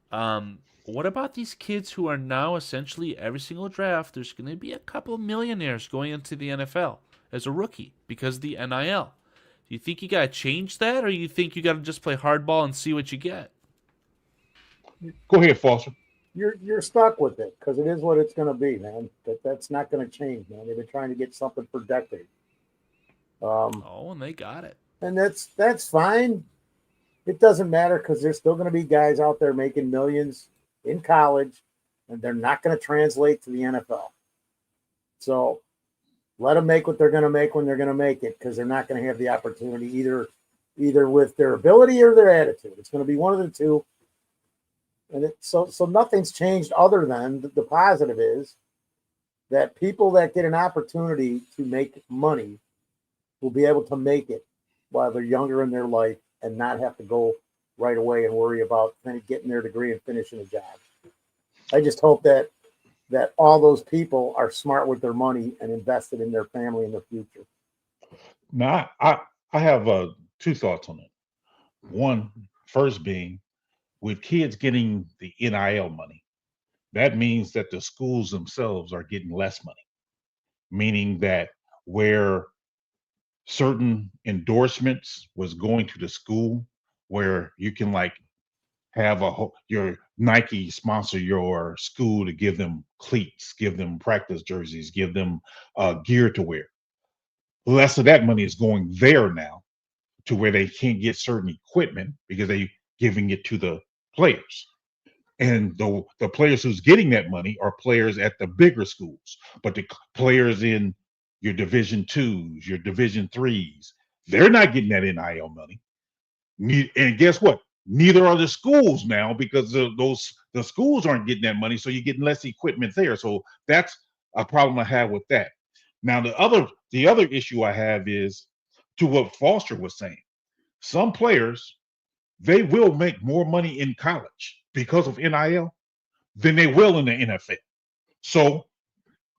What about these kids who are now essentially every single draft, there's going to be a couple millionaires going into the NFL as a rookie because of the NIL. Do you think you got to change that, or you think you got to just play hardball and see what you get? Go ahead, Foster. You're stuck with it because it is what it's going to be, man. That's not going to change, man. They've been trying to get something for decades. And they got it. And that's fine. It doesn't matter because there's still going to be guys out there making millions in college, and they're not going to translate to the NFL. So let them make what they're going to make when they're going to make it, because they're not going to have the opportunity either with their ability or their attitude. It's going to be one of the two. And so nothing's changed other than the positive is that people that get an opportunity to make money will be able to make it while they're younger in their life and not have to go right away and worry about getting their degree and finishing a job. I just hope that all those people are smart with their money and invested in their family and their future. Now, I have two thoughts on it. One, first being, with kids getting the NIL money, that means that the schools themselves are getting less money, meaning that where certain endorsements was going to the school, where you can have your Nike sponsor your school to give them cleats, give them practice jerseys, give them gear to wear. Less of that money is going there now, to where they can't get certain equipment because they giving it to the players. And the players who's getting that money are players at the bigger schools, but the players in your Division twos, your Division threes, they're not getting that NIL money. And guess what? Neither are the schools now, because the schools aren't getting that money, so you're getting less equipment there. So that's a problem I have with that. Now the other issue I have is to what Foster was saying. Some players, they will make more money in college because of NIL than they will in the NFL. So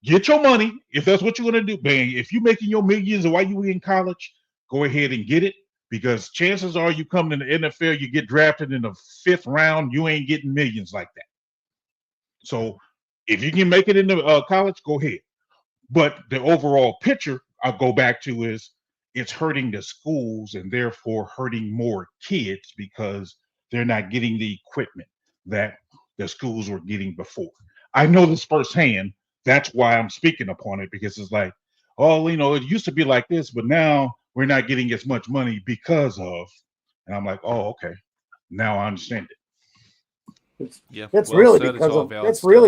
get your money if that's what you're going to do. Bang, if you're making your millions while you in college, go ahead and get it, because chances are you come in the NFL, you get drafted in the 5th round, you ain't getting millions like that. So if you can make it into college, go ahead. But the overall picture I'll go back to is it's hurting the schools and therefore hurting more kids because they're not getting the equipment that the schools were getting before. I know this firsthand. That's why I'm speaking upon it, because it's like, oh, it used to be like this, but now we're not getting as much money because of, and I'm like, oh, okay. Now I understand it. That's really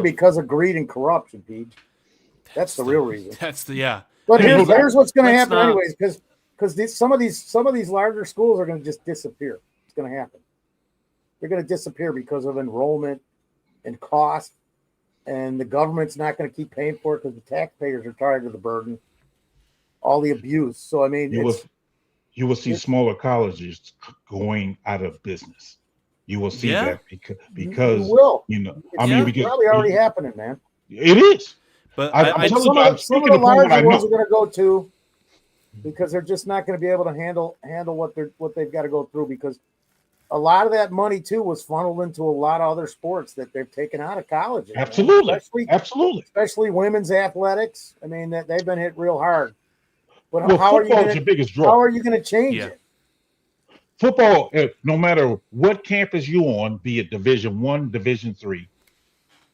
because of greed and corruption, Pete. That's the real reason. That's the. But here's what's going to happen anyways, because because some of these larger schools are going to just disappear. It's going to happen. They're going to disappear because of enrollment and cost, and the government's not going to keep paying for it because the taxpayers are tired of the burden, all the abuse. So I mean, you will see smaller colleges going out of business. You will see that because you will. Because probably already happening, man. It is. But I'm telling you, some of the larger ones are going to go to, because they're just not going to be able to handle what they've got to go through, because a lot of that money too was funneled into a lot of other sports that they've taken out of colleges. Absolutely, especially women's athletics. I mean, that they've been hit real hard. But football is your biggest draw. How are you going to change it? Football, no matter what campus you're on, be it Division I, Division III,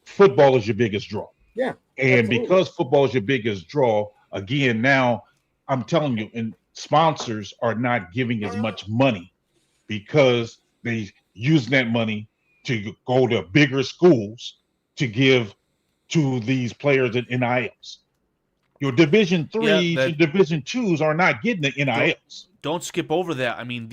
football is your biggest draw. Yeah, and absolutely. Because football is your biggest draw, again, now I'm telling you, and sponsors are not giving as much money because they use that money to go to bigger schools to give to these players in NILs. Your Division threes and Division twos are not getting the NILs. Don't skip over that. I mean,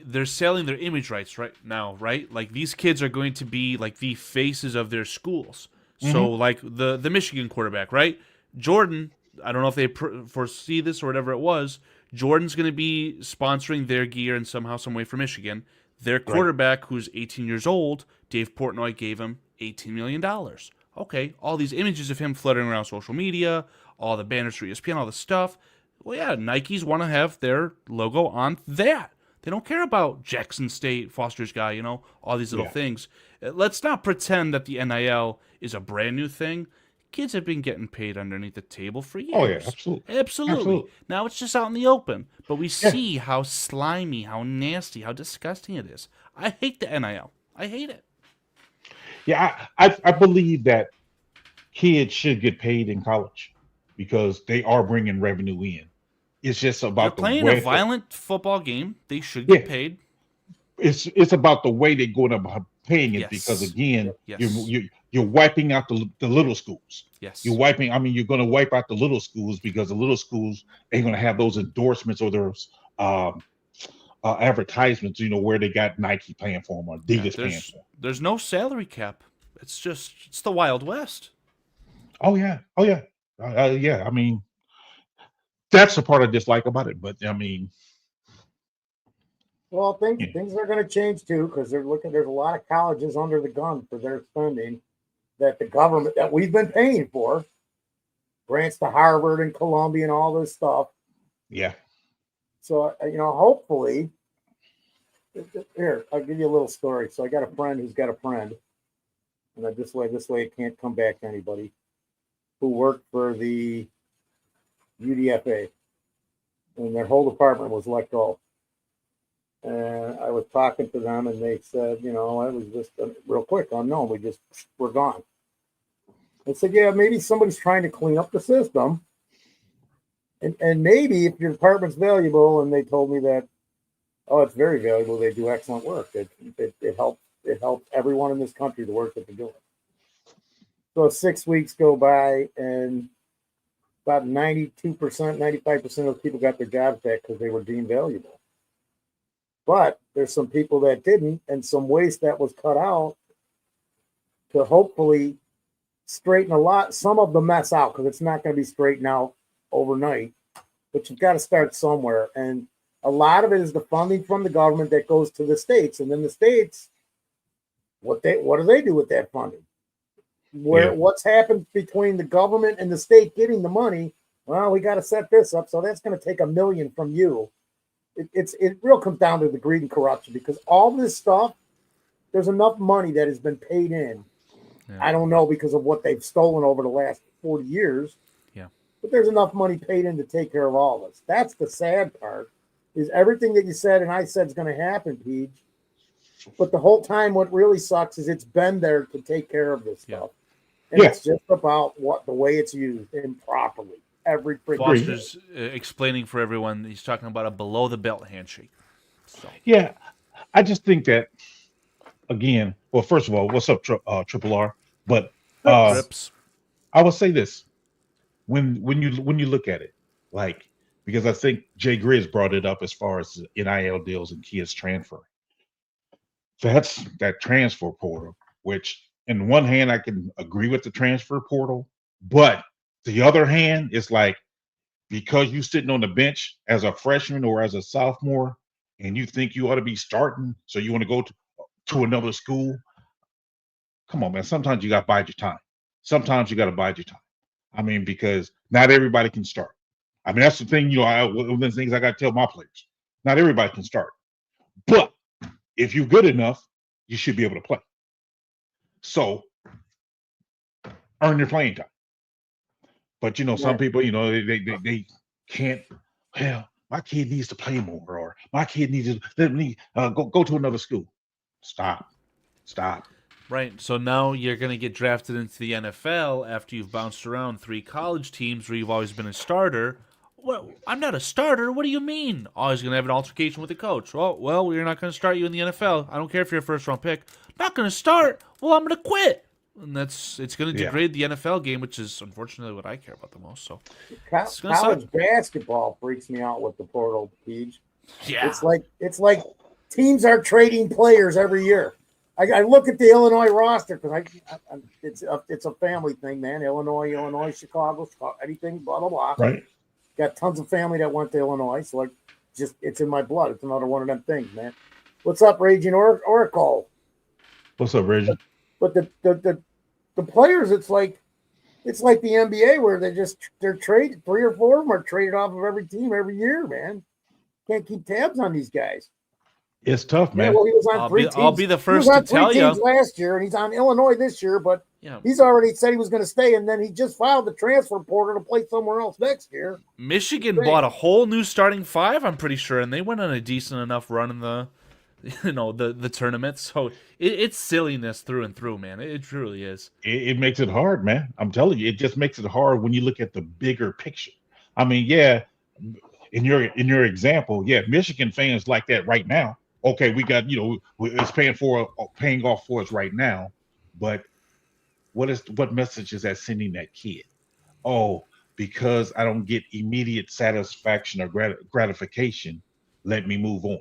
they're selling their image rights right now, right? Like, these kids are going to be like the faces of their schools. So, like the Michigan quarterback, right? Jordan, I don't know if they foresee this or whatever it was. Jordan's going to be sponsoring their gear in somehow, some way for Michigan. Their quarterback, who's 18 years old, Dave Portnoy gave him $18 million. Okay, all these images of him fluttering around social media, all the banners for ESPN, all the stuff. Well, yeah, Nikes want to have their logo on that. They don't care about Jackson State, Foster's guy, all these little things. Let's not pretend that the NIL is a brand new thing. Kids have been getting paid underneath the table for years. Oh, yeah, absolutely. Now it's just out in the open. But we see how slimy, how nasty, how disgusting it is. I hate the NIL. I hate it. Yeah, I believe that kids should get paid in college because they are bringing revenue in. It's just about they're playing a violent football game. They should get paid. It's about the way they're going about paying it because again, you're wiping out the little schools. Yes, you're wiping. I mean, you're going to wipe out the little schools because the little schools ain't going to have those endorsements or those advertisements. Where they got Nike paying for them or Adidas paying for them. There's no salary cap. It's the Wild West. Oh yeah. I mean, that's the part I dislike about it. But I mean, well, things are going to change too, because there's a lot of colleges under the gun for their spending that the government that we've been paying for grants to Harvard and Columbia and all this stuff. Yeah. So hopefully, here I'll give you a little story. So I got a friend who's got a friend, and this way it can't come back to anybody, who worked for the UDFA, and their whole department was let go. And I was talking to them, and they said, it was just real quick, unknown. We're gone. I said, yeah, maybe somebody's trying to clean up the system. And maybe if your department's valuable, and they told me that, oh, it's very valuable. They do excellent work. It helps everyone in this country, the work that they're doing. So 6 weeks go by, and about 92%, 95% of those people got their jobs back because they were deemed valuable. But there's some people that didn't, and some waste that was cut out to hopefully straighten some of the mess out, because it's not going to be straightened out overnight. But you've got to start somewhere. And a lot of it is the funding from the government that goes to the states. And then the states, what do they do with that funding? What's happened between the government and the state getting the money? Well, we got to set this up, so that's going to take $1 million from you. It real comes down to the greed and corruption, because all this stuff, there's enough money that has been paid in. Yeah. I don't know because of what they've stolen over the last 40 years. Yeah. But there's enough money paid in to take care of all of us. That's the sad part, is everything that you said and I said is going to happen, Peach. But the whole time, what really sucks is it's been there to take care of this stuff. And it's just about the way it's used improperly. Every freaking Foster's explaining for everyone. He's talking about a below the belt handshake. So. Yeah, I just think that again. Well, first of all, what's up, Triple R? But I will say this: when you look at it, like because I think Jay Grizz brought it up as far as NIL deals and kids transferring. That's that transfer portal, which in one hand I can agree with the transfer portal, but the other hand it's like because you sitting on the bench as a freshman or as a sophomore and you think you ought to be starting, so you want to go to another school. Come on, man. Sometimes you got to bide your time. Sometimes you got to bide your time. I mean, because not everybody can start. I mean, that's the thing, one of the things I got to tell my players. Not everybody can start. But if you're good enough, you should be able to play. So earn your playing time. But, some people, they can't, well, my kid needs to play more, or my kid needs to let me go to another school. Stop. Right. So now you're going to get drafted into the NFL after you've bounced around 3 college teams where you've always been a starter. Well, I'm not a starter. What do you mean? Always going to have an altercation with the coach. Well, we're not going to start you in the NFL. I don't care if you're a first-round pick. Not going to start. Well, I'm going to quit. And it's going to degrade the NFL game, which is unfortunately what I care about the most. So college basketball freaks me out with the portal, Peach. Yeah. It's like teams are trading players every year. I look at the Illinois roster because it's a family thing, man. Illinois, Chicago, anything, blah blah blah. Right. Got tons of family that went to Illinois, so it's in my blood. It's another one of them things, man. What's up, Raging Oracle? What's up, Reggie? But the players, it's like the NBA where they're traded. 3 or 4 of them are traded off of every team every year, man. Can't keep tabs on these guys. It's tough, man. Yeah, well, he was on 3 teams. I'll be the first to tell you. Last year, and he's on Illinois this year, but he's already said he was going to stay, and then he just filed the transfer portal to play somewhere else next year. Michigan bought a whole new starting 5, I'm pretty sure, and they went on a decent enough run in the tournament. So it's silliness through and through, man. It truly is. It makes it hard, man. I'm telling you, it just makes it hard when you look at the bigger picture. I mean, yeah, in your example, yeah, Michigan fans like that right now. Okay, we got it's paying off for us right now, but what message is that sending that kid? Oh, because I don't get immediate satisfaction or gratification, let me move on.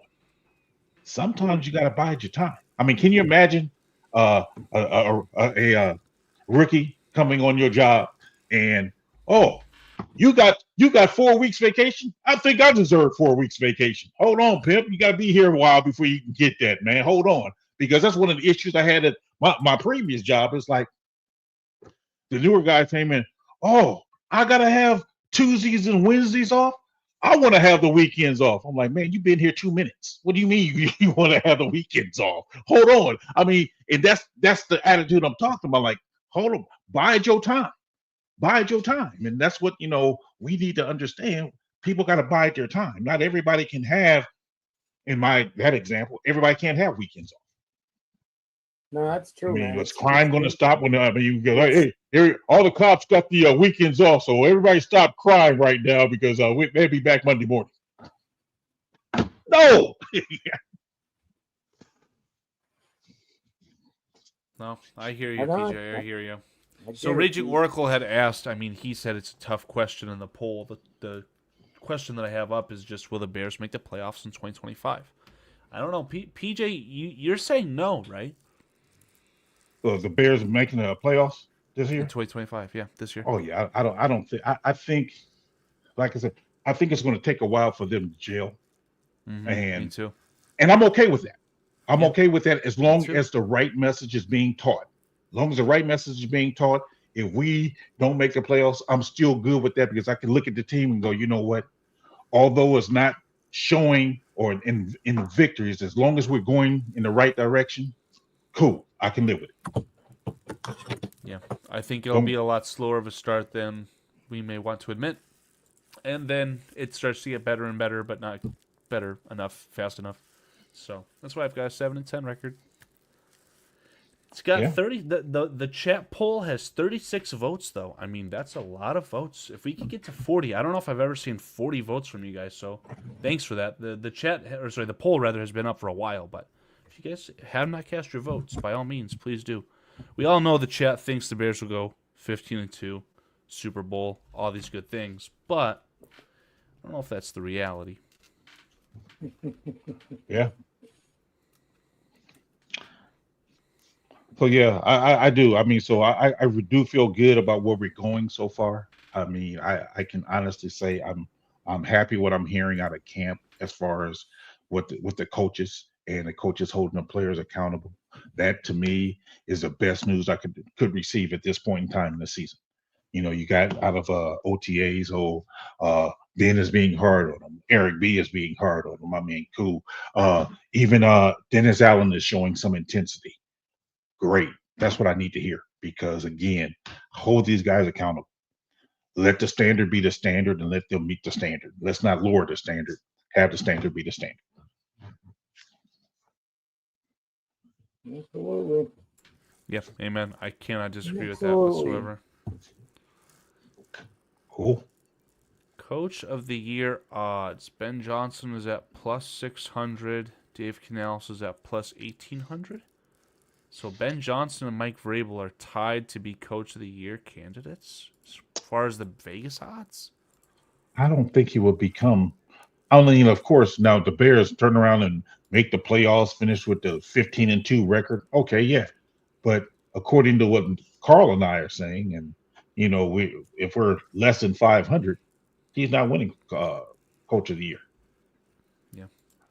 Sometimes you got to bide your time. I mean, can you imagine a rookie coming on your job and you got 4 weeks vacation? I think I deserve 4 weeks vacation. Hold on, pimp. You got to be here a while before you can get that, man. Hold on, because that's one of the issues I had at my previous job. It's like the newer guy came in. Oh, I gotta have Tuesdays and Wednesdays off. I want to have the weekends off. I'm like, man, you've been here 2 minutes. What do you mean you want to have the weekends off? Hold on. I mean, and that's the attitude I'm talking about. Like, hold on, bide your time. Bide your time. And that's what, we need to understand. People got to bide their time. Not everybody can have, in that example, everybody can't have weekends off. No, that's true, man. Was crime going to stop when you go, hey, here, all the cops got the weekends off, so everybody stop crying right now because they'll be back Monday morning. No. No, I hear you, PJ. I hear you. So Raging Oracle had asked, he said it's a tough question in the poll. The question that I have up is just, will the Bears make the playoffs in 2025? I don't know. PJ, you're saying no, right? The Bears are making the playoffs this year? In 2025, yeah, this year. Oh, yeah. I don't think. I think, like I said, I think it's going to take a while for them to gel. Me too. And I'm okay with that. I'm okay with that as long as the right message is being taught. As long as the right message is being taught, if we don't make the playoffs, I'm still good with that because I can look at the team and go, you know what? Although it's not showing or in the victories, as long as we're going in the right direction, cool. I can live with it. Yeah, I think it'll be a lot slower of a start than we may want to admit. And then it starts to get better and better, but not better enough, fast enough. So that's why I've got a 7-10 record. It's got 30. The chat poll has 36 votes, though. That's a lot of votes. If we could get to 40, I don't know if I've ever seen 40 votes from you guys. So thanks for that. The poll rather has been up for a while. But if you guys have not cast your votes, by all means, please do. We all know the chat thinks the Bears will go 15-2, Super Bowl, all these good things. But I don't know if that's the reality. Yeah. So yeah, I do. I mean, so I do feel good about where we're going so far. I mean, I can honestly say I'm happy what I'm hearing out of camp as far as what the coaches and the coaches holding the players accountable. That to me is the best news I could receive at this point in time in the season. You know, you got out of OTAs, Ben is being hard on him. Eric B is being hard on him. I mean, cool. Even Dennis Allen is showing some intensity. Great. That's what I need to hear because again, hold these guys accountable. Let the standard be the standard and let them meet the standard. Let's not lower the standard. Have the standard be the standard. Absolutely. Yeah, amen. I cannot disagree with that Absolutely. whatsoever. Cool. Coach of the Year odds. Ben Johnson is at plus 600. Dave Canales is at plus 1,800. So Ben Johnson and Mike Vrabel are tied to be Coach of the Year candidates as far as the Vegas odds. I don't think he will become. I mean, of course, now the Bears turn around and make the playoffs, finish with the 15-2 record. Okay, yeah, but according to what Carl and I are saying, and you know, if we're less than 500, he's not winning Coach of the Year, Yeah.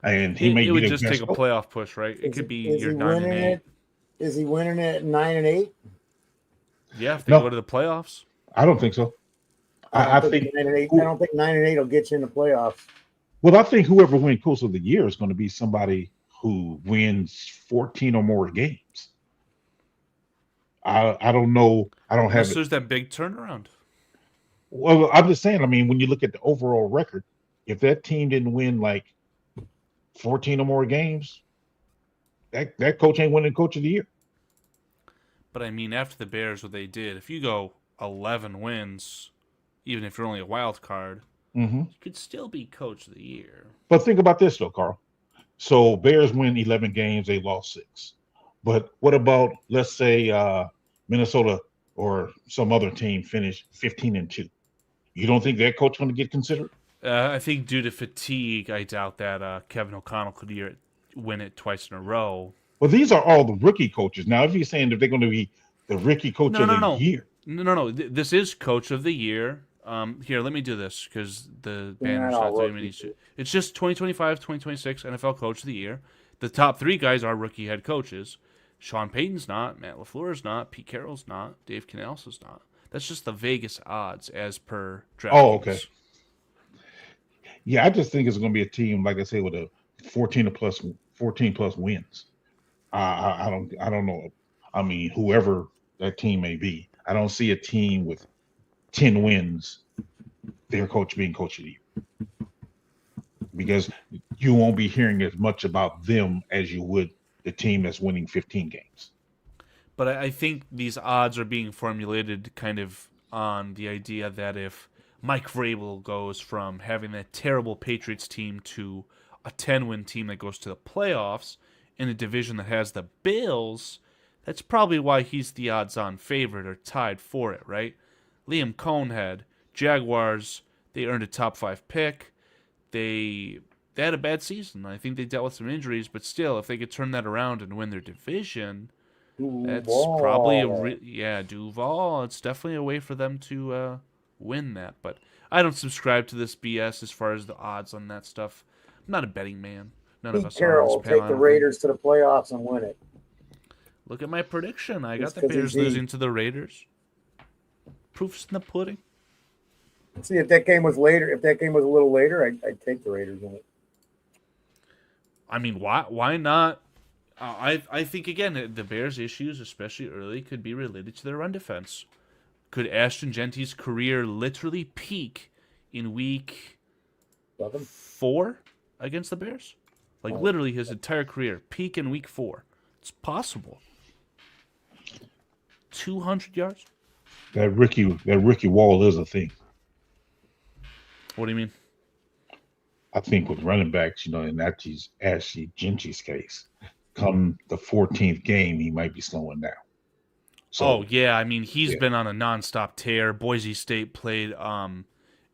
and he may It be would the just take best a coach. playoff push, right? It could be Is your he 9 and winning 8. it? Is he winning it at 9-8? Yeah, if they No. go to the playoffs. I don't think so. I think 9-8. I don't think 9-8 will get you in the playoffs. well, I think whoever wins Coach of the Year is going to be somebody who wins 14 or more games. I don't know. I don't have Unless it. there's that big turnaround. Well, I'm just saying. I mean, when you look at the overall record, if that team didn't win like 14 or more games, that coach ain't winning Coach of the Year. But I mean, after the Bears, what they did, if you go 11 wins, even if you're only a wild card, Mm-hmm. you could still be Coach of the Year. But think about this though, Carl. So Bears win 11 games, they lost 6. But what about let's say Minnesota or some other team finish 15-2? You don't think that coach going to get considered? I think due to fatigue, I doubt that Kevin O'Connell could win it twice in a row. Well, these are all the rookie coaches. Now, if you're saying that they're going to be the rookie coach of the year, No. This is Coach of the Year. Here, let me do this because the banner's all not doing me. rookies. It's just 2025, 2026 NFL Coach of the Year. The top 3 guys are rookie head coaches. Sean Payton's not, Matt LaFleur's not, Pete Carroll's not, Dave Canales is not. That's just the Vegas odds as per DraftKings. Oh, okay. Yeah, I just think it's going to be a team, like I say, with a 14 plus wins. I don't know. I mean, whoever that team may be, I don't see a team with 10 wins, their coach being Coach of the Year, because you won't be hearing as much about them as you would the team that's winning 15 games. But I think these odds are being formulated kind of on the idea that if Mike Vrabel goes from having that terrible Patriots team to a 10-win team that goes to the playoffs in a division that has the Bills, that's probably why he's the odds-on favorite or tied for it, right? Liam Cohn had Jaguars. They earned a top 5 pick. They had a bad season. I think they dealt with some injuries, but still, if they could turn that around and win their division, that's probably Duval. It's definitely a way for them to win that. But I don't subscribe to this BS as far as the odds on that stuff. I'm not a betting man. None of Pete us Carroll are. will on this panel, take I the don't Raiders to the playoffs and win it. Look at my prediction. I got Just the 'cause Bears he's losing to the Raiders. Proof's in the pudding. See, if that game was later, if that game was a little later, I'd take the Raiders in it. I mean, why not? I think again the Bears' issues, especially early, could be related to their run defense. Could Ashton Genty's career literally peak in week 4 against the Bears? Like literally his entire career peak in week 4. It's possible. 200 yards. That Ricky Wall is a thing. What do you mean? I think with running backs, you know, in Ashley Gentry's case, come the 14th game, he might be slowing down. So, I mean he's been on a nonstop tear. Boise State played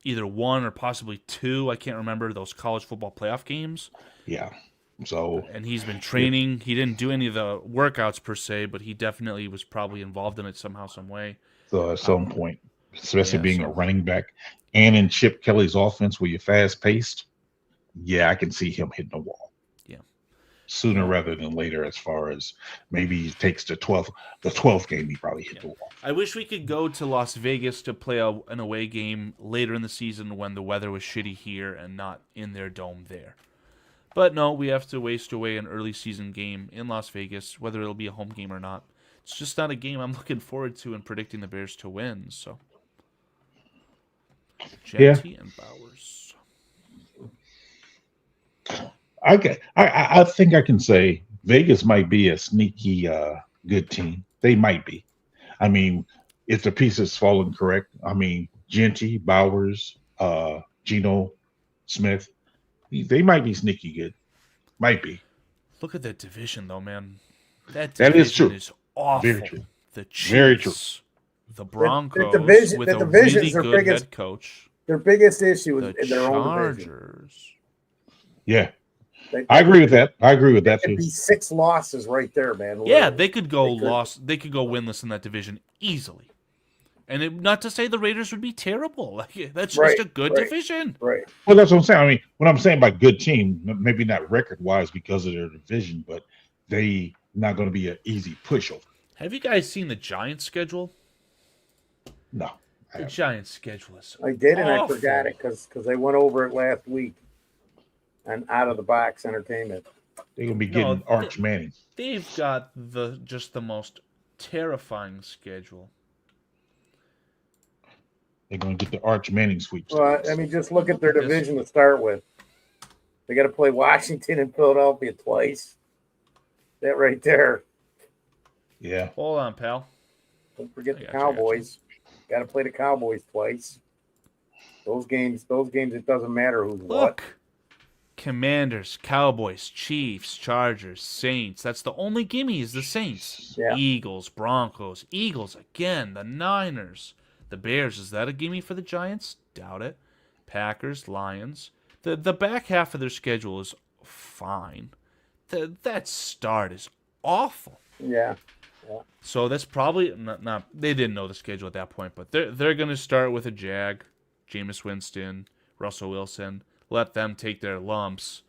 either one or possibly two. I can't remember those college football playoff games. Yeah. So And he's been training. He didn't do any of the workouts per se, but he definitely was probably involved in it somehow, some way. so at some point, especially yeah, being so- a running back and in Chip Kelly's offense where you're fast paced, yeah, I can see him hitting the wall. Yeah. Sooner rather than later, as far as maybe he takes the 12th game, he probably hit the wall. I wish we could go to Las Vegas to play an away game later in the season when the weather was shitty here and not in their dome there. But no, we have to waste away an early season game in Las Vegas, whether it'll be a home game or not. It's just not a game I'm looking forward to and predicting the Bears to win. So, Genty and Bowers. I think I can say Vegas might be a sneaky good team. They might be. I mean, if the pieces falling correct, I mean, Genty, Bowers, Geno Smith, they might be sneaky good. Might be. Look at that division, though, man. That That is division true. is awful. Very true. The Chiefs, Very true. the Broncos, division- with the a division's really their good biggest- head coach. Their biggest issue The is in their own division. Chargers. Yeah, They- I agree with that. I agree with that It'd too. be 6 losses right there, man. Yeah, they could go They could. They could go winless in that division easily. And not to say the Raiders would be terrible. Like, that's Right, just a good right. division. Right. Well, that's what I'm saying. I mean, what I'm saying by good team, maybe not record wise because of their division, but they not going to be an easy pushover. Have you guys seen the Giants schedule? No. The Giants schedule is I did, and I awful. forgot it because they went over it last week and out of the box entertainment. They're going to be No, getting Arch Manning. They've got just the most terrifying schedule. They're going to get the Arch Manning sweep. Well, I mean, just look at their division to start with. They got to play Washington and Philadelphia twice. That right there. Yeah. Hold on, pal. Don't forget I the got you. Cowboys. Got to play the Cowboys twice. Those games, it doesn't matter who's what. Look. Commanders, Cowboys, Chiefs, Chargers, Saints. That's the only gimme is the Saints. Yeah. Eagles, Broncos, Eagles again, the Niners. The Bears, is that a gimme for the Giants? Doubt it. Packers, Lions. The back half of their schedule is fine. That start is awful. Yeah. So that's probably not they didn't know the schedule at that point, but they're going to start with a Jag, Jameis Winston, Russell Wilson, let them take their lumps.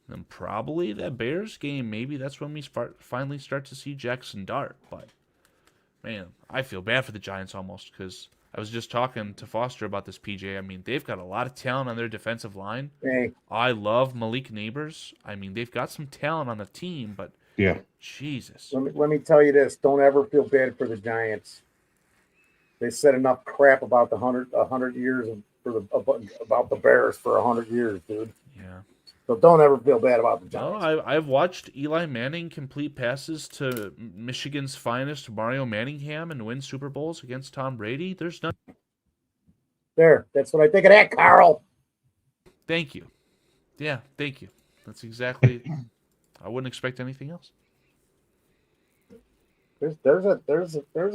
And probably that Bears game, maybe that's when we finally start to see Jackson Dart. But man, I feel bad for the Giants almost because I was just talking to Foster about this, PJ. I mean, they've got a lot of talent on their defensive line. Hey, I love Malik Neighbors. I mean, they've got some talent on the team, but Yeah. Jesus. let me tell you this. Don't ever feel bad for the Giants. They said enough crap about the 100 years about the Bears for 100 years, dude. Yeah. So don't ever feel bad about the No, Giants. I've watched Eli Manning complete passes to Michigan's finest Mario Manningham and win Super Bowls against Tom Brady. There's no. There, that's what I think of that, Carl. Thank you. Yeah, thank you. That's exactly. I wouldn't expect anything else. There's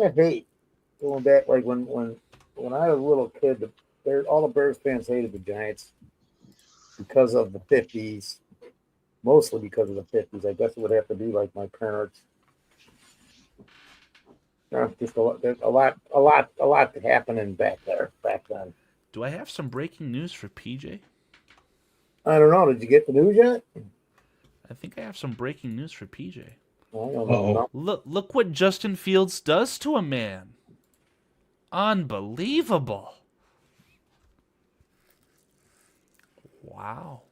a hate going back like when I was a little kid. All the Bears fans hated the Giants because of the 50s, mostly because of the 50s. I guess it would have to be like my parents. Just there's a lot happening back then. Do I have some breaking news for PJ? I don't know. Did you get the news yet? I think I have some breaking news for PJ. I don't know. Uh-oh. Look what Justin Fields does to a man. Unbelievable. Wow.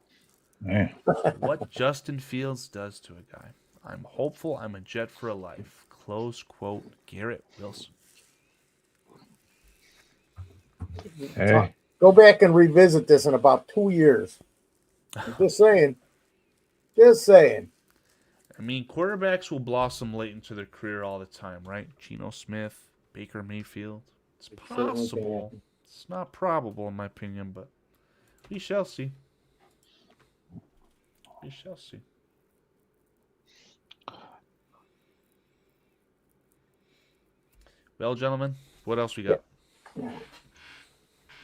Man. What Justin Fields does to a guy. I'm hopeful I'm a Jet for a life. Close quote, Garrett Wilson. Hey. Go back and revisit this in about 2 years. I'm just saying. Just saying. I mean, quarterbacks will blossom late into their career all the time, right? Geno Smith, Baker Mayfield. It's certainly can possible. happen. It's not probable, in my opinion, but we shall see. We shall see. Well, gentlemen, what else we got?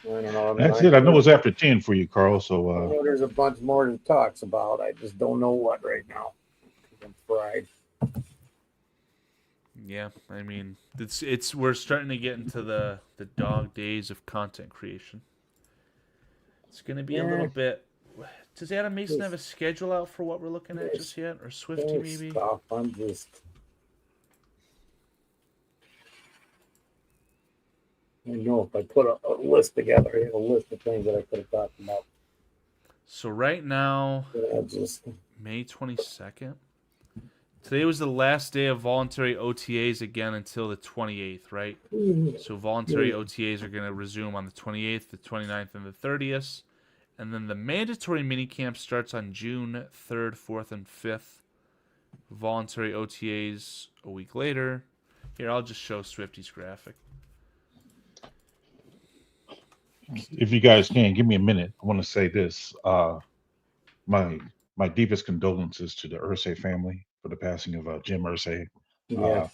I don't know. I mean, That's it. I know it's after 10 for you, Carl. So I know there's a bunch more to talk about. I just don't know what right now. I'm fried. Yeah, I mean, it's we're starting to get into the dog days of content creation. It's gonna be a little bit. Does Adam Mason have a schedule out for what we're looking at just yet, or Swifty maybe? Stop. I'm just. I know if I put a list together, I have a list of things that I could have talked about. So right now, May 22nd. Today was the last day of voluntary OTAs again until the 28th, right? So voluntary OTAs are going to resume on the 28th, the 29th, and the 30th. And then the mandatory minicamp starts on June 3rd, 4th, and 5th. Voluntary OTAs a week later. Here, I'll just show Swifty's graphic. if you guys can give me a minute, I want to say this. My deepest condolences to the Ursay family for the passing of Jim Ursay. Yeah.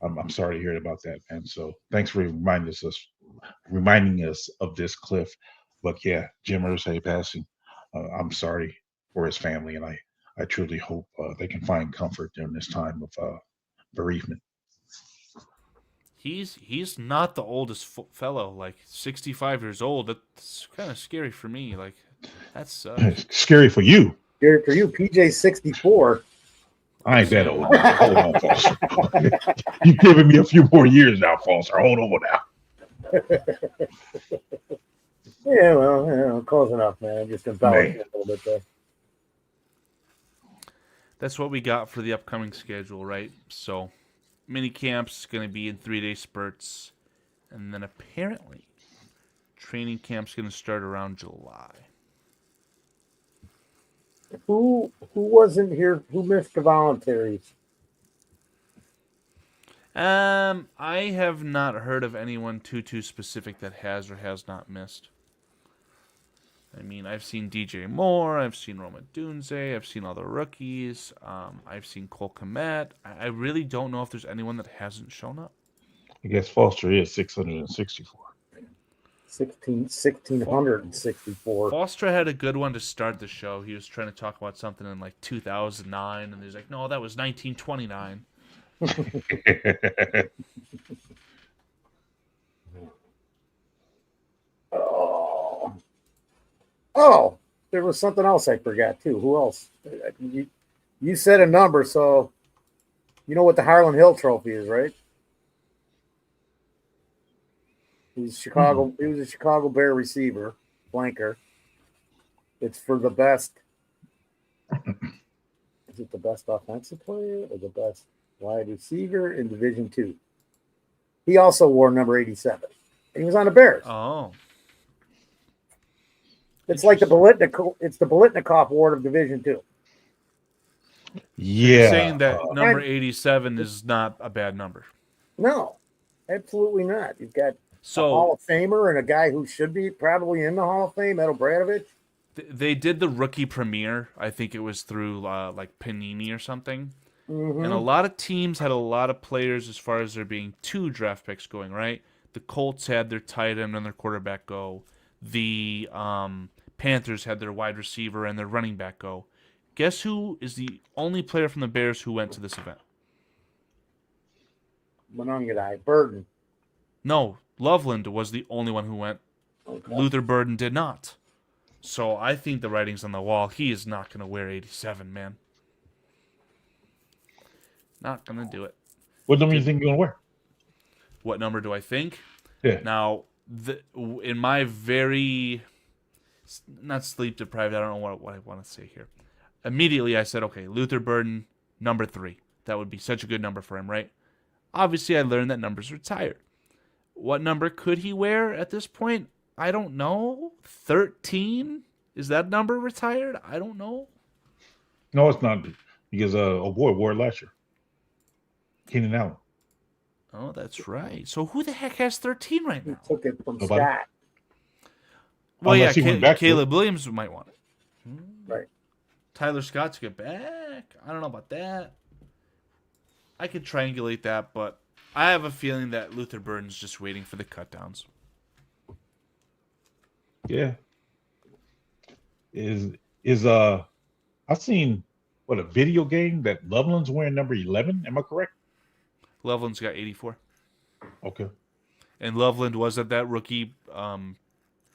I'm sorry to hear about that, man. So thanks for reminding us of this, Cliff. But yeah, Jim Irsay passing. I'm sorry for his family, and I truly hope they can find comfort during this time of bereavement. He's not the oldest fellow, like 65 years old. That's kind of scary for me. Like, that sucks. It's scary for you. Scary for you, PJ 64. I ain't that old. Hold on, Foster. You're giving me a few more years now, Foster. Hold on now. Yeah, well, close enough, man. I'm just embellishing a little bit there. That's what we got for the upcoming schedule, right? So, mini camps is going to be in 3-day spurts, and then apparently, training camp's going to start around July. Who wasn't here? Who missed the voluntaries? I have not heard of anyone too specific that has or has not missed. I mean, I've seen DJ Moore, I've seen Roma Dunze, I've seen all the rookies, I've seen Cole Kmet. I really don't know if there's anyone that hasn't shown up. I guess Foster is 664. 1664. Foster had a good one to start the show. He was trying to talk about something in like 2009, and he's like, no, that was 1929. Oh, there was something else I forgot too. Who else? You said a number, so you know what the Harlan Hill Trophy is, right? He's Chicago. He was a Chicago Bear receiver, flanker. It's for the best. Is it the best offensive player or the best wide receiver in Division II? He also wore number 87. He was on the Bears. Oh, it's like the Bolitnikov. It's the Bolitnikov Award of Division II. Yeah, you're saying that number 87 is not a bad number. No, absolutely not. You've got a Hall of Famer and a guy who should be probably in the Hall of Fame, Edo Bradovich. They did the rookie premiere. I think it was through like Panini or something. Mm-hmm. And a lot of teams had a lot of players as far as there being 2 draft picks going, right? The Colts had their tight end and their quarterback go. The Panthers had their wide receiver and their running back go. Guess who is the only player from the Bears who went to this event? Monongatai, Burden. No, Loveland was the only one who went. Okay. Luther Burden did not. So I think the writing's on the wall. He is not going to wear 87, man. Not going to do it. what number do you think you're going to wear? What number do I think? Yeah. Now, in my very, not sleep deprived, I don't know what I want to say here. Immediately I said, okay, Luther Burden, number 3. That would be such a good number for him, right? Obviously, I learned that number's retired. What number could he wear at this point? I don't know. 13? Is that number retired? I don't know. No, it's not, because a boy wore it last year. Keenan Allen. Oh, that's right. So who the heck has 13 right He now? took it from Nobody? Scott. Well, Unless he went back to Caleb Williams might want it. Right. Tyler Scott took it back. I don't know about that. I could triangulate that, but I have a feeling that Luther Burden's just waiting for the cutdowns. Yeah. Is I've seen what a video game that Loveland's wearing number 11. Am I correct? Loveland's got 84. Okay. And Loveland was at that rookie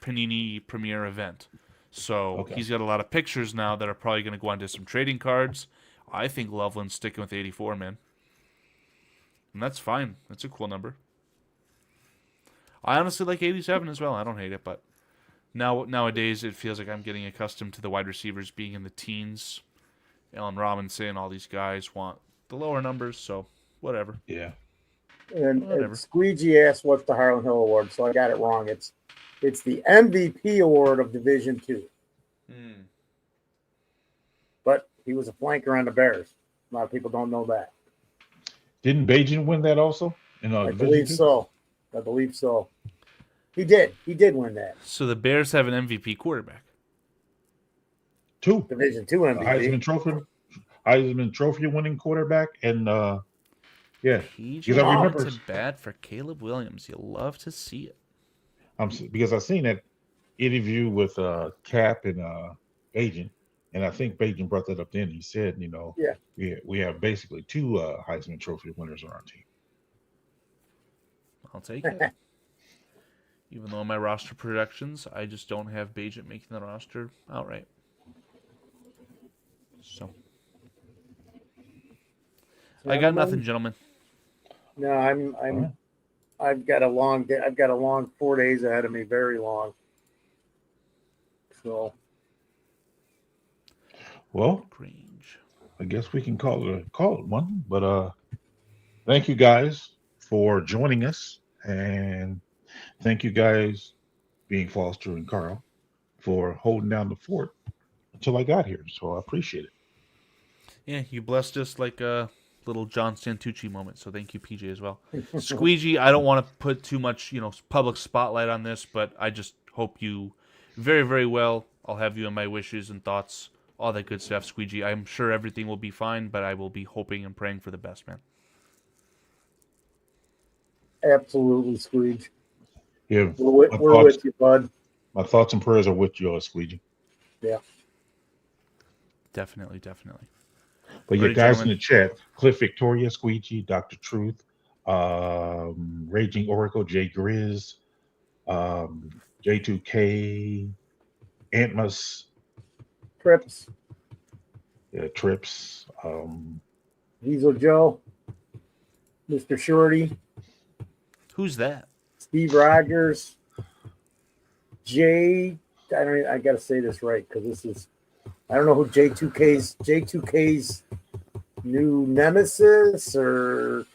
Panini premiere event. So Okay. he's got a lot of pictures now that are probably going to go onto some trading cards. I think Loveland's sticking with 84, man. And that's fine. That's a cool number. I honestly like 87 as well. I don't hate it, but nowadays it feels like I'm getting accustomed to the wide receivers being in the teens. Allen Robinson, all these guys want the lower numbers, so whatever. Yeah. And Whatever. Squeegee asked what's the Harlan Hill Award, so I got it wrong. It's the MVP award of Division II. But he was a flanker on the Bears. A lot of people don't know that. Didn't Bajan win that also? In I Division believe II? so. I believe so. He did. He did win that. So the Bears have an MVP quarterback. 2. Division II MVP. Heisman Trophy winning quarterback, and yeah, PJ because I remember to bat for Caleb Williams. You love to see it. because I seen that interview with Cap and Bajan, and I think Bajan brought that up then. He said, Yeah. we have basically 2 Heisman Trophy winners on our team. I'll take it. Even though in my roster projections, I just don't have Bajan making the roster outright. So I got nothing, gentlemen. No, I've got a long day. I've got a long 4 days ahead of me, very long. So Well, Grange. I guess we can call it one. But thank you guys for joining us, and thank you guys, being Foster and Carl, for holding down the fort until I got here. So I appreciate it. Yeah, you blessed us like a little John Santucci moment. So thank you, PJ, as well. Squeegee, I don't want to put too much, public spotlight on this, but I just hope you very, very well. I'll have you in my wishes and thoughts, all that good stuff, Squeegee. I'm sure everything will be fine, but I will be hoping and praying for the best, man. absolutely, Squeege. Yeah, We're with you, bud. my thoughts and prayers are with you, Squeegee. Yeah. Definitely. But Ready, you guys gentlemen? in the chat, Cliff Victoria, Squeegee, Dr. Truth, Raging Oracle, Jay Grizz, J2K, Antmus, Trips, Trips, Diesel Joe, Mr. Shorty, Who's that? Steve Rogers, Jay. I got to say this right because this is. I don't know who J2K's new nemesis or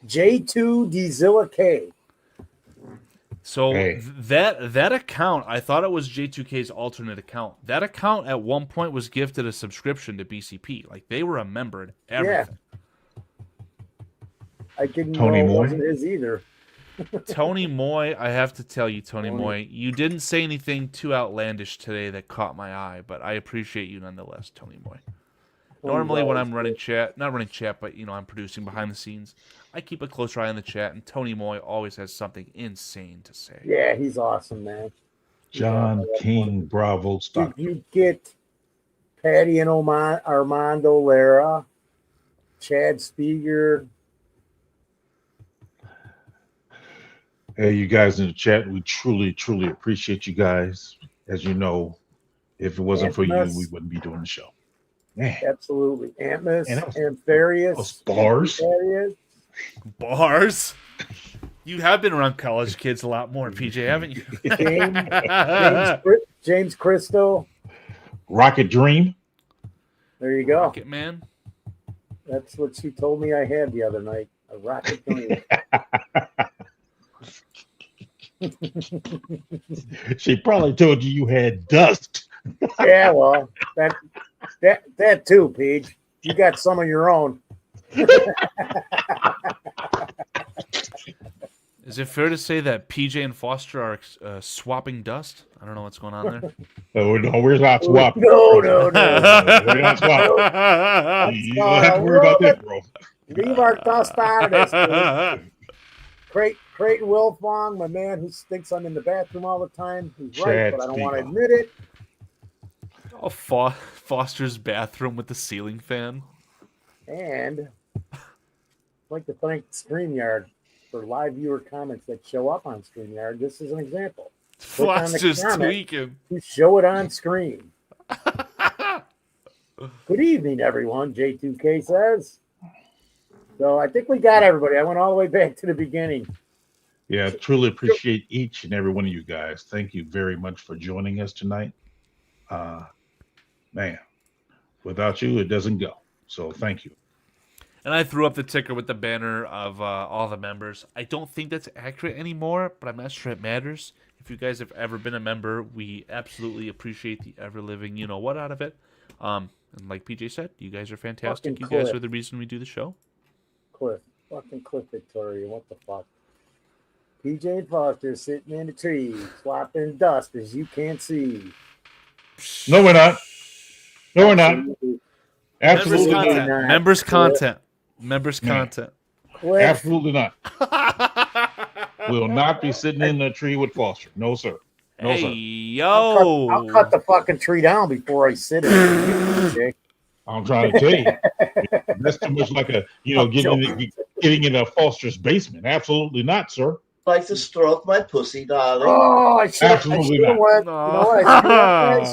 J2 Dzilla K. So Hey. that account, I thought it was J2K's alternate account. That account at one point was gifted a subscription to BCP. Like they were remembered everything. I didn't Tony know it Moy? wasn't his either. Tony Moy, I have to tell you, Tony Moy, you didn't say anything too outlandish today that caught my eye, but I appreciate you nonetheless, Tony Moy. Normally when I'm running chat, not running chat, but I'm producing behind the scenes, I keep a closer eye on the chat, and Tony Moy always has something insane to say. Yeah, he's awesome, man. John King, Bravo, Stock. You get Patty and Armando Lara, Chad Speaker. Hey, you guys in the chat, we truly, truly appreciate you guys. As you know, if it wasn't for you, Antmus. we wouldn't be doing the show. Man, Absolutely. Antmus, And that was- Ampharius. bars. Ampharius. Bars? You have been around college kids a lot more, PJ, haven't you? James Christo. Rocket Dream. There you go. Rocket Man. That's what she told me I had the other night. A rocket dream. She probably told you had dust. Yeah, well, that too, Paige. You got some of your own. Is it fair to say that PJ and Foster are swapping dust? I don't know what's going on there. Oh, no, we're not swapping. No. We're not swapping. You don't have to worry about that, bro. Leave our dust out of this. Dude. Creighton Wilfong, my man who thinks I'm in the bathroom all the time. He's right, Chad but I don't want to Spiegel. admit it. Oh, Foster's bathroom with the ceiling fan. And I'd like to thank StreamYard for live viewer comments that show up on StreamYard. This is an example. Click on the Foster's comment tweaking. to show it on screen. Good evening, everyone, J2K says. So I think we got everybody. I went all the way back to the beginning. Yeah, I truly appreciate each and every one of you guys. Thank you very much for joining us tonight. Man, without you, it doesn't go. So thank you. And I threw up the ticker with the banner of all the members. I don't think that's accurate anymore, but I'm not sure it matters. If you guys have ever been a member, we absolutely appreciate the ever-living you-know-what out of it. And like PJ said, you guys are fantastic. Fucking You guys Cliff. are the reason we do the show. Cliff Victoria, what the fuck? PJ Foster sitting in the tree, swapping dust as you can't see. No, we're not. No, we're not. Members Absolutely content. not. Members content. Members Man. content. Cliff, Absolutely not. Will not be sitting in the tree with Foster. No, sir. No, Hey, sir. yo. I'll cut the fucking tree down before I sit in it. PJ. I'm trying to tell you. That's too much like a, getting in a Foster's basement. Absolutely not, sir. Like to stroke my pussy, darling. Oh, I should have Absolutely went. No. You know what? I should have,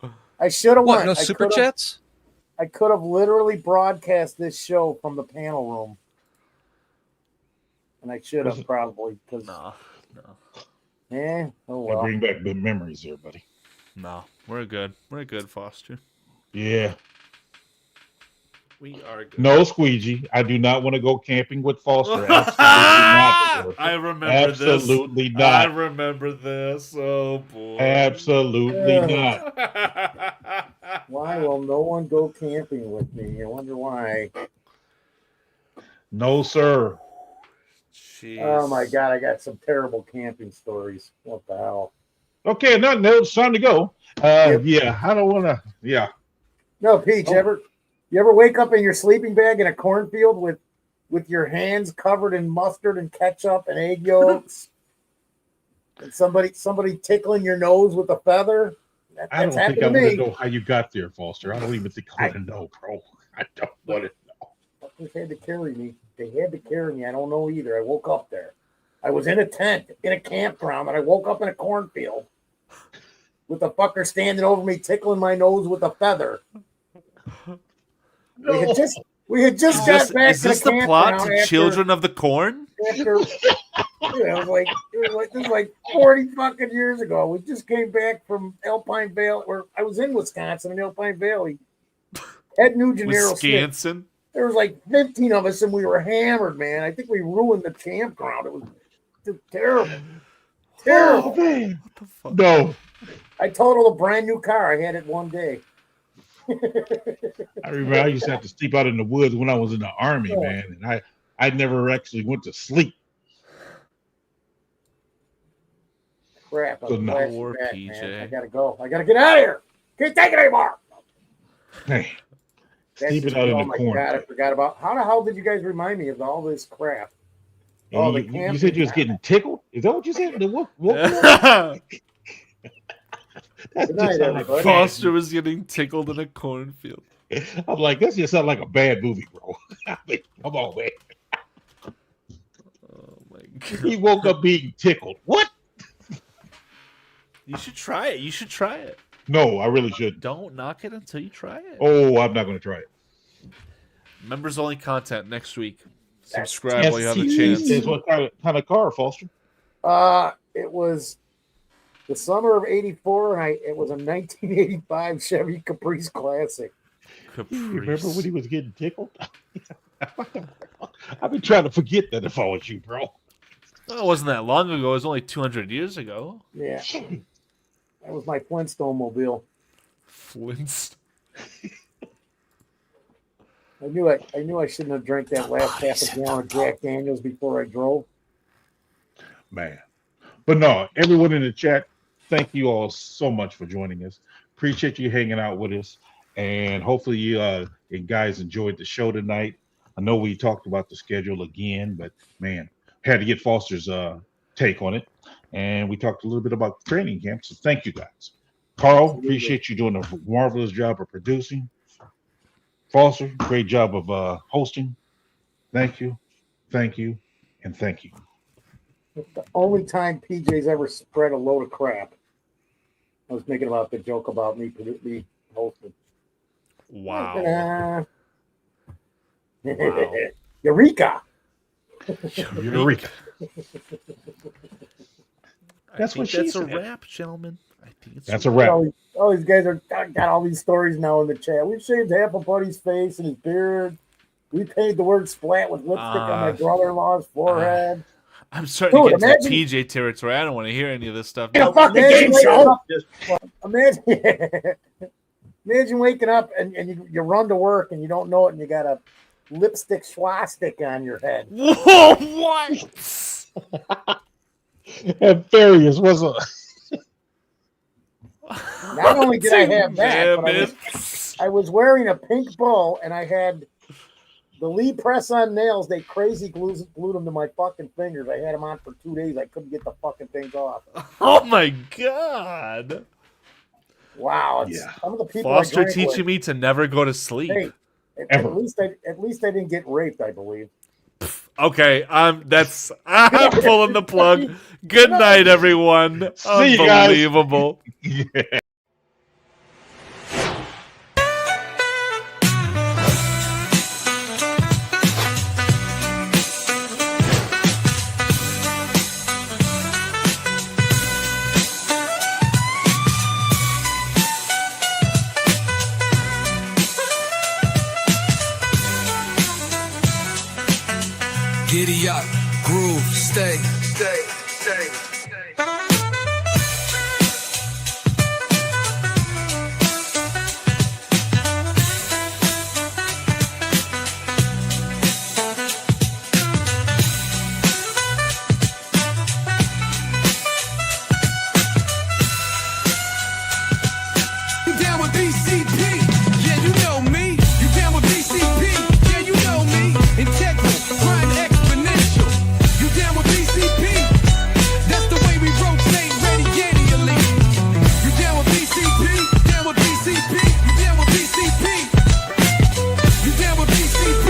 guys. I should have What? went. No I super could've- chats? I could have literally broadcast this show from the panel room. And I should have probably because No. oh I well. bring back good memories there, buddy. No. We're good. We're good, Foster. Yeah. We are good. No, Squeegee. I do not want to go camping with Foster. Absolutely not. Sir. I remember Absolutely this. I not. remember this. Oh, boy. Absolutely not. Why will no one go camping with me? I wonder why. No, sir. Jeez. Oh my god, I got some terrible camping stories. What the hell? Okay, no, it's time to go. Yep. Yeah, I don't want to. Yeah. No, Peach, Oh. you ever wake up in your sleeping bag in a cornfield with your hands covered in mustard and ketchup and egg yolks? And somebody tickling your nose with a feather? I don't That's think I happened to want to me. know how you got there, Foster. I don't even think I want to know, bro. I don't want to know. Fuckers had to carry me. They had to carry me. I don't know either. I woke up there. I was in a tent in a campground, and I woke up in a cornfield with a fucker standing over me, tickling my nose with a feather. We had just got back Is to this the the plot campground to after- Children of the Corn? After, it was like 40 fucking years ago. We just came back from Alpine Valley, or I was in Wisconsin in Alpine Valley. Ed Nugent, Smith. Wisconsin? There was like 15 of us, and we were hammered, man. I think we ruined the campground. It was just terrible. Terrible. Oh, man. What the fuck? No. I totaled a brand new car. I had it one day. I remember I used to have to sleep out in the woods when I was in the Army, man. And I never actually went to sleep. Crap. I'm Good night. flashing Poor back, PJ. man. I gotta go. I gotta get out of here. Can't take it anymore. Hey, That's sleeping just- out in oh the my corn. God, I forgot about how the hell did you guys remind me of all this crap? Oh, the You said you was getting tickled? Is that what you said? What? That Good just night, sound like a everybody. bad Foster was getting tickled in a cornfield. movie. I'm like, that just sounds like a bad movie, bro. I mean, come on, man. Oh my god. He woke up being tickled. What? You should try it. You should try it. No, I really shouldn't. Don't knock it until you try it. Oh, I'm not going to try it. Members only content next week. Subscribe Yes, while you have the he chance. says, what kind of car, Foster? It was the summer of '84, and it was a 1985 Chevy Caprice Classic. You remember Caprice. when he was getting tickled? I've been trying to forget that if I was you, bro. Well, it wasn't that long ago. It was only 200 years ago. Yeah, that was my Flintstone mobile. Flintstone. I knew I shouldn't have drank that last half a gallon of Jack Daniels before I drove. Man. But no, everyone in the chat, thank you all so much for joining us. Appreciate you hanging out with us. And hopefully you guys enjoyed the show tonight. I know we talked about the schedule again, but man, had to get Foster's take on it, and we talked a little bit about the training camp. So thank you guys. Carl, appreciate you doing a marvelous job of producing. Foster, great job of hosting. Thank you, and thank you. The only time PJ's ever spread a load of crap. I was thinking about the joke about me hosting. Wow. Eureka! Eureka. That's I what think she that's said. a wrap, gentlemen. I think it's That's a wrap. All these guys are got all these stories now in the chat. We shaved half of Buddy's face and his beard. We painted the word splat with lipstick on my brother-in-law's forehead. I'm starting to get into imagine- PJ territory. I don't want to hear any of this stuff. A fucking game show. Imagine, imagine waking up and you run to work and you don't know it and you got a lipstick swastika on your head. Whoa, what? At various was a Not only did I have that, but Man, I was wearing a pink bow and I had the Lee press-on nails. They crazy glued them to my fucking fingers. I had them on for 2 days. I couldn't get the fucking things off. Oh my god. Wow. Yeah. Some of the people Foster I drank teaching with, me to never go to sleep. Hey, Ever. at least I didn't get raped, I believe. Okay, I'm pulling the plug. Good night, everyone. See you guys. Unbelievable. Giddy up, groove, stay. You down with BCP? Yeah, you know me. You down with BCP? Yeah, you know me. Integral, grind exponential. You down with BCP? That's the way we rotate radially. You down with BCP? Down with BCP? You down with BCP? You down with BCP?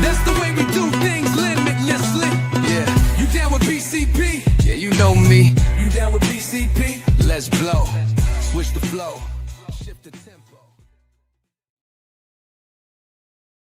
That's the way we do things limitlessly. Yeah. You down with BCP? Yeah, you know me. You down with BCP? Let's blow. Switch the flow. Shift the tempo.